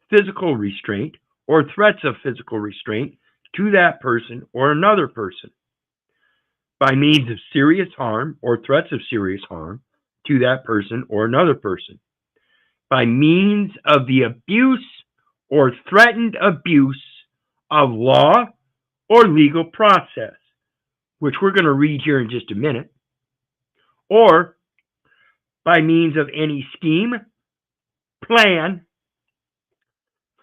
physical restraint, or threats of physical restraint to that person or another person, by means of serious harm or threats of serious harm to that person or another person, by means of the abuse or threatened abuse of law or legal process, which we're going to read here in just a minute, or by means of any scheme, plan.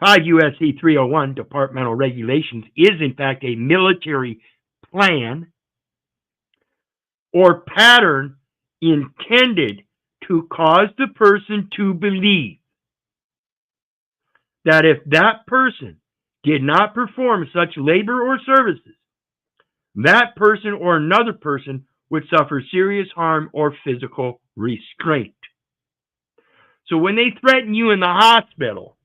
5 U.S.C. 301 departmental regulations is in fact a military plan or pattern intended to cause the person to believe that if that person did not perform such labor or services, that person or another person would suffer serious harm or physical restraint. So when they threaten you in the hospital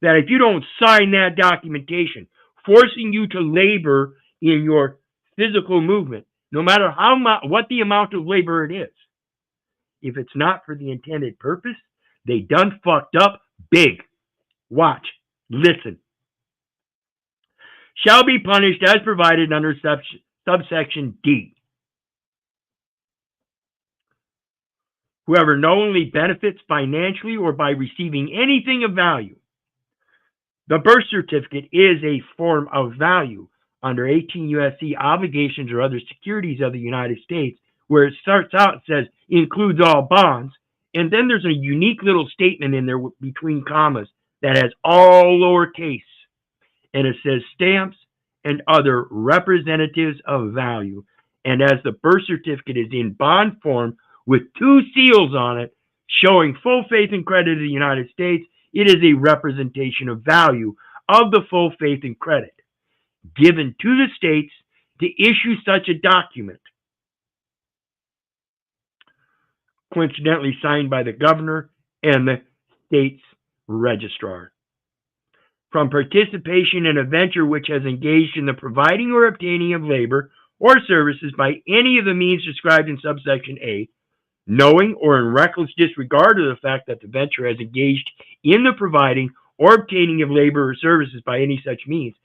that if you don't sign that documentation forcing you to labor in your physical movement, no matter what the amount of labor it is, if it's not for the intended purpose, they done fucked up big. Watch, listen. Shall be punished as provided under subsection D. Whoever knowingly benefits financially or by receiving anything of value. The birth certificate is a form of value under 18 U.S.C. obligations or other securities of the United States, where it starts out, it says, includes all bonds, and then there's a unique little statement in there between commas that has all lowercase, and it says stamps and other representatives of value. And as the birth certificate is in bond form with 2 seals on it showing full faith and credit of the United States, it is a representation of value of the full faith and credit given to the states to issue such a document, coincidentally signed by the governor and the state's registrar. From participation in a venture which has engaged in the providing or obtaining of labor or services by any of the means described in subsection A, knowing or in reckless disregard of the fact that the venture has engaged in the providing or obtaining of labor or services by any such means,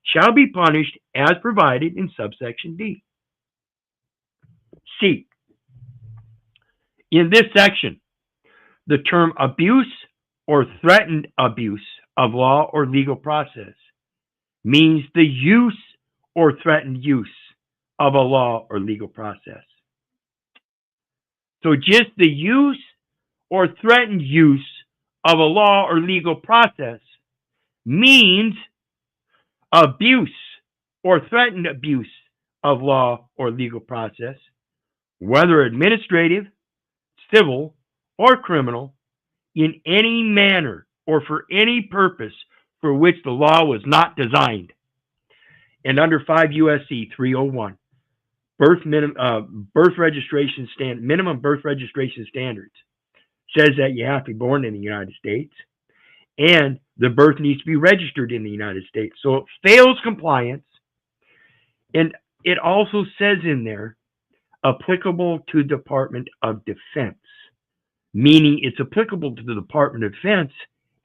shall be punished as provided in subsection D. C. In this section, the term abuse or threatened abuse of law or legal process means the use or threatened use of a law or legal process. So just the use or threatened use of a law or legal process means abuse or threatened abuse of law or legal process, whether administrative, civil, or criminal, in any manner or for any purpose for which the law was not designed. and under 5 U.S.C. 301, minimum birth registration standards says that you have to be born in the United States, and the birth needs to be registered in the United States. So it fails compliance, and it also says in there, applicable to Department of Defense, meaning it's applicable to the Department of Defense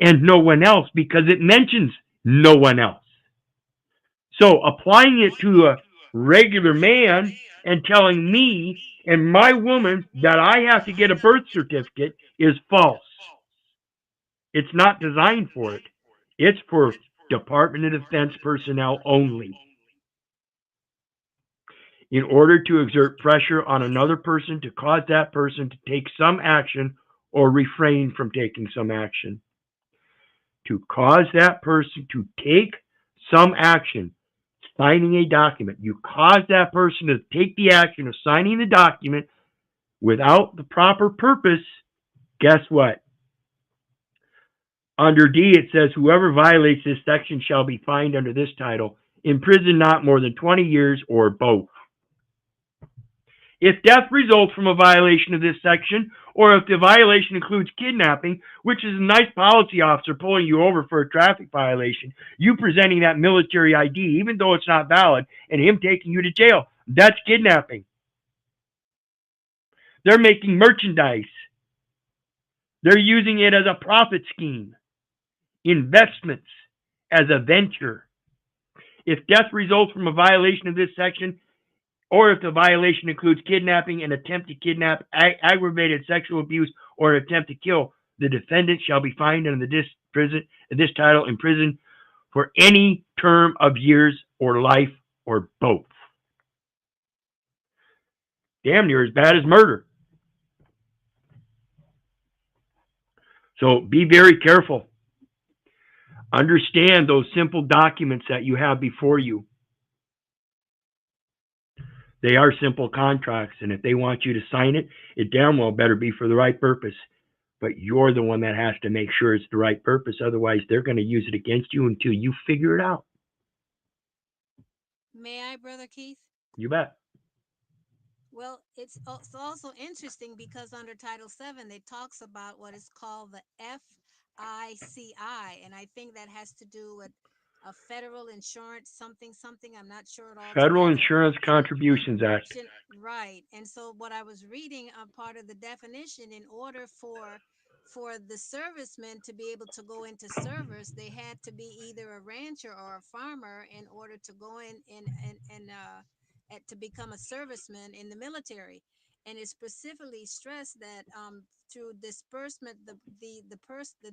and no one else, because it mentions no one else. So applying it to a regular man and telling me and my woman that I have to get a birth certificate is false. It's not designed for it. It's for Department of Defense personnel only. In order to exert pressure on another person to cause that person to take some action or refrain from taking some action. To cause that person to take some action, signing a document. You cause that person to take the action of signing the document without the proper purpose. Guess what? Under D, it says, whoever violates this section shall be fined under this title, imprisoned not more than 20 years or both. If death results from a violation of this section, or if the violation includes kidnapping, which is a nice policy officer pulling you over for a traffic violation, you presenting that military ID, even though it's not valid, and him taking you to jail, that's kidnapping. They're making merchandise. They're using it as a profit scheme. Investments as a venture. If death results from a violation of this section, or if the violation includes kidnapping, an attempt to kidnap, aggravated sexual abuse, or an attempt to kill, the defendant shall be fined under this title, imprisoned for any term of years or life or both. Damn near as bad as murder. So be very careful. Understand those simple documents that you have before you. They are simple contracts, and if they want you to sign it, it damn well better be for the right purpose. But you're the one that has to make sure it's the right purpose. Otherwise, they're going to use it against you until you figure it out. May I, Brother Keith? You bet. Well, it's also interesting because under Title VII, it talks about what is called the F.I.C.I., and I think that has to do with a federal insurance something. I'm not sure at all. Federal Insurance Contributions Act. Right. And so what I was reading, a part of the definition, in order for the servicemen to be able to go into service, they had to be either a rancher or a farmer in order to go in and to become a serviceman in the military. And it specifically stressed that through disbursement, the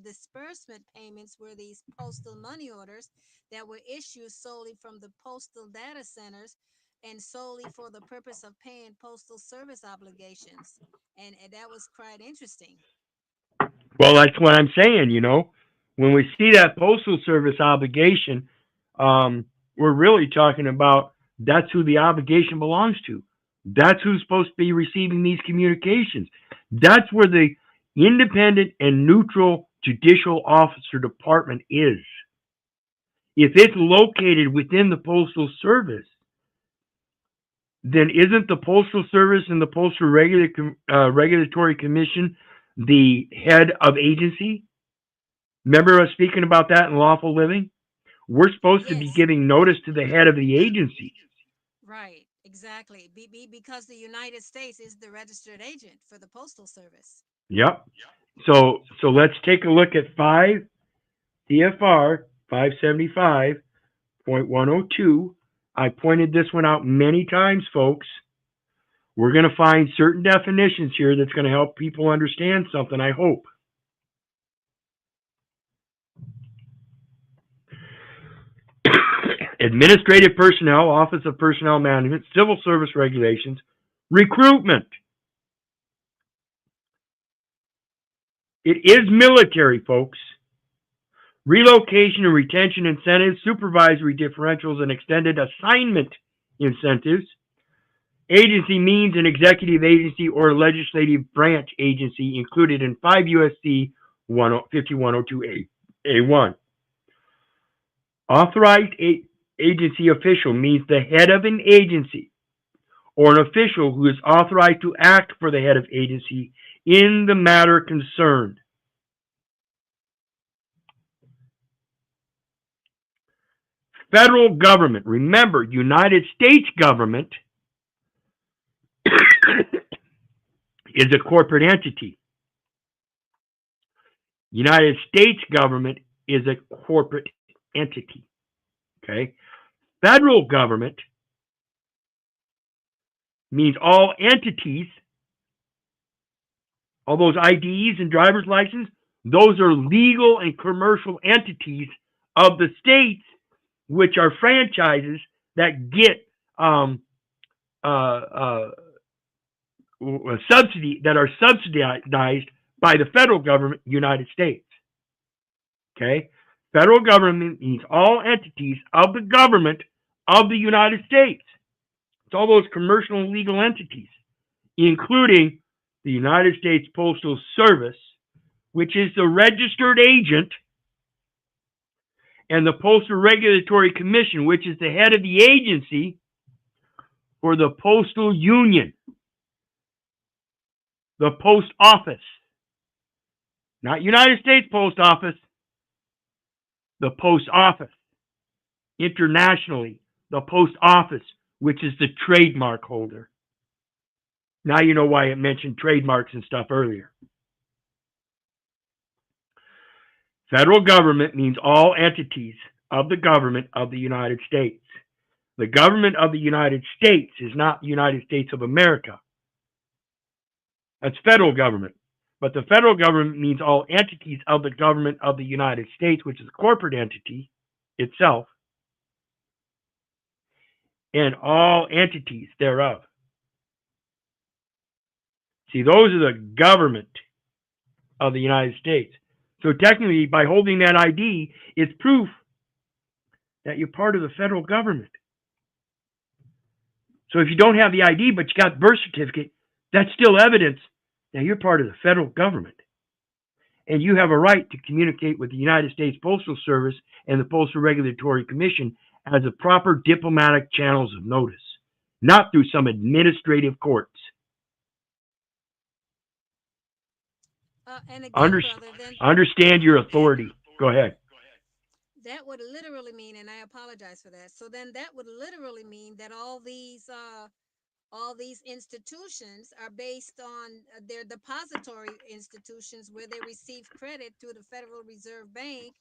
disbursement payments were these postal money orders that were issued solely from the postal data centers and solely for the purpose of paying postal service obligations. And that was quite interesting. Well, that's what I'm saying, you know. When we see that postal service obligation, we're really talking about that's who the obligation belongs to. That's who's supposed to be receiving these communications. That's where the independent and neutral judicial officer department is. If it's located within the Postal Service, then isn't the Postal Service and the Postal Regulatory Commission the head of agency? Remember us speaking about that in Lawful Living? We're supposed to be giving notice to the head of the agency. Right, exactly. Because the United States is the registered agent for the Postal Service. Yep. So let's take a look at 5 CFR 575.102. I pointed this one out many times, folks. We're going to find certain definitions here that's going to help people understand something, I hope. Administrative personnel, Office of Personnel Management, Civil Service Regulations, recruitment. It is military, folks. Relocation and retention incentives, supervisory differentials, and extended assignment incentives. Agency means an executive agency or legislative branch agency included in 5 U.S.C. 5102A1. Authorized agency official means the head of an agency or an official who is authorized to act for the head of agency in the matter concerned. Federal government. Remember, United States government is a corporate entity. United States government is a corporate entity. Okay? Federal government means all entities, all those IDs and driver's license, those are legal and commercial entities of the states, which are franchises that get subsidy, that are subsidized by the federal government, United States. Okay? Federal government means all entities of the government of the United States. It's all those commercial and legal entities, including the United States Postal Service, which is the registered agent, and the Postal Regulatory Commission, which is the head of the agency for the Postal Union, the Post Office, not United States Post Office, the Post Office. Internationally, the Post Office, which is the trademark holder. Now you know why it mentioned trademarks and stuff earlier. Federal government means all entities of the government of the United States. The government of the United States is not the United States of America. That's federal government. But the federal government means all entities of the government of the United States, which is a corporate entity itself, and all entities thereof. See, those are the government of the United States. So technically, by holding that ID, it's proof that you're part of the federal government. So if you don't have the ID, but you got the birth certificate, that's still evidence that you're part of the federal government. And you have a right to communicate with the United States Postal Service and the Postal Regulatory Commission as a proper diplomatic channels of notice, not through some administrative courts. And again, brother, then Understand your authority. Go ahead. that would literally mean, and I apologize for that. So then that would literally mean that all these institutions are based on their depository institutions where they receive credit through the Federal Reserve Bank,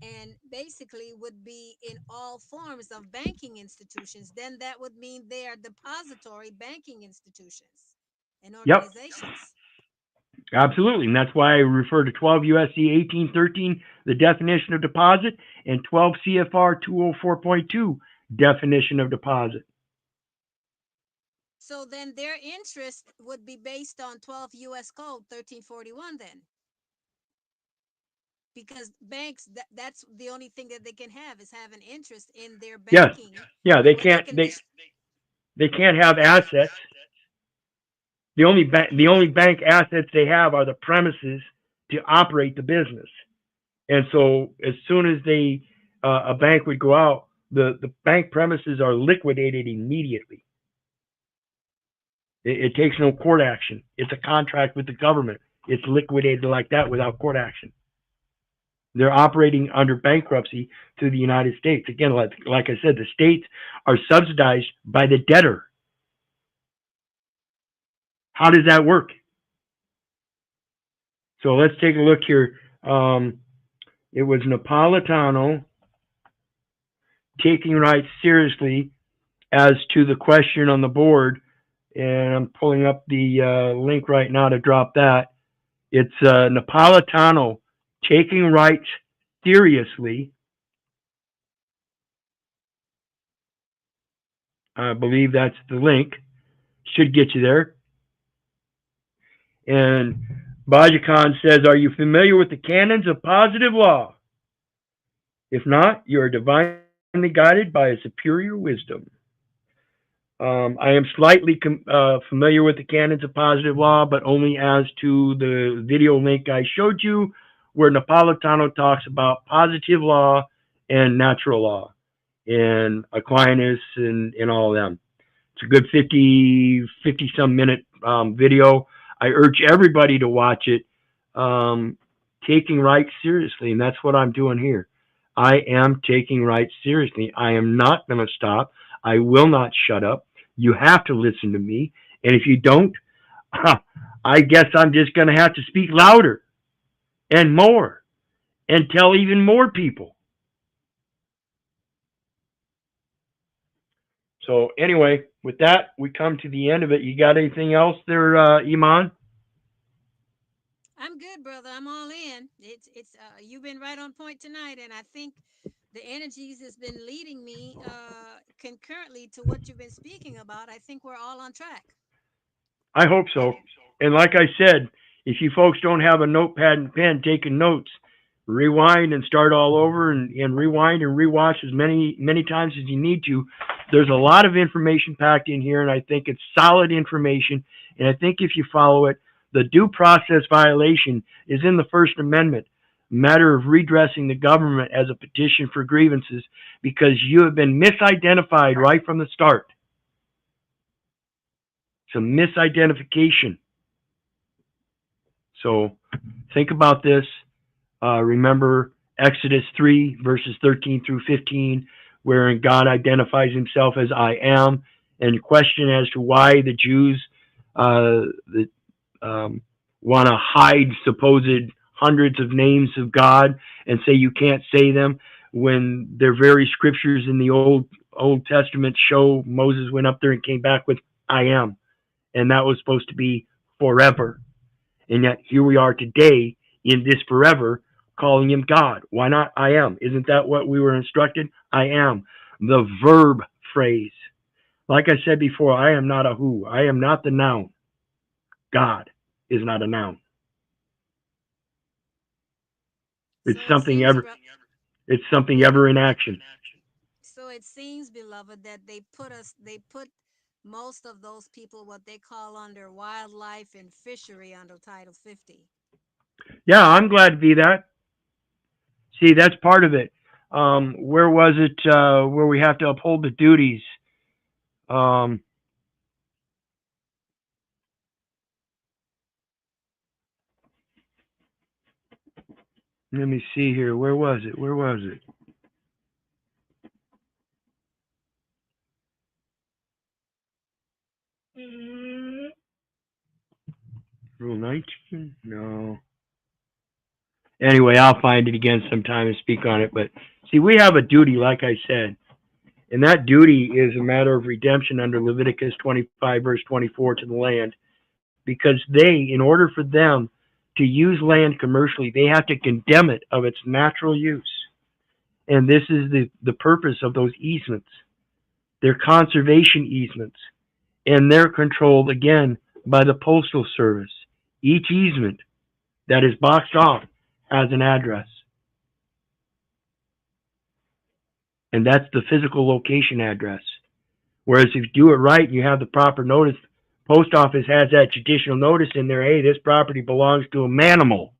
and basically would be in all forms of banking institutions. Then that would mean they are depository banking institutions and organizations. Yep. Absolutely, and that's why I refer to 12 U.S.C. 1813, the definition of deposit, and 12 CFR 204.2, definition of deposit. So then their interest would be based on 12 U.S. Code 1341 then. Because banks, that's the only thing that they can have is have an interest in their banking. Yeah, they can't have assets. The only bank assets they have are the premises to operate the business. And so as soon as a bank would go out, the bank premises are liquidated immediately. It takes no court action. It's a contract with the government. It's liquidated like that without court action. They're operating under bankruptcy to the United States. Again, like I said, the states are subsidized by the debtor. How does that work? So let's take a look here. It was Napolitano taking rights seriously as to the question on the board. And I'm pulling up the link right now to drop that. It's Napolitano taking rights seriously. I believe that's the link. Should get you there. And P.I.G.S.C.U.N.T.S says, are you familiar with the canons of positive law? If not, you are divinely guided by a superior wisdom. I am slightly familiar with the canons of positive law, but only as to the video link I showed you, where Napolitano talks about positive law and natural law. and Aquinas and all of them. It's a good 50 some minute video. I urge everybody to watch it, taking rights seriously, and that's what I'm doing here. I am taking rights seriously. I am not going to stop. I will not shut up. You have to listen to me, and if you don't, I guess I'm just going to have to speak louder and more and tell even more people. So anyway, with that, we come to the end of it. You got anything else there, Iman? I'm good, brother. I'm all in. It's you've been right on point tonight, and I think the energies has been leading me concurrently to what you've been speaking about. I think we're all on track. I hope so. And like I said, if you folks don't have a notepad and pen taking notes, rewind and start all over, and rewind and rewatch as many times as you need to. There's a lot of information packed in here, and I think it's solid information. And I think if you follow it, the due process violation is in the First Amendment, a matter of redressing the government as a petition for grievances, because you have been misidentified right from the start. It's a misidentification. So think about this. Remember Exodus 3, verses 13 through 15, wherein God identifies himself as I am, and question as to why the Jews want to hide supposed hundreds of names of God and say you can't say them, when their very scriptures in the Old Testament show Moses went up there and came back with I am, and that was supposed to be forever. And yet here we are today in this forever, calling him God. Why not I am? Isn't that what we were instructed? I am. The verb phrase. Like I said before, I am not a who. I am not the noun. God is not a noun. It's So something ever. It's something ever in action. So it seems, beloved, that they put most of those people what they call under wildlife and fishery under Title 50. Yeah, I'm glad to be that. See, that's part of it. Where was it where we have to uphold the duties? Let me see here. Where was it? Where was it? Rule 19? No. Anyway, I'll find it again sometime and speak on it. But see, we have a duty, like I said, and that duty is a matter of redemption under Leviticus 25, verse 24 to the land, because they, in order for them to use land commercially, they have to condemn it of its natural use. And this is the purpose of those easements. They're conservation easements, and they're controlled, again, by the Postal Service. Each easement that is boxed off has an address. And that's the physical location address. Whereas if you do it right and you have the proper notice, post office has that judicial notice in there, hey, this property belongs to a manimal.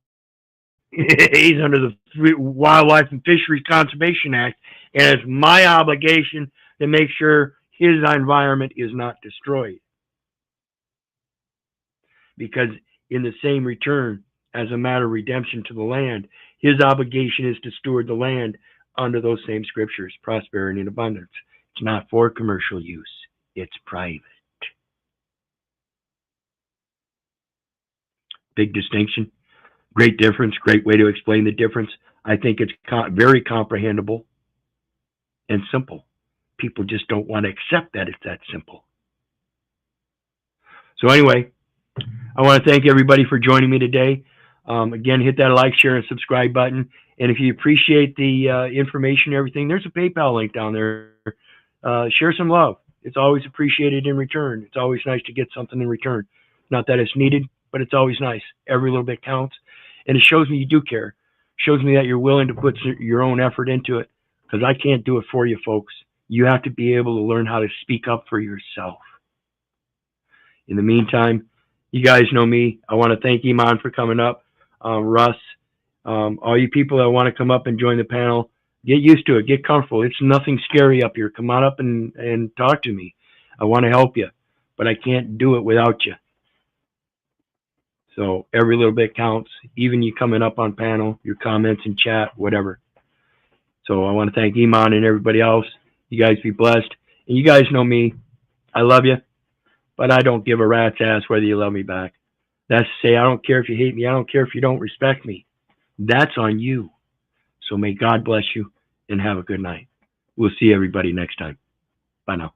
He's under the Wildlife and Fisheries Conservation Act, and it's my obligation to make sure his environment is not destroyed. Because in the same return, as a matter of redemption to the land, his obligation is to steward the land under those same scriptures, prosperity and abundance. It's not for commercial use. It's private. Big distinction. Great difference. Great way to explain the difference. I think it's very comprehensible and simple. People just don't want to accept that it's that simple. So anyway, I want to thank everybody for joining me today. Again, hit that like, share, and subscribe button. And if you appreciate the information and everything, there's a PayPal link down there. Share some love. It's always appreciated in return. It's always nice to get something in return. Not that it's needed, but it's always nice. Every little bit counts. And it shows me you do care. It shows me that you're willing to put your own effort into it, because I can't do it for you, folks. You have to be able to learn how to speak up for yourself. In the meantime, you guys know me. I want to thank Iman for coming up. Russ, all you people that want to come up and join the panel, Get used to it. Get comfortable. It's nothing scary up here. Come on up and talk to me. I want to help you, but I can't do it without you. So every little bit counts, even you coming up on panel, your comments in chat, whatever. So I want to thank Iman and everybody else. You guys be blessed. And you guys know me. I love you, but I don't give a rat's ass whether you love me back. That's to say, I don't care if you hate me. I don't care if you don't respect me. That's on you. So may God bless you and have a good night. We'll see everybody next time. Bye now.